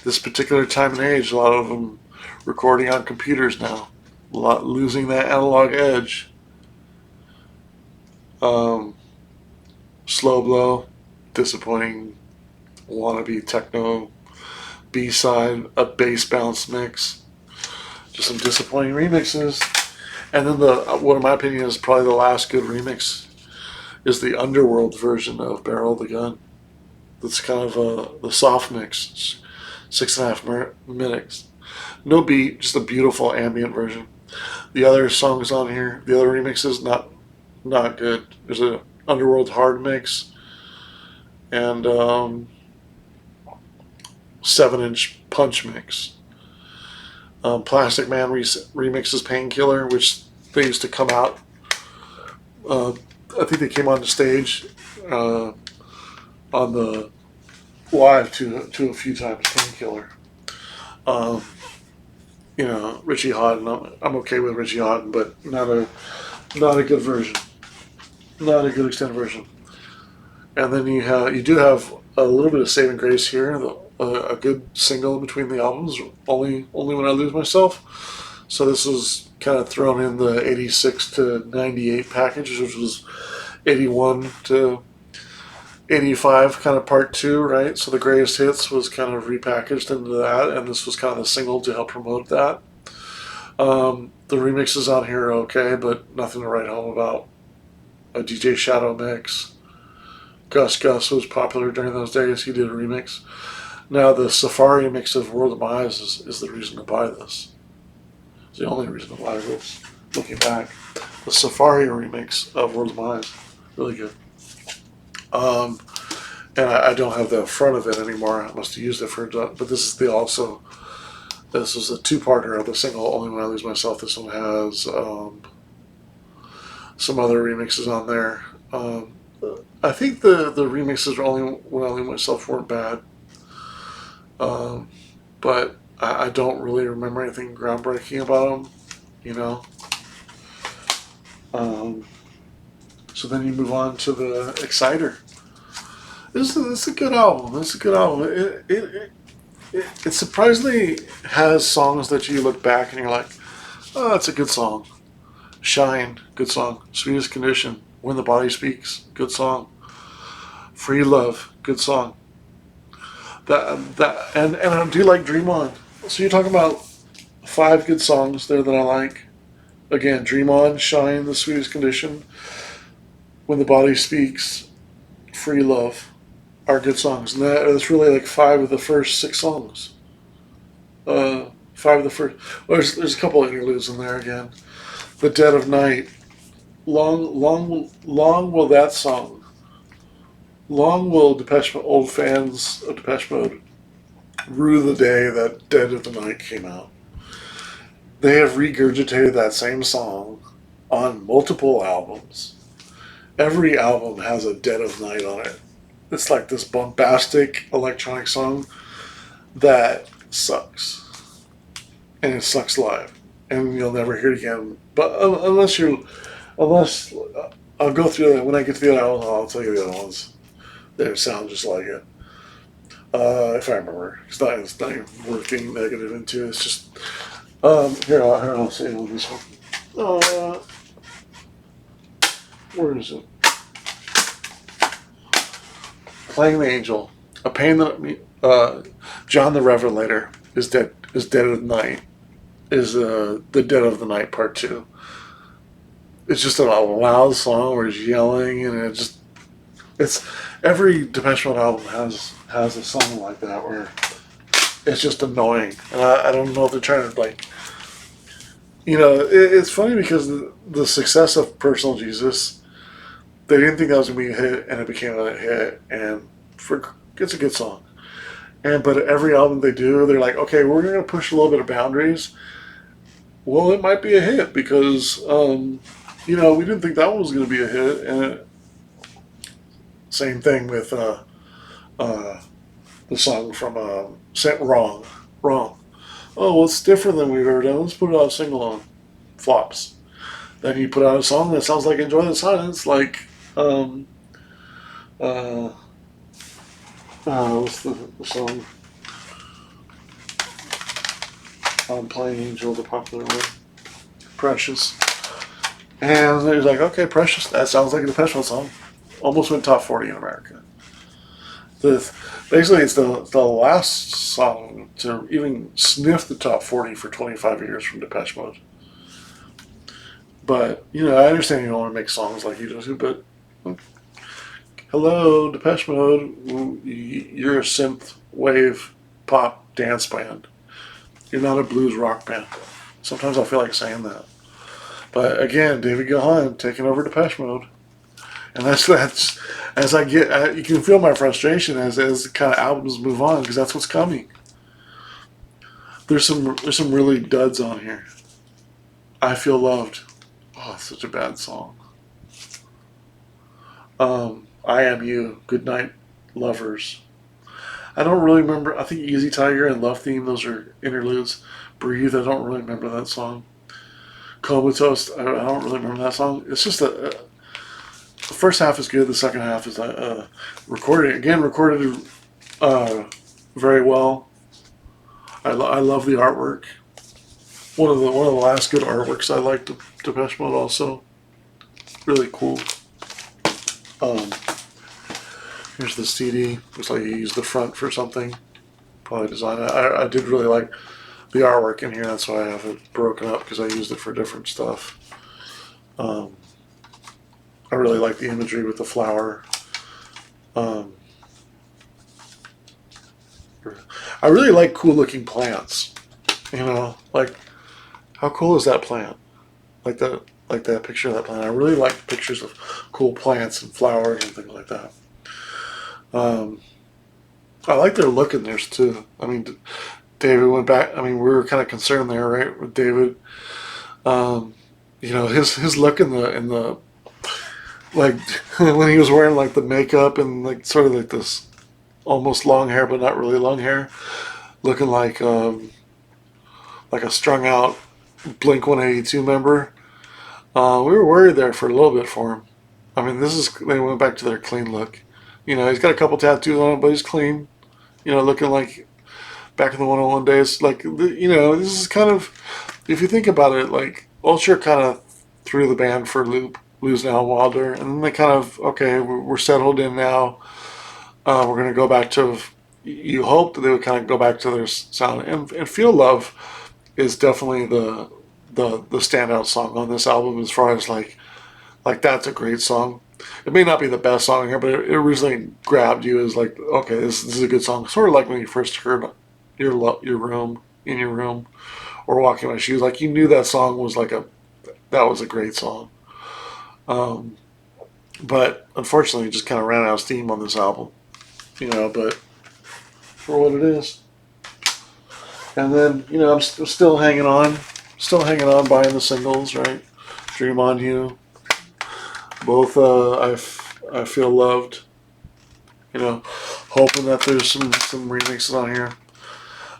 this particular time and age, a lot of them recording on computers now, a lot losing that analog edge. Slow Blow, disappointing, wannabe techno B-side, a bass bounce mix, just some disappointing remixes. And then what in my opinion is probably the last good remix is the Underworld version of Barrel the Gun. That's kind of the soft mix, 6.5 minutes. No beat, just a beautiful ambient version. The other songs on here, the other remixes, not good. There's an Underworld hard mix and 7-inch punch mix. Plastic Man remixes Painkiller, which they used to come out. I think they came on the stage on the live to a few times. Painkiller. Richie Hawtin. I'm okay with Richie Hawtin, but not a good version. Not a good extended version. And then you do have a little bit of saving grace here. A good single between the albums. Only When I Lose Myself. So this was kind of thrown in the 86 to 98 package, which was 81 to 85 kind of part 2, right? So the greatest hits was kind of repackaged into that, and this was kind of the single to help promote that. The remixes on here are okay, but nothing to write home about. A DJ Shadow mix. Gus was popular during those days. He did a remix. Now the Safari mix of World of My Eyes is the reason to buy this. It's the only reason to buy this. Looking back, the Safari remix of World of My Eyes, really good. And I don't have the front of it anymore. I must have used it for, but this is this is a two-parter of the single Only When I Lose Myself. This one has some other remixes on there. I think the remixes Only When I Lose Myself weren't bad. But I don't really remember anything groundbreaking about them, So So then you move on to the Exciter. This is a good album. It's a good album. It surprisingly has songs that you look back and you're like, oh, that's a good song. Shine, good song. Sweetest Condition, When the Body Speaks, good song. Free Love, good song. And I do like Dream On. So you're talking about 5 good songs there that I like. Again, Dream On, Shine, The Sweetest Condition, When the Body Speaks, Free Love are good songs. And that's really like 5 of the first 6 songs. 5 of the first. Well, there's a couple of interludes in there again. The Dead of Night. Long will that song. Long will old fans of Depeche Mode rue the day that Dead of the Night came out. They have regurgitated that same song on multiple albums. Every album has a Dead of Night on it. It's like this bombastic electronic song that sucks. And it sucks live. And you'll never hear it again. But unless I'll go through that. When I get to the other album, I'll tell you the other ones. They sound just like it. If I remember. It's not even worth being negative into. It's just... here I'll say this one. Where is it? Playing the Angel. A Pain That... John the Revelator is Dead of the Night. Is the Dead of the Night Part 2. It's just a loud song where he's yelling, and it's every Depeche Mode album has a song like that where it's just annoying, and I don't know if they're trying to like, it's funny because the success of Personal Jesus, they didn't think that was gonna be a hit, and it became a hit, and it's a good song, but every album they do, they're like, okay, we're gonna push a little bit of boundaries. Well, it might be a hit because we didn't think that one was going to be a hit, and same thing with the song from Wrong. Oh, well, it's different than we've ever done. Let's put it out a single on flops. Then you put out a song that sounds like Enjoy the Silence, like what's the song? Playing Angel, the popular one. Precious. And they're like, okay, Precious, that sounds like a Depeche Mode song. Almost went top 40 in America. Basically, it's the last song to even sniff the top 40 for 25 years from Depeche Mode. But, I understand you don't want to make songs like you do, but hello, Depeche Mode, you're a synth wave pop dance band. You're not a blues rock band. Sometimes I feel like saying that. But again, David Gahan taking over Depeche Mode. And that's as I get, you can feel my frustration as the kind of albums move on, because that's what's coming. There's some really duds on here. I Feel Loved. Oh, such a bad song. I Am You. Good Night, Lovers. I don't really remember. I think Easy Tiger and Love Theme, those are interludes. Breathe, I don't really remember that song. Comatose, I don't really remember that song. It's just the first half is good. The second half is recorded very well. I love the artwork. One of the last good artworks I liked Depeche Mode also. Really cool. Here's the CD. Looks like you used the front for something. Probably designed it. I did really like the artwork in here. That's why I have it broken up, because I used it for different stuff. I really like the imagery with the flower. I really like cool looking plants. Like how cool is that plant? Like that picture of that plant. I really like pictures of cool plants and flowers and things like that. I like their look in theirs too. I mean, David went back. I mean, we were kind of concerned there, right, with David. His look in the like when he was wearing like the makeup and like sort of like this almost long hair but not really long hair, looking like a strung out Blink-182 member. We were worried there for a little bit for him. I mean, they went back to their clean look. You know, he's got a couple tattoos on him, but he's clean. You know, looking like back in the 101 days. Like, you know, this is kind of, if you think about it, like, Ultra kind of threw the band for a loop, losing Alan Wilder, and then they kind of, okay, we're settled in now. We're going to go back to, you hope that they would kind of go back to their sound. And Feel Love is definitely the standout song on this album as far as like that's a great song. It may not be the best song here, but it originally grabbed you as like, okay, this is a good song. Sort of like when you first heard your room in your room or Walking My Shoes. Like you knew that song was that was a great song. Um, but unfortunately, it just kind of ran out of steam on this album. You know, but for what it is. And then I'm still hanging on, buying the singles, right? Dream on You, both. I Feel Loved. You know, hoping that there's some remixes on here.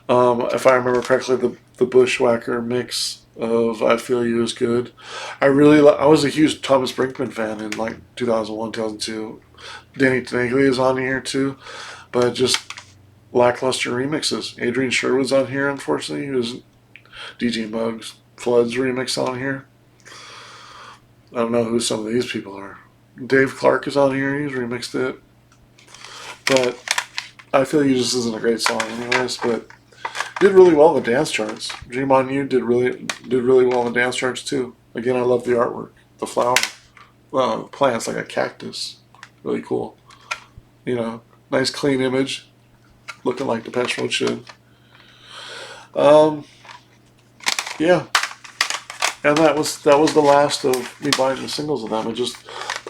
If I remember correctly, the Bushwhacker mix of I Feel You is good. I was a huge Thomas Brinkman fan in like 2001, 2002. Danny Tenaglia is on here too, but just lackluster remixes. Adrian Sherwood's on here, unfortunately. He was DJ Muggs Flood's remix on here. I don't know who some of these people are. Dave Clark is on here. He's remixed it. But I Feel You just isn't a great song anyways, but did really well in the dance charts. Dream on You did really well in the dance charts too. Again, I love the artwork. The flower. Plants like a cactus. Really cool. You know, nice clean image. Looking like Depeche Mode should. Yeah. And that was the last of me buying the singles of them.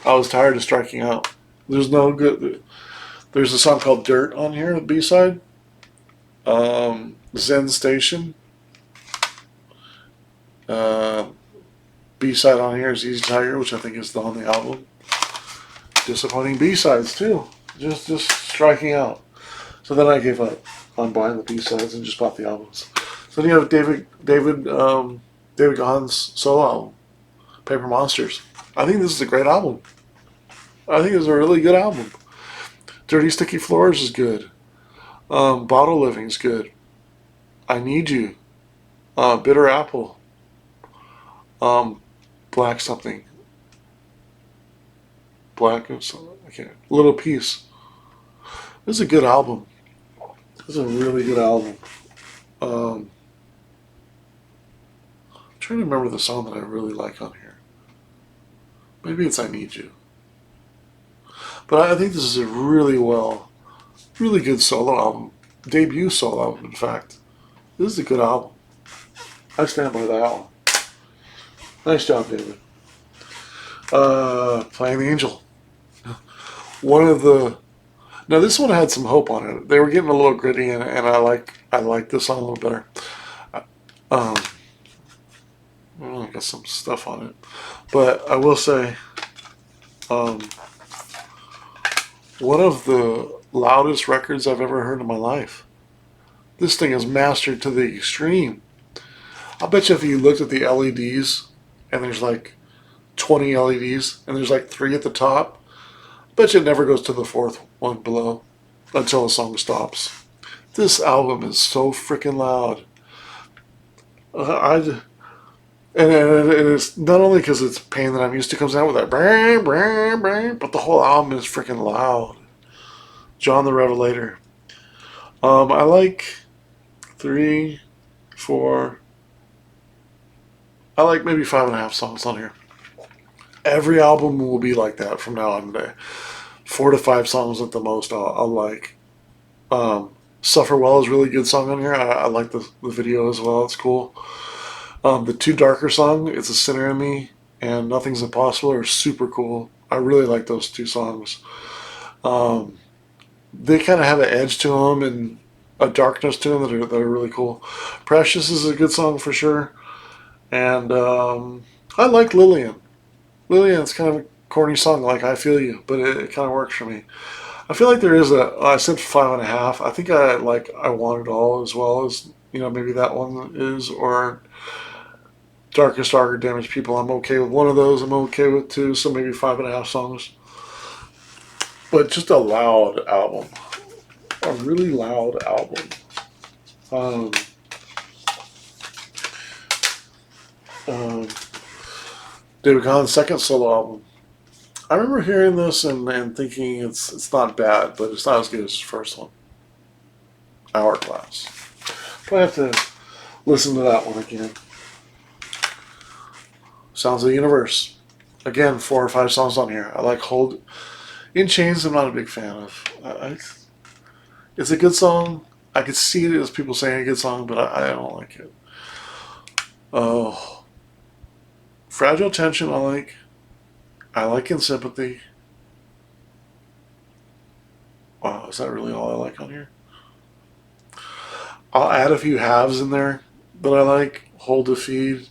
I was tired of striking out. There's no good. There's a song called Dirt on here, the B-side. Zen Station. B-side on here is Easy Tiger, which I think is on the album. Disappointing B-sides too. Just striking out. So then I gave up on buying the B-sides and just bought the albums. So then you have David Gahan's solo album, Paper Monsters. I think this is a great album. I think it's a really good album. Dirty Sticky Floors is good. Bottle Living is good. I Need You. Bitter Apple. Black something. Black something. I can't. Little Piece. This is a good album. This is a really good album. I'm trying to remember the song that I really like on here. Maybe it's I Need You. But I think this is a really good solo album. Debut solo album, in fact. This is a good album. I stand by that one. Nice job, David. Playing the Angel. Now this one had some hope on it. They were getting a little gritty, and I like this song a little better. I got some stuff on it, but I will say, one of the loudest records I've ever heard in my life. This thing is mastered to the extreme. I'll bet you if you looked at the LEDs, and there's like 20 LEDs, and there's like 3 at the top, I bet you it never goes to the 4th one below until the song stops. This album is so freaking loud. And it's not only because it's pain that I'm used to comes out with that brang, brang, brang, but the whole album is freaking loud. John the Revelator. I like 3, 4. I like maybe 5.5 songs on here. Every album will be like that from now on today. 4 to 5 songs at the most I'll like. Suffer Well is a really good song on here. I like the video as well. It's cool. The 2 Darker song, It's a Sinner in Me, and Nothing's Impossible are super cool. I really like those 2 songs. They kind of have an edge to them and a darkness to them that are really cool. Precious is a good song for sure. And I like Lillian. Lillian's kind of a corny song like I Feel You, but it kind of works for me. I feel like there is I said 5.5. I think I Want It All as well as, maybe that one is, or Darkest Darker, Damaged People. I'm okay with one of those. I'm okay with two, so maybe 5.5 songs. But just a loud album. A really loud album. Um, um, David Kahn's second solo album. I remember hearing this and thinking it's not bad, but it's not as good as his first one. Hourglass. Probably have to listen to that one again. Sounds of the Universe. Again, 4 or 5 songs on here. I like Hold In Chains. I'm not a big fan of. It's a good song. I could see it as people saying a good song, but I don't like it. Oh, Fragile Tension. I like. I like In Sympathy. Wow, is that really all I like on here? I'll add a few halves in there that I like. Hold to Feed.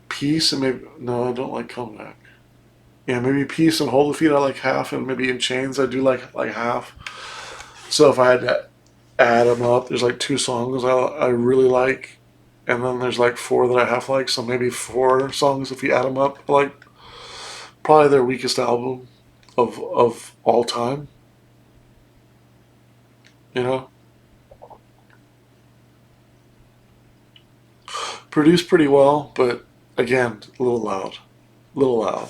Peace and maybe no, I don't like Comeback. Yeah, maybe Peace and Hold the Feet I like half, and maybe In Chains I do like half. So if I had to add them up, there's like 2 songs I really like, and then there's like 4 that I half like. So maybe 4 songs if you add them up. Like probably their weakest album of all time. You know, produced pretty well, but again, a little loud, little loud,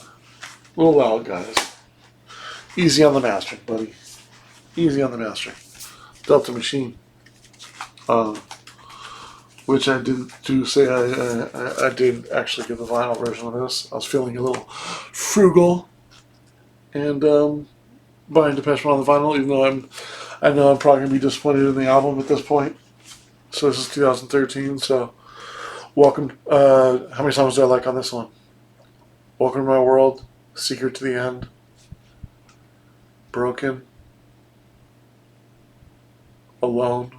little loud, guys. Easy on the mastering, buddy. Easy on the mastering. Delta Machine, which I did do say I did actually get the vinyl version of this. I was feeling a little frugal, and buying Depeche Mode on the vinyl, even though I know I'm probably gonna be disappointed in the album at this point. So this is 2013. So welcome. How many songs do I like on this one? Welcome to My World, Secret to the End, Broken, Alone.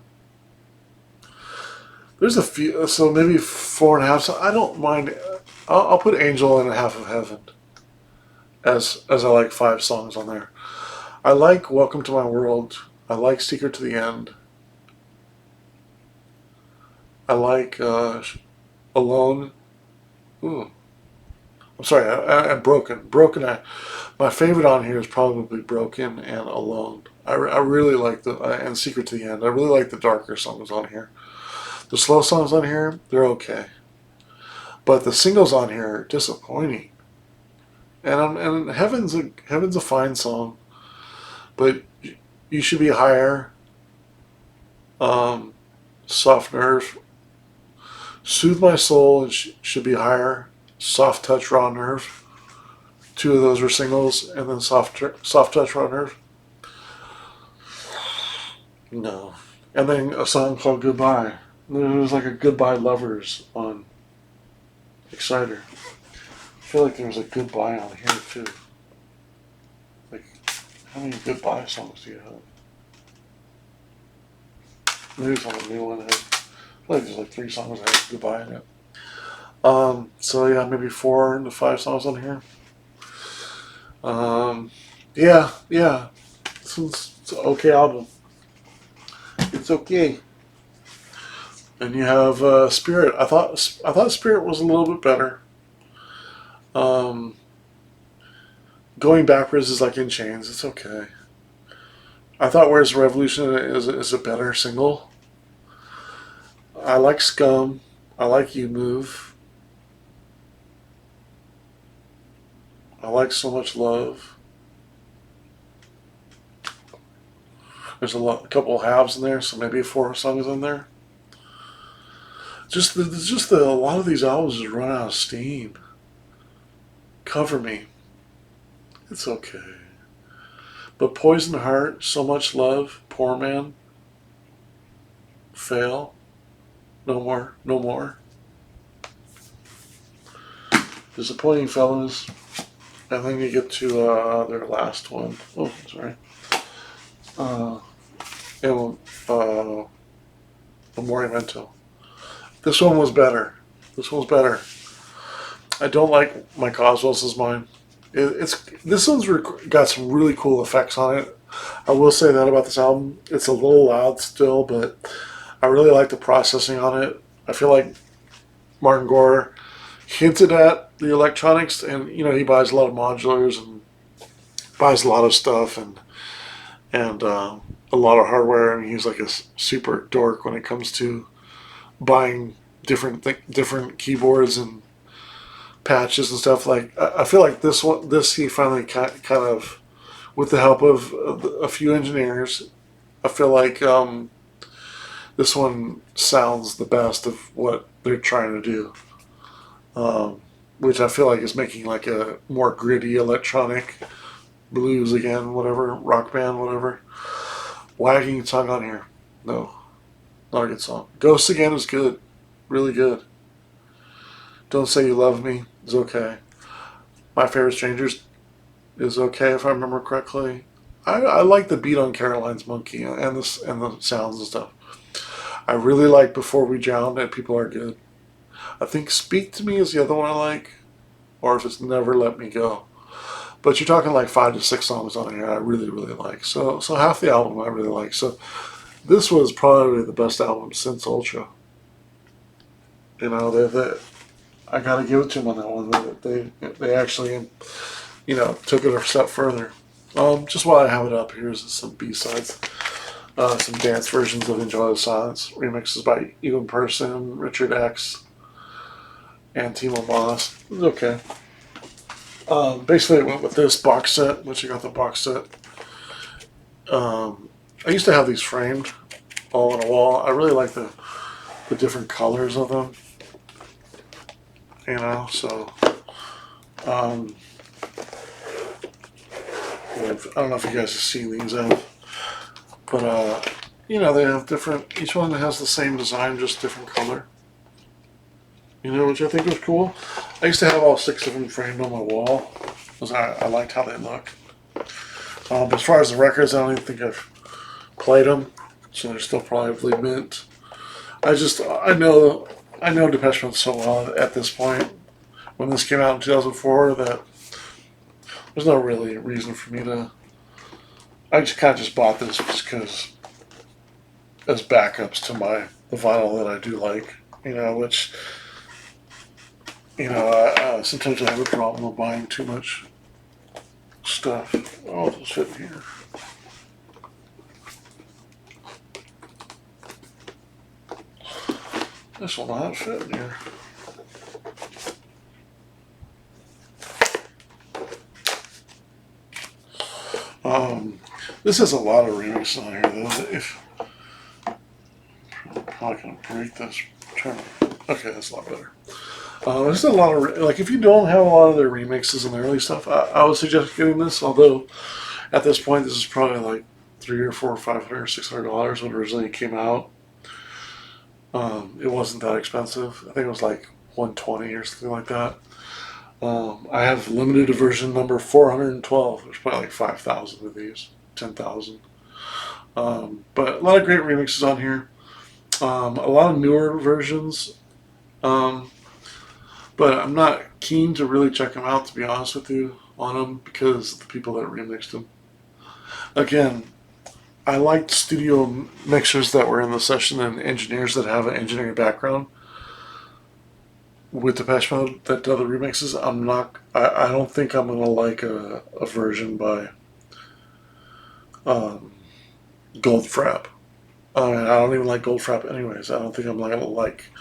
There's a few, so maybe 4.5. So I don't mind. I'll put Angel and Half of Heaven as I like 5 songs on there. I like Welcome to My World. I like Secret to the End. I like Alone. Ooh. I'm sorry, I'm Broken. Broken, my favorite on here is probably Broken and Alone. I really like and Secret to the End. I really like the darker songs on here. The slow songs on here, they're okay. But the singles on here are disappointing. And Heaven's a fine song. But You Should Be Higher, Soft Nerve, Soothe My Soul, and Should Be Higher, Soft Touch, Raw Nerve. 2 of those were singles, and then Soft Touch, Raw Nerve. No. And then a song called Goodbye. There was like a Goodbye Lovers on Exciter. I feel like there was a Goodbye on here too. Like, how many Goodbye songs do you have? Maybe it's on a new one. I feel like there's like 3 songs that have Goodbye in it. So yeah, maybe 4 to 5 songs on here. Yeah. It's an okay album. It's okay. And you have Spirit. I thought Spirit was a little bit better. Going Backwards is like In Chains. It's okay. I thought Where's the Revolution is a better single. I like Scum. I like You Move. I like So Much Love. There's a couple of halves in there, so maybe 4 songs in there. A lot of these albums just run out of steam. Cover Me. It's okay. But Poison Heart, So Much Love, Poor Man, Fail, No More. Disappointing Fellows. And then you get to their last one. Oh, sorry. Movimento. This one was better. I don't like Mike Oswald's Mine. This one's got some really cool effects on it. I will say that about this album. It's a little loud still, but I really like the processing on it. I feel like Martin Gore hinted at the electronics, and he buys a lot of modulars and buys a lot of stuff and a lot of hardware, and he's like a super dork when it comes to buying different keyboards and patches and stuff. Like I feel like this he finally kind of, with the help of a few engineers, I feel like this one sounds the best of what they're trying to do, which I feel like is making like a more gritty electronic blues again, whatever, rock band, whatever. Wagging tongue on here, no, not a good song. Ghosts Again is good, really good. Don't Say You Love Me is okay. My Favorite Strangers is okay if I remember correctly. I like the beat on Caroline's Monkey and the sounds and stuff. I really like Before We Drown and People Are Good. I think Speak to Me is the other one I like, or if it's Never Let Me Go. But you're talking like 5 to 6 songs on here I really, really like. So half the album I really like. So this was probably the best album since Ultra. I gotta give it to them on that one. They actually, took it a step further. Just while I have it up, here's some B-sides. Some dance versions of Enjoy the Silence. Remixes by Even Person, Richard X, and Timo Moss. It was okay. Basically, it went with this box set, which I got the box set. I used to have these framed all on a wall. I really like the different colors of them. So I don't know if you guys have seen these out, but they have different. Each one has the same design, just different color. Which I think was cool. I used to have all 6 of them framed on my wall because I liked how they look. But as far as the records, I don't even think I've played them, so they're still probably mint. I know Depeche Mode so well at this point. When this came out in 2004, that there's no really reason for me to. I just kind of just bought this just because as backups to the vinyl that I do like, which. Sometimes I have a problem with buying too much stuff. Oh, this fit in here. This will not fit in here. This has a lot of remixes on here, though. I'm probably going to break this. Okay, that's a lot better. There's a lot of, if you don't have a lot of their remixes and the early stuff, I would suggest getting this, although at this point this is probably like $300 or $400 or $500 or $600 when it originally came out. It wasn't that expensive. I think it was like $120 or something like that. I have limited version number 412. There's probably like 5,000 of these, 10,000. But a lot of great remixes on here. A lot of newer versions. But I'm not keen to really check them out, to be honest with you, on them because of the people that remixed them. Again, I liked studio mixers that were in the session and engineers that have an engineering background with Depeche Mode that do the remixes. I don't think I'm going to like a version by Goldfrapp. I don't even like Goldfrapp anyways. I don't think I'm going to like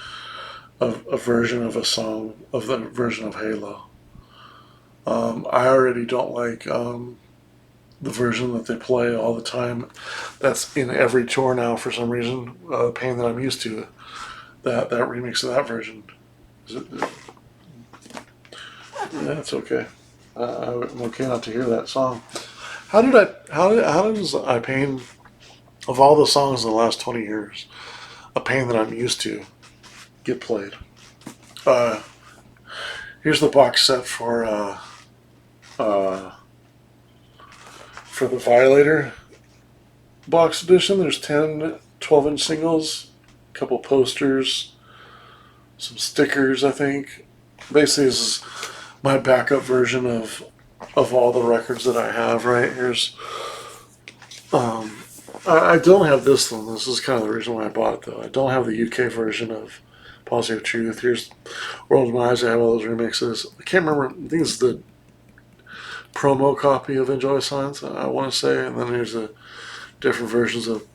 a version of a song of the version of Halo. I already don't like the version that they play all the time. That's in every tour now for some reason. Pain that I'm used to. That remix of that version. That's okay. I'm okay not to hear that song. How does I Pain, of all the songs in the last 20 years, A Pain That I'm Used To, get played? Here's the box set for the Violator box edition. There's 10 12-inch singles, a couple posters, some stickers, I think. Basically, this is my backup version of all the records that I have. Right here's. I don't have this one. This is kind of the reason why I bought it, though. I don't have the UK version of Policy of Truth. Here's World of My Eyes. I have all those remixes. I can't remember. I think it's the promo copy of Enjoy Silence, I want to say. And then there's different versions of.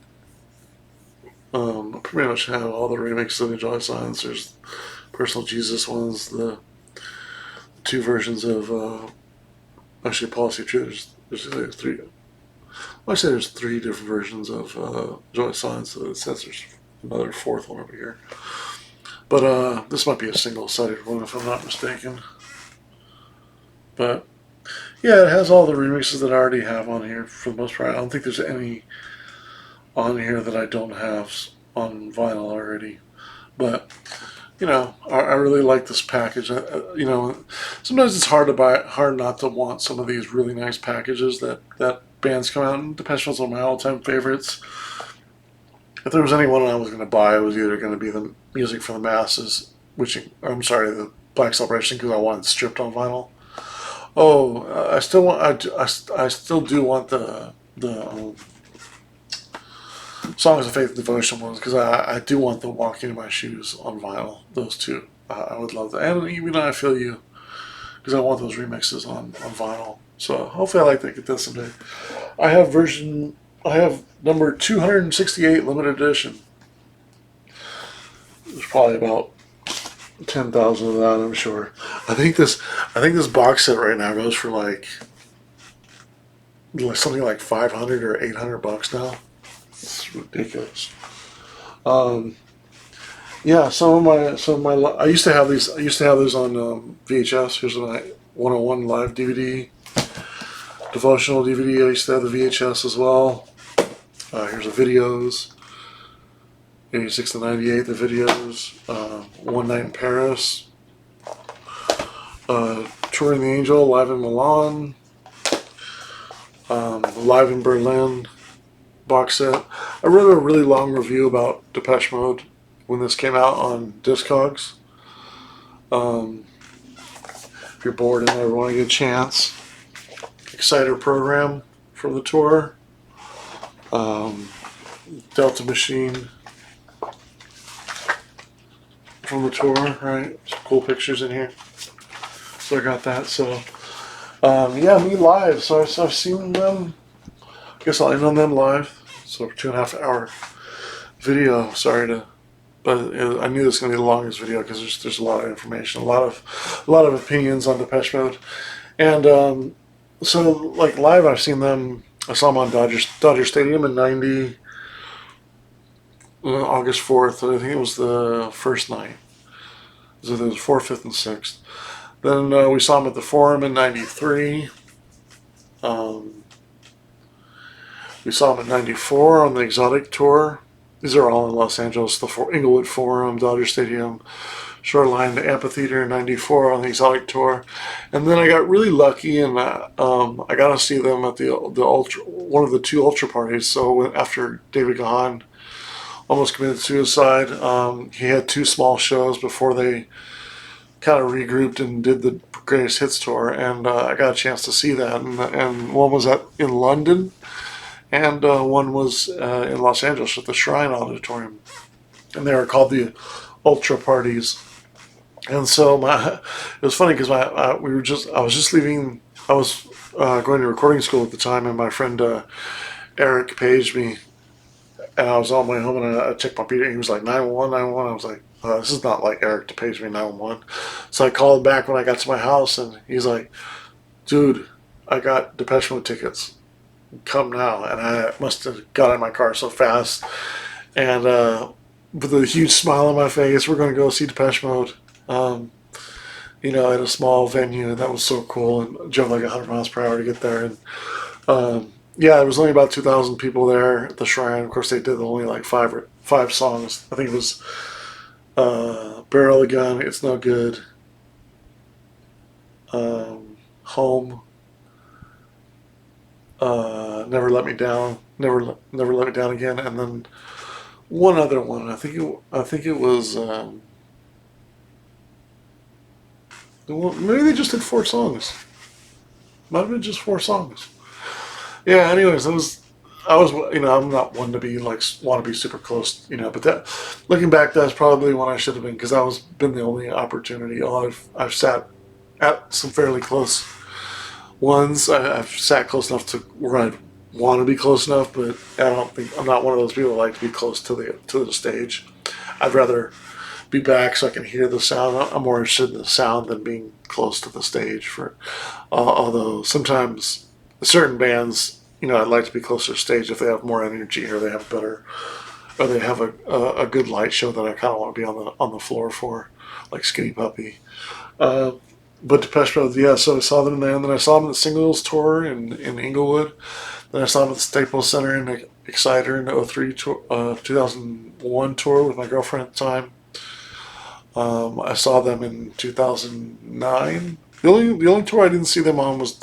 I pretty much have all the remixes of Enjoy Silence. There's Personal Jesus ones, the two versions of actually Policy of Truth. There's three. Well, I say there's three different versions of Enjoy Silence. So it says there's another fourth one over here. But this might be a single-sided one if I'm not mistaken. But yeah, it has all the remixes that I already have on here for the most part. I don't think there's any on here that I don't have on vinyl already. But you know, I really like this package. You know, sometimes it's hard not to want some of these really nice packages that bands come out. And Depeche Mode's one of my all-time favorites. If there was anyone I was going to buy, it was either going to be the Music for the Masses, the Black Celebration, because I want it stripped on vinyl. Oh, I still do want the Songs of Faith and Devotion ones, because I do want the Walking in My Shoes on vinyl. Those two, I would love that. And Even I Feel You, because I want those remixes on vinyl. So hopefully I like to get this someday. I have number 268 limited edition. There's probably about 10,000 of that, I'm sure. I think this box set right now goes for like something like 500 or 800 bucks now. It's ridiculous. Yeah, some of my I used to have these. I used to have those on VHS. Here's my 101 live DVD, devotional DVD. I used to have the VHS as well. Here's the videos. 86 to 98, the videos. One Night in Paris. Touring the Angel, live in Milan. Live in Berlin box set. I wrote a really long review about Depeche Mode when this came out on Discogs. If you're bored and ever want to get a chance. Exciter program from the tour. Delta Machine from the tour, right? Some cool pictures in here. So I got that. So, yeah, me live. So I've seen them. I guess I'll end on them live. So 2.5 hour video. But I knew this was going to be the longest video because there's a lot of information, a lot of opinions on Depeche Mode, and so like live, I saw them on Dodger Stadium in '90, August 4th. I think it was the first night. So there was 4th, 5th, and 6th. Then we saw them at the Forum in '93. We saw them in '94 on the Exotic Tour. These are all in Los Angeles. The Inglewood Forum, Dodger Stadium, Shoreline, the Amphitheater in '94 on the Exotic Tour. And then I got really lucky, and I got to see them at one of the two Ultra parties. So after David Gahan almost committed suicide, he had two small shows before they kind of regrouped and did the Greatest Hits Tour. And I got a chance to see that. And one was in London. And one was in Los Angeles at the Shrine Auditorium, and they were called the Ultra Parties. And so it was funny because I was just leaving. I was going to recording school at the time, and my friend Eric paged me, and I was on my way home, and I checked my meter, and he was like 911, 911. I was like, this is not like Eric to page me 911. So I called back when I got to my house, and he's like, dude, I got Depeche Mode tickets. Come now. And I must have got in my car so fast, and with a huge smile on my face, we're going to go see Depeche Mode, at a small venue, and that was so cool, and drove like 100 miles per hour to get there. And yeah, there was only about 2,000 people there at the Shrine. Of course, they did only like five songs. I think it was Barrel the Gun, It's No Good, Home, Never Let Me Down, Never Let Me Down Again, and then one other one. I think it was maybe they just did 4 songs. Might have been just 4 songs. Yeah. Anyways, I was, I'm not one to be like want to be super close, but that, looking back, that's probably when I should have been, because that was been the only opportunity. I've sat at some fairly close ones. I've sat close enough to where I'd want to be close enough, but I don't think I'm not one of those people that like to be close to the stage. I'd rather be back so I can hear the sound. I'm more interested in the sound than being close to the stage. Although sometimes certain bands, I'd like to be closer to the stage if they have more energy, or they have better, or they have a good light show that I kind of want to be on the floor for, like Skinny Puppy. Uh, but Depeche Mode, yeah. So I saw them there, and then I saw them at the Singles tour in Inglewood. Then I saw them at the Staples Center in Exciter in the 03 tour, 2001 tour with my girlfriend at the time. I saw them in 2009. The only tour I didn't see them on was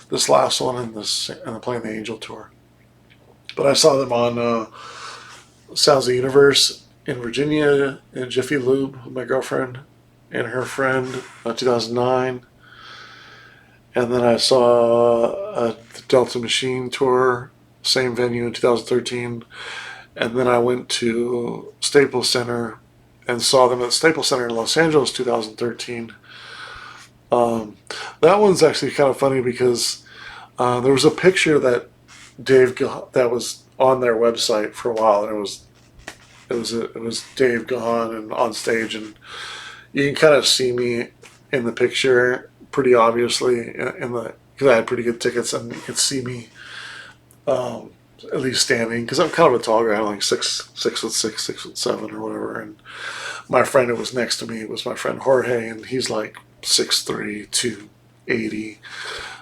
this last one and playing the Angel tour. But I saw them on Sounds of the Universe in Virginia in Jiffy Lube with my girlfriend and her friend, 2009. And then I saw the Delta Machine tour, same venue in 2013. And then I went to Staples Center and saw them at Staples Center in Los Angeles 2013. That one's actually kind of funny because there was a picture that that was on their website for a while, and it was Dave Gahan and on stage, and you can kind of see me in the picture pretty obviously in the because I had pretty good tickets, and you could see me at least standing, because I'm kind of a tall guy. I'm like 6'6", 6'7", or whatever. And my friend who was next to me was my friend Jorge, and he's like 6'3", 280.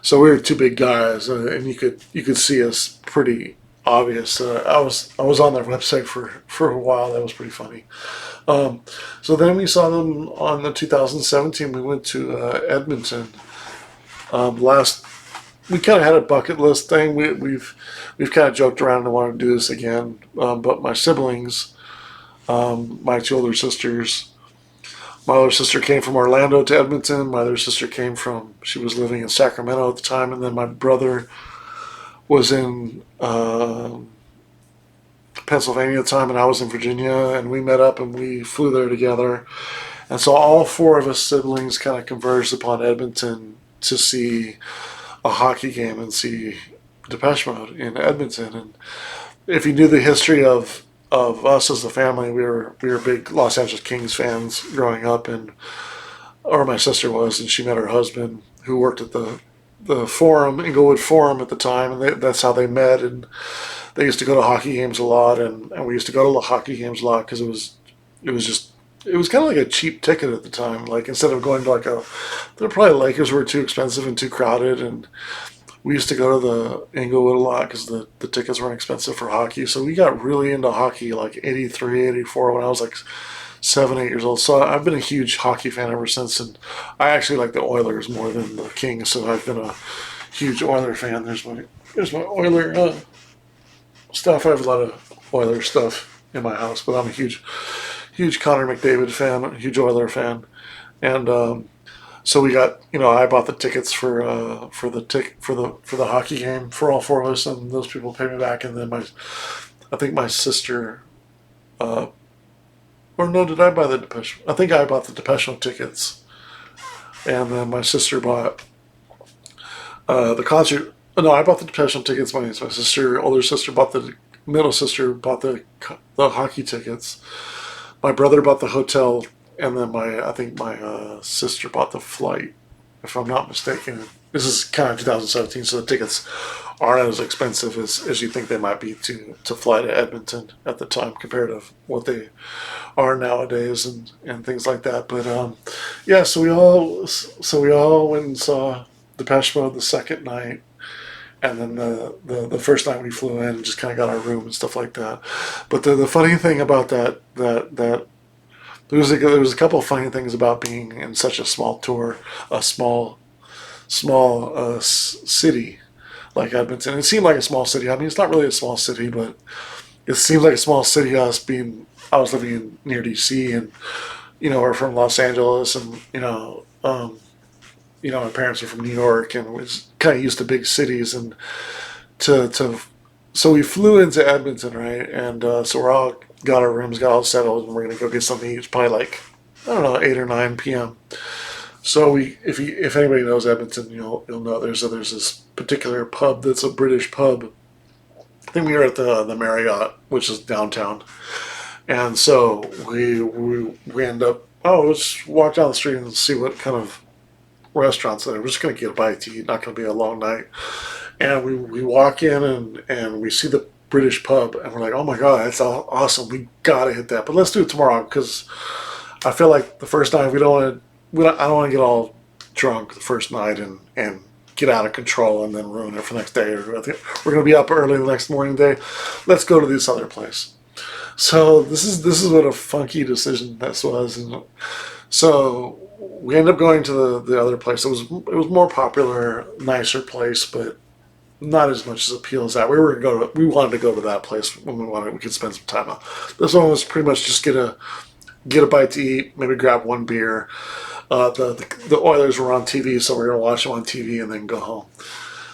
So we were two big guys, and you could see us pretty obvious. I was on their website for a while. That was pretty funny. So then we saw them on the 2017. We went to Edmonton. Last we kind of had a bucket list thing. We've kind of joked around and wanted to do this again. But my siblings, my two older sisters, my older sister came from Orlando to Edmonton. My other sister she was living in Sacramento at the time, and then my brother was in Pennsylvania at the time, and I was in Virginia, and we met up and we flew there together. And so all four of us siblings kind of converged upon Edmonton to see a hockey game and see Depeche Mode in Edmonton. And if you knew the history of us as a family, we were big Los Angeles Kings fans growing up, or my sister was, and she met her husband who worked at the Forum, Inglewood Forum at the time, and that's how they met. And they used to go to hockey games a lot, and we used to go to the hockey games a lot because it was kind of like a cheap ticket at the time. Like, instead of going to probably Lakers were too expensive and too crowded, and we used to go to the Inglewood a lot because the tickets weren't expensive for hockey. So we got really into hockey like 83, 84 when I was like 7, 8 years old. So I've been a huge hockey fan ever since, and I actually like the Oilers more than the Kings. So I've been a huge Oiler fan. There's my Oiler stuff. I have a lot of Oiler stuff in my house, but I'm a huge Connor McDavid fan, a huge Oiler fan, and so we got, I bought the tickets for the hockey game for all four of us, and those people paid me back, and then I think my sister, or no, did I buy the Depeche? I think I bought the Depeche Mode tickets, and then my sister bought the concert. No, I bought the Depeche Mode tickets. My older sister bought middle sister bought the hockey tickets. My brother bought the hotel, and then I think my sister bought the flight, if I'm not mistaken. This is kind of 2017, so the tickets aren't as expensive as you think they might be to fly to Edmonton at the time compared to what they are nowadays and things like that. But yeah, so we all went and saw Depeche Mode the second night. And then the first night we flew in, just kind of got our room and stuff like that. But the funny thing about that there was a couple of funny things about being in such a small tour, a small city like Edmonton. It seemed like a small city. I mean, it's not really a small city, but it seemed like a small city. I was living near DC, and we're from Los Angeles, and my parents are from New York, and was kind of used to big cities, and to so we flew into Edmonton, right? And so we're all got our rooms, got all settled, and we're gonna go get something to eat. It's probably like, I don't know, 8 or 9 p.m. So if anybody knows Edmonton, you'll know there's this particular pub that's a British pub. I think we were at the Marriott, which is downtown, and so we end up, let's walk down the street and see what kind of restaurants there. We're just gonna get a bite to eat. Not gonna be a long night. And we walk in and we see the British pub and we're like, oh my god, that's awesome. We gotta hit that. But let's do it tomorrow because I feel like the first night I don't want to get all drunk the first night and get out of control and then ruin it for the next day. We're going to be up early the next morning day. Let's go to this other place. So this is what a funky decision this was. And so we ended up going to the other place. It was more popular, nicer place, but not as much as appeal as that. We wanted to go to that place when we could spend some time out. This one was pretty much just get a bite to eat, maybe grab one beer. The Oilers were on TV, so we were gonna watch them on TV and then go home.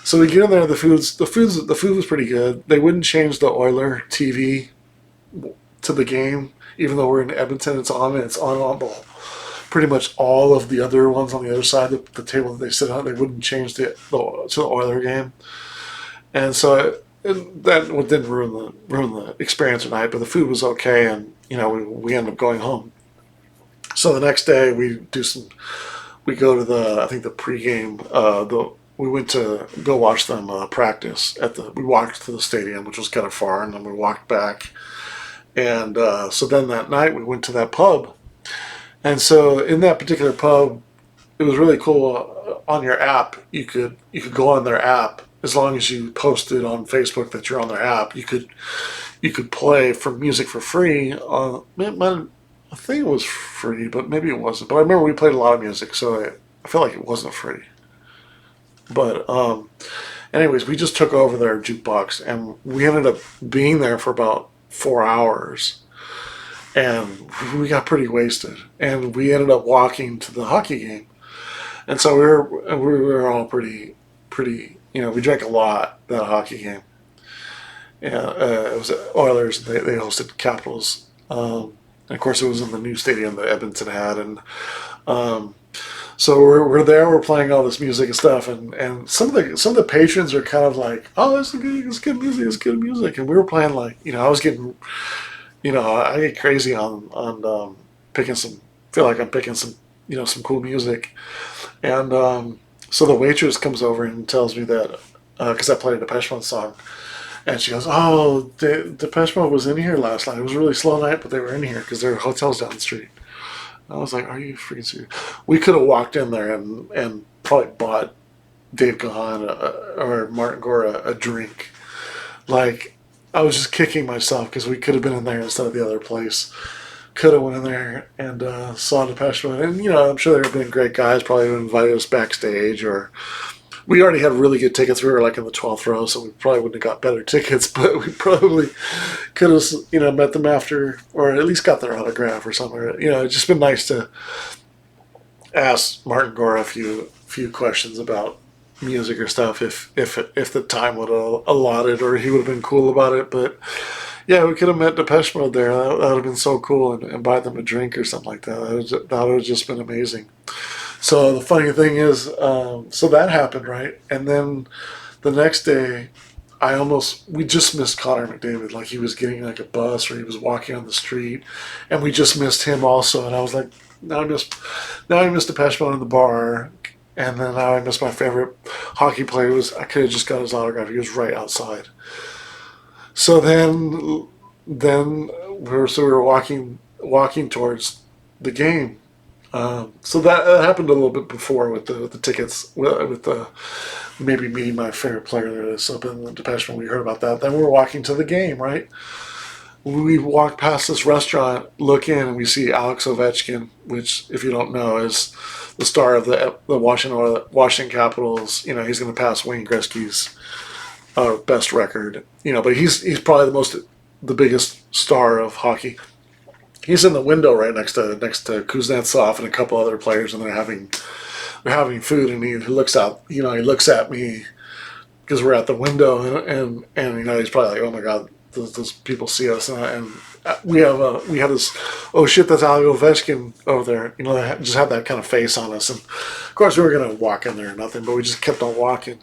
So we get in there. The food was pretty good. They wouldn't change the Oiler TV to the game, even though we're in Edmonton. It's on pretty much all of the other ones on the other side of the table that they sit on. They wouldn't change to the Oiler game, and so that didn't ruin the experience tonight. But the food was okay, and we ended up going home. So the next day we go to I think the pregame, we went to go watch them practice we walked to the stadium, which was kind of far, and then we walked back. And so then that night we went to that pub. And so in that particular pub, it was really cool. On your app, you could go on their app as long as you posted on Facebook that you're on their app. You could play for music for free. I think it was free, but maybe it wasn't. But I remember we played a lot of music, so I feel like it wasn't free. But anyways, we just took over their jukebox, and we ended up being there for about 4 hours, and we got pretty wasted. And we ended up walking to the hockey game, and so we were all pretty. We drank a lot that hockey game. Yeah, it was Oilers. They hosted Capitals. And of course, it was in the new stadium that Edmonton had, and so we're there. We're playing all this music and stuff, and some of the patrons are kind of like, "Oh, it's good music, it's good music," and we were playing like, I was getting, I get crazy on picking some. Feel like I'm picking some, some cool music, and so the waitress comes over and tells me that because I played a Depeche Mode song. And she goes, "Oh, Depeche Mode was in here last night. It was a really slow night, but they were in here because their hotel's down the street." And I was like, "Are you freaking serious?" We could have walked in there and probably bought Dave Gahan or Martin Gore a drink. Like, I was just kicking myself because we could have been in there instead of the other place. Could have went in there and saw Depeche Mode. And, I'm sure they would have been great guys, probably would have invited us backstage, or we already had really good tickets. We were like in the 12th row, so we probably wouldn't have got better tickets, but we probably could have, met them after, or at least got their autograph or something. It's just been nice to ask Martin Gore a few questions about music or stuff if the time would have allotted, or he would have been cool about it. But yeah, we could have met Depeche Mode there. That would have been so cool, and buy them a drink or something like that. That would have just been amazing. So the funny thing is, so that happened, right? And then the next day, we just missed Connor McDavid. Like, he was getting like a bus or he was walking on the street, and we just missed him also. And I was like, now I missed Depeche Mode in the bar, and then now I missed my favorite hockey player. I could have just got his autograph. He was right outside. So then we were walking towards the game. So that happened a little bit before with the tickets, with maybe meeting my favorite player that's up in the Depeche Mode. We heard about that. Then we were walking to the game, right? We walked past this restaurant, look in, and we see Alex Ovechkin, which, if you don't know, is the star of the Washington Capitals. He's going to pass Wayne Gretzky's best record. But he's probably the biggest star of hockey. He's in the window right next to Kuznetsov and a couple other players, and they're having food, and he looks out. He looks at me, because we're at the window, and you know, he's probably like, oh my god, those people see us, and we have this, oh shit, that's Ali Ovechkin over there, you know, just had that kind of face on us, and of course we were gonna walk in there or nothing, but we just kept on walking,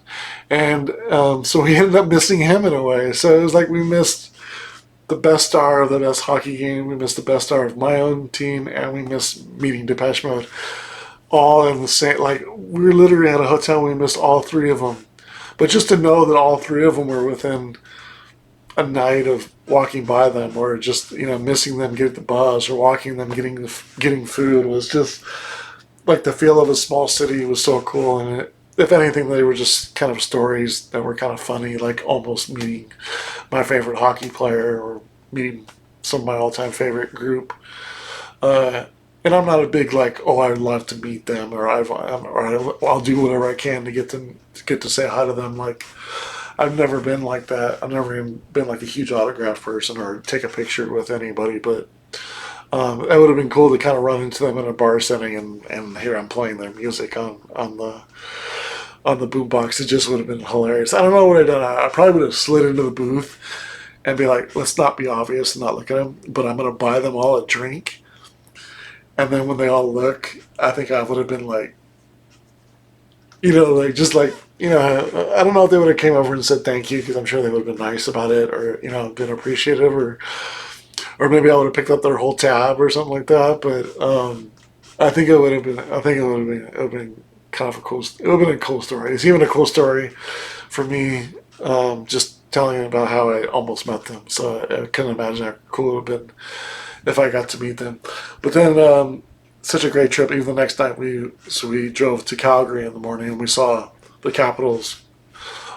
and so we ended up missing him in a way. So it was like we missed the best star of the best hockey game, we missed the best star of my own team, and we missed meeting Depeche Mode, all in the same. Like, we were literally at a hotel, we missed all three of them, but just to know that all three of them were within a night of walking by them, or just, you know, missing them get the bus, or walking them getting food, was just like the feel of a small city was so cool. And it, if anything, they were just kind of stories that were kind of funny, like almost meeting my favorite hockey player, or meeting some of my all-time favorite group. And I'm not a big like, oh, I'd love to meet them, or I'll do whatever I can to get to say hi to them. Like, I've never been like that. I've never even been like a huge autograph person or take a picture with anybody. But it would have been cool to kind of run into them in a bar setting, and hear I'm playing their music on the boombox. It just would have been hilarious. I don't know what I'd done. I probably would have slid into the booth and be like, let's not be obvious and not look at them, but I'm going to buy them all a drink. And then when they all look, I think I would have been like, you know, like, just like, you know, I don't know if they would have came over and said thank you, because I'm sure they would have been nice about it, or, you know, been appreciative, or maybe I would have picked up their whole tab or something like that. But I think it would have been, it would have been kind of a cool, it would have been a cool story. It's even a cool story for me, just telling about how I almost met them. So I couldn't imagine how cool it would have been if I got to meet them. But then, such a great trip. Even the next night, we drove to Calgary in the morning, and we saw the Capitals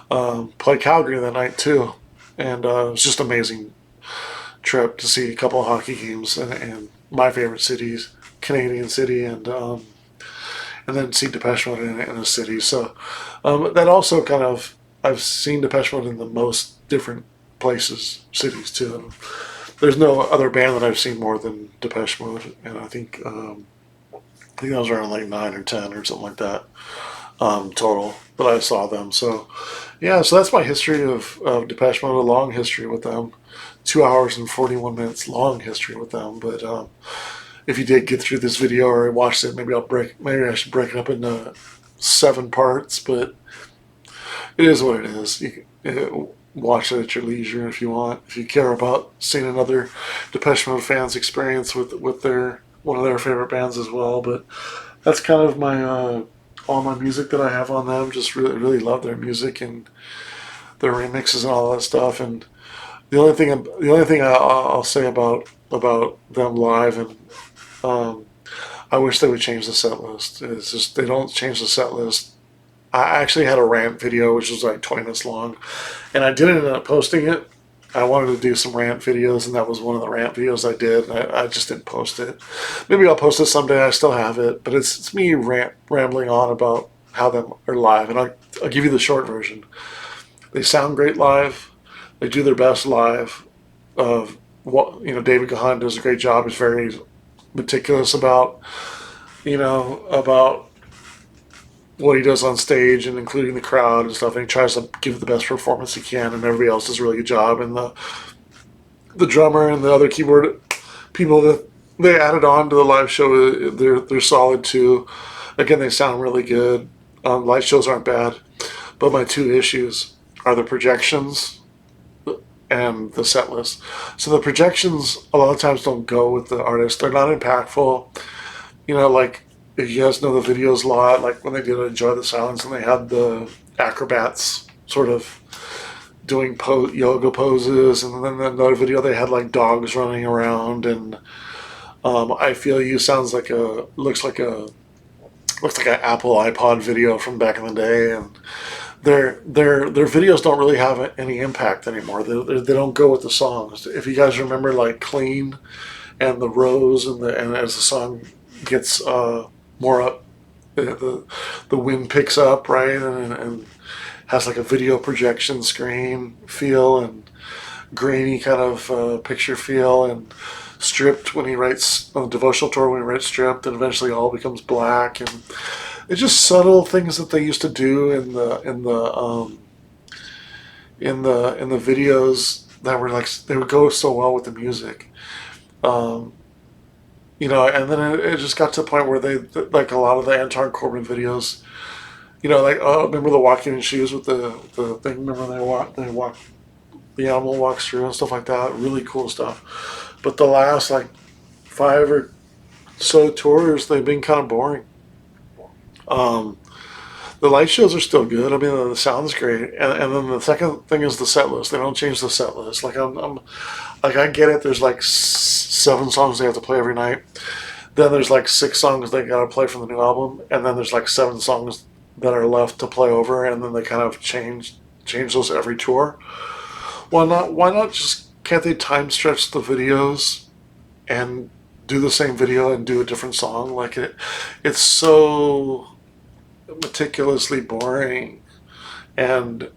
play Calgary that night too, and it was just an amazing trip to see a couple of hockey games, and my favorite cities, Canadian city, and then see Depeche Mode in a city. So that also kind of, I've seen Depeche Mode in the most different places, cities too. And there's no other band that I've seen more than Depeche Mode, and I think that was around like 9 or 10 or something like that, total. But I saw them, so yeah. So that's my history of Depeche Mode. A long history with them, 2 hours and 41 minutes long history with them. But if you did get through this video or watched it, maybe I should break it up into 7 parts. But it is what it is. You can watch it at your leisure if you want. If you care about seeing another Depeche Mode fans experience with their one of their favorite bands as well. But that's kind of my all my music that I have on them. Just really love their music and their remixes and all that stuff. And the only thing I'll say about them live, and I wish they would change the set list. It's just they don't change the set list. I actually had a rant video which was like 20 minutes long, and I didn't end up posting it. I wanted to do some rant videos, and that was one of the rant videos I did. I just didn't post it. Maybe I'll post it someday. I still have it, but it's me rambling on about how them are live, and I'll give you the short version. They sound great live. They do their best live. David Gahan does a great job. He's very meticulous about what he does on stage, and including the crowd and stuff, and he tries to give the best performance he can, and everybody else does a really good job. And the drummer and the other keyboard people that they added on to the live show, they're solid too. Again, they sound really good. Live shows aren't bad, but my 2 issues are the projections and the set list. So the projections a lot of times don't go with the artist. They're not impactful. Like, if you guys know the videos a lot, like when they did Enjoy the Silence, and they had the acrobats sort of doing yoga poses, and then another video they had like dogs running around, and I Feel You sounds like looks like an Apple iPod video from back in the day, and their videos don't really have any impact anymore. They don't go with the songs. If you guys remember, like Clean and The Rose, and as the song gets more up, the wind picks up, right, and has like a video projection screen feel, and grainy kind of picture feel, and Stripped when he writes on the Devotional Tour, when he writes Stripped, and eventually All Becomes Black, and it's just subtle things that they used to do in the in the videos that were like they would go so well with the music. Um, and then it just got to the point where they like a lot of the Anton Corbin videos. Like remember the walking in shoes with the thing. Remember they walk the animal walks through and stuff like that. Really cool stuff. But the last like 5 or so tours, they've been kind of boring. Um, the light shows are still good. I mean, the sound's great, and then the second thing is the set list. They don't change the set list. Like I'm like I get it. There's like 7 songs they have to play every night. Then there's like 6 songs they gotta play from the new album, and then there's like 7 songs that are left to play over, and then they kind of change those every tour. Why not just can't they time stretch the videos and do the same video and do a different song? Like it's so meticulously boring, and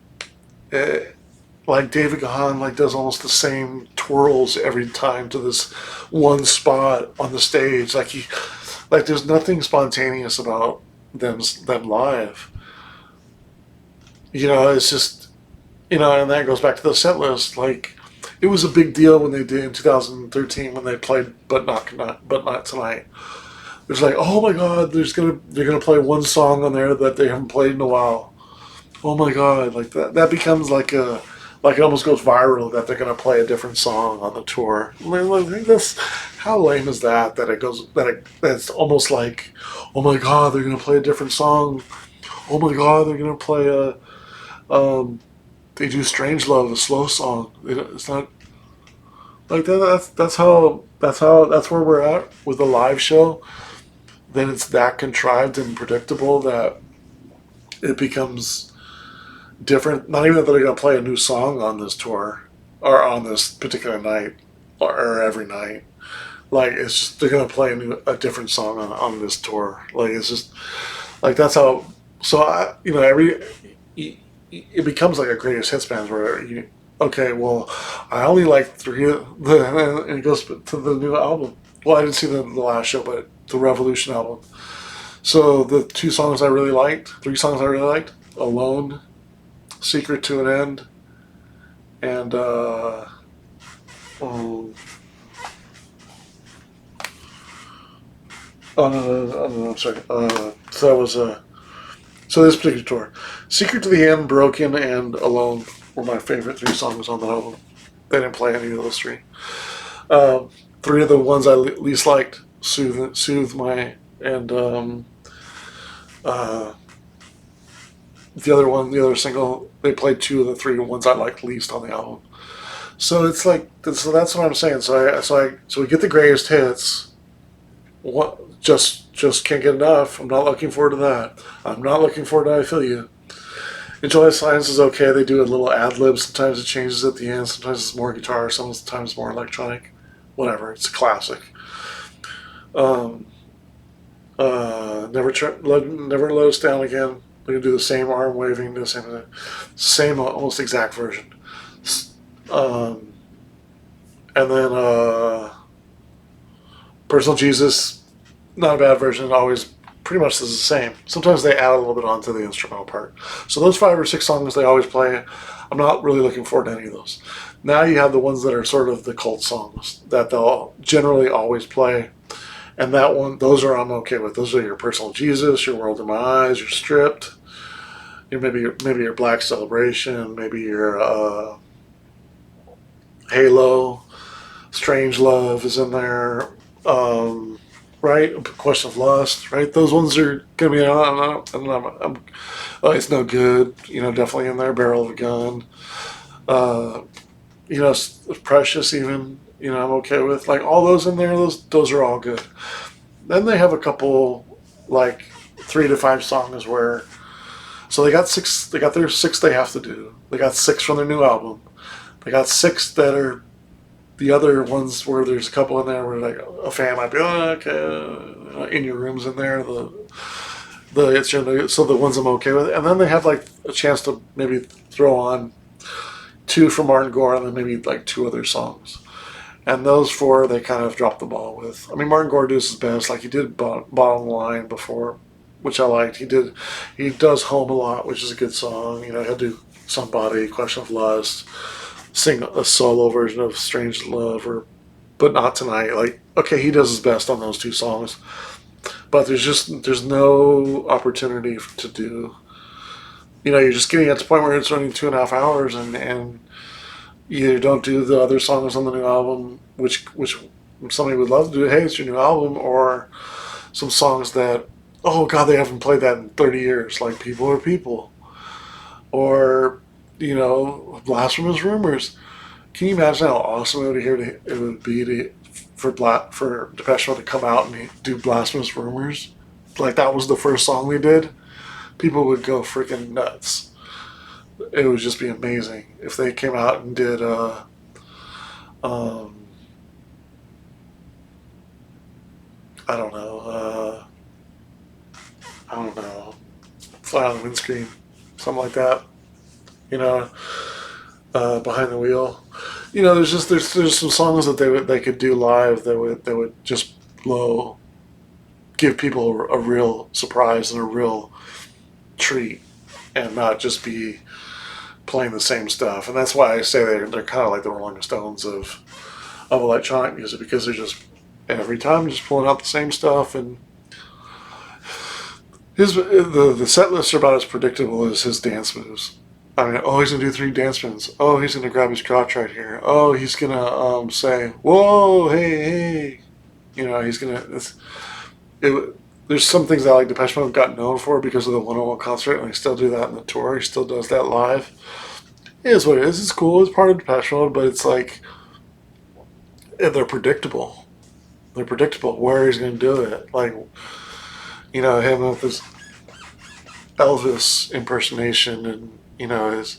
like David Gahan like does almost the same twirls every time to this one spot on the stage. Like there's nothing spontaneous about them live. It's just and that goes back to the set list. Like it was a big deal when they did in 2013 when they played but not tonight. It's like, oh my god, they're gonna play one song on there that they haven't played in a while. Oh my god, like that becomes like it almost goes viral that they're gonna play a different song on the tour. I think that's how lame is that that's almost like, oh my god, they're gonna play a different song. Oh my god, they're gonna play they do Strange Love, a slow song. It's not like that. That's where we're at with the live show. Then it's that contrived and predictable that it becomes different. Not even that they're going to play a new song on this tour or on this particular night or every night. Like it's just they're going to play a different song on this tour. Like it's just like that's how. So it becomes like a greatest hits band where okay, well, I only like 3 of the, and it goes to the new album. Well, I didn't see the last show, but the Revolution album. So the 3 songs I really liked, Alone, Secret to an End, and no, I'm sorry. So that was so this particular tour, Secret to the End, Broken, and Alone were my favorite 3 songs on the album. They didn't play any of those 3. 3 of the ones I least liked, Soothe My, and the other single, they played 2 of the 3 ones I liked least on the album. So it's like, so that's what I'm saying. So we get the greatest hits. What just can't get enough. I'm not looking forward to that. I'm not looking forward to I Feel You. Enjoy Silence is okay. They do a little ad lib. Sometimes it changes at the end. Sometimes it's more guitar. Sometimes more electronic. Whatever. It's a classic. Never Let Us Down Again. They're gonna do the same arm waving, the same almost exact version. And then Personal Jesus, not a bad version. Always pretty much is the same. Sometimes they add a little bit onto the instrumental part. So those 5 or 6 songs they always play. I'm not really looking forward to any of those. Now you have the ones that are sort of the cult songs that they'll generally always play. And those I'm okay with. Those are your Personal Jesus, your World in My Eyes, your Stripped, maybe your Black Celebration, maybe your Halo, Strange Love is in there, right? Question of Lust, right? Those ones are gonna be. It's No Good, definitely in there. Barrel of a Gun, Precious even. I'm okay with like all those in there. Those are all good. Then they have a couple like 3 to 5 songs where, so they got 6. They got their 6 they have to do. They got 6 from their new album. They got 6 that are the other ones where there's a couple in there where like a fan might be, oh, okay, In Your Room's in there. So the ones I'm okay with, and then they have like a chance to maybe throw on 2 from Martin Gore and then maybe like 2 other songs. And those 4 they kind of dropped the ball with. I mean, Martin Gore does his best. Like he did Bottom Line before, which I liked. He does Home a lot, which is a good song. He'll do Somebody, Question of Lust, sing a solo version of Strange Love, or But Not Tonight. Like, okay, he does his best on those two songs, but there's no opportunity to do. You're just getting at the point where it's running 2.5 hours, and you either don't do the other songs on the new album, which somebody would love to do. Hey, it's your new album, or some songs that, oh god, they haven't played that in 30 years, like People Are People, or Blasphemous Rumors. Can you imagine how awesome it would be for Depeche Mode to come out and do Blasphemous Rumors? Like, that was the first song we did. People would go freaking nuts. It would just be amazing if they came out and did um, I don't know, Fly on the Windscreen, something like that. You know, Behind the Wheel. There's some songs that they could do live that would just give people a real surprise and a real treat, and not just be playing the same stuff. And that's why I say they're kind of like the Rolling Stones of electronic music, because they're just every time just pulling out the same stuff. And the set lists are about as predictable as his dance moves. I mean, oh, he's gonna do 3 dance moves. Oh, he's gonna grab his crotch right here. Oh, he's gonna say, "Whoa, hey, hey." He's gonna. There's some things that like Depeche Mode got known for because of the 101 concert, and they still do that in the tour. He still does that live. It is what it is. It's cool. It's part of Depeche Mode, but it's like they're predictable. They're predictable where he's gonna do it. Like, him with his Elvis impersonation, and his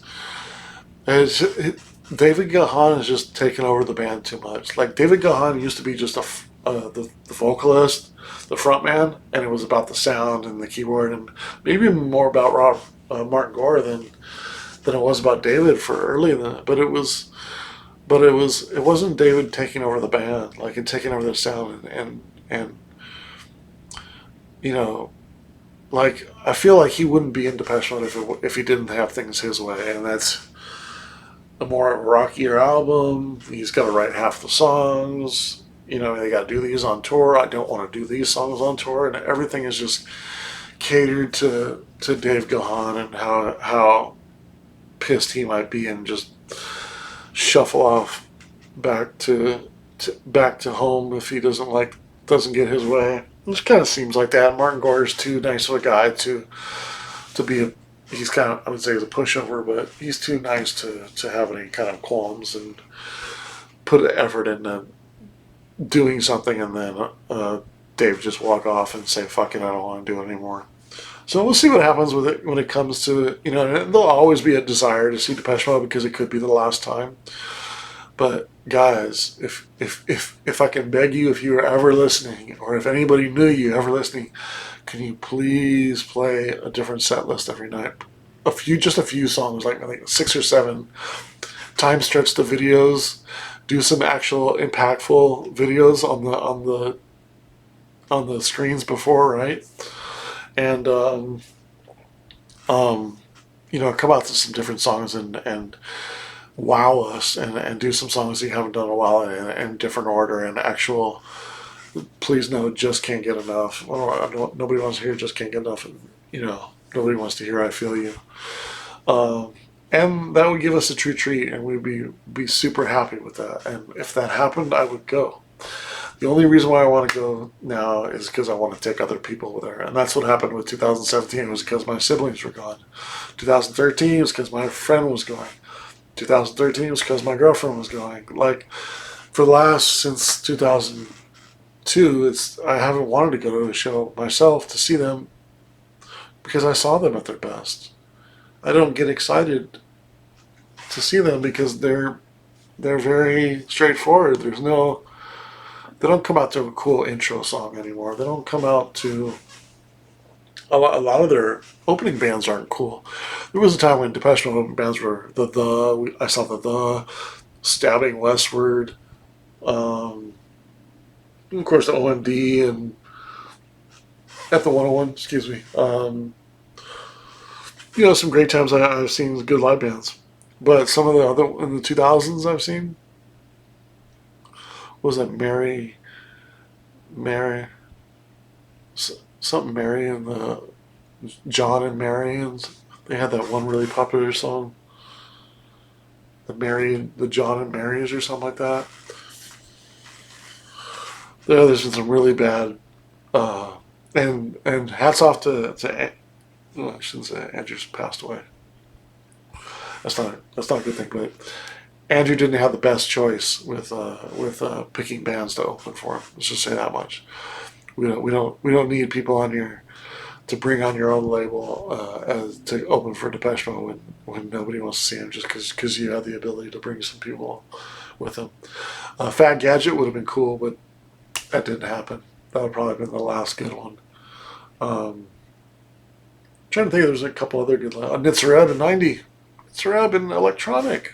David Gahan has just taken over the band too much. Like, David Gahan used to be just the vocalist, the front man, and it was about the sound and the keyboard, and maybe more about Martin Gore than it was about David for early in the. But it wasn't David taking over the band, like, and taking over the sound, and like, I feel like he wouldn't be in Depeche Mode if he didn't have things his way, and that's a more rockier album. He's got to write half the songs. They got to do these on tour. I don't want to do these songs on tour, and everything is just catered to Dave Gahan, and how pissed he might be, and just shuffle off back to home if he doesn't get his way. It kind of seems like that. Martin Gore is too nice of a guy to be he's kind of, I would say, he's a pushover, but he's too nice to have any kind of qualms and put effort into doing something, and then Dave just walk off and say, fuck it, I don't want to do it anymore. So we'll see what happens with it when it comes to, there'll always be a desire to see Depeche Mode because it could be the last time. But guys, if I can beg you, if you are ever listening, or if anybody knew you ever listening, can you please play a different set list every night? Just a few songs, like I think 6 or 7. Time stretch the videos, do some actual impactful videos on the screens before, right? And come out to some different songs and wow us, and do some songs that you haven't done in a while in different order, and actual. Please no, just can't get enough. Well, nobody wants to hear just can't get enough. Nobody wants to hear I feel you. And that would give us a true treat, and we'd be super happy with that. And if that happened, I would go. The only reason why I want to go now is because I want to take other people there. And that's what happened with 2017. It was because my siblings were gone. 2013 was because my friend was going. 2013 was because my girlfriend was going. Like, since 2002, I haven't wanted to go to a show myself to see them because I saw them at their best. I don't get excited to see them because they're very straightforward. They don't come out to a cool intro song anymore. They don't come out to a lot of their opening bands aren't cool. There was a time when Depeche Mode opening bands were I saw the Stabbing Westward, of course the OMD, and at the 101, excuse me. some great times I've seen good live bands. But some of the other in the 2000s I've seen, what was that Mary, something Mary and the John and Mary, and they had that one really popular song, the John and Marys or something like that. There's been some really bad, uh, and hats off to well, I shouldn't say Andrew's passed away. That's not a good thing, but Andrew didn't have the best choice with picking bands to open for him. Let's just say that much. We don't need people on your to bring on your own label as to open for Depeche Mode when nobody wants to see him just because you have the ability to bring some people with him. Fat Gadget would have been cool, but that didn't happen. That would probably have been the last good one. Trying to think, there's a couple other good ones. Nitzareb in '90. Nitzareb in electronic.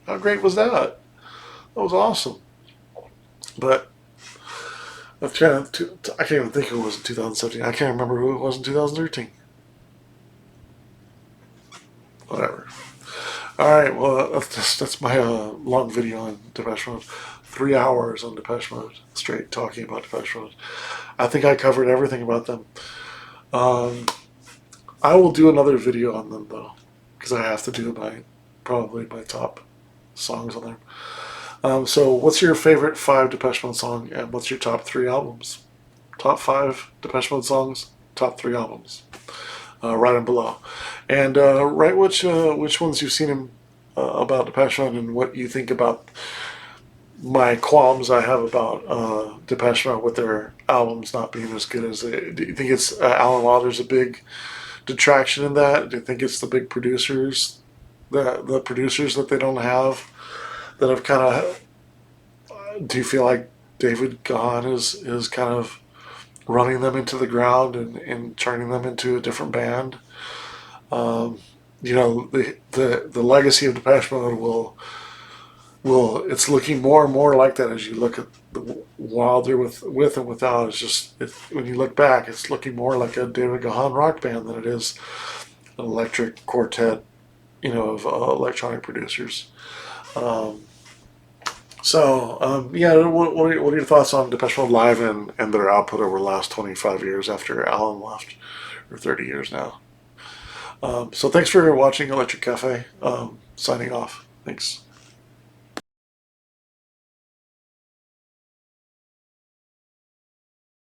How great was that? That was awesome. But I can't even think who it was in 2017. I can't remember who it was in 2013. Whatever. All right. Well, that's my long video on Depeche Mode. 3 hours on Depeche Mode, straight talking about Depeche Mode. I think I covered everything about them. I will do another video on them though, because I have to do probably my top songs on there. So what's your favorite 5 Depeche Mode song, and what's your top 3 albums? Top 5 Depeche Mode songs, top 3 albums. Write them below. And write which ones you've seen him about Depeche Mode and what you think about my qualms I have about Depeche Mode with their albums not being as good as they. Do you think it's Alan Wilder's a big detraction in that? Do you think it's the big producers, the producers that they don't have, that have kind of? Do you feel like David Gahan is kind of running them into the ground and turning them into a different band? The legacy of Depeche Mode will it's looking more and more like that as you look at the Wilder with and without. When you look back, it's looking more like a David Gahan rock band than it is an electric quartet, of electronic producers. What are your thoughts on Depeche Mode live and their output over the last 25 years after Alan left, or 30 years now? So thanks for watching Electric Cafe. Signing off. Thanks.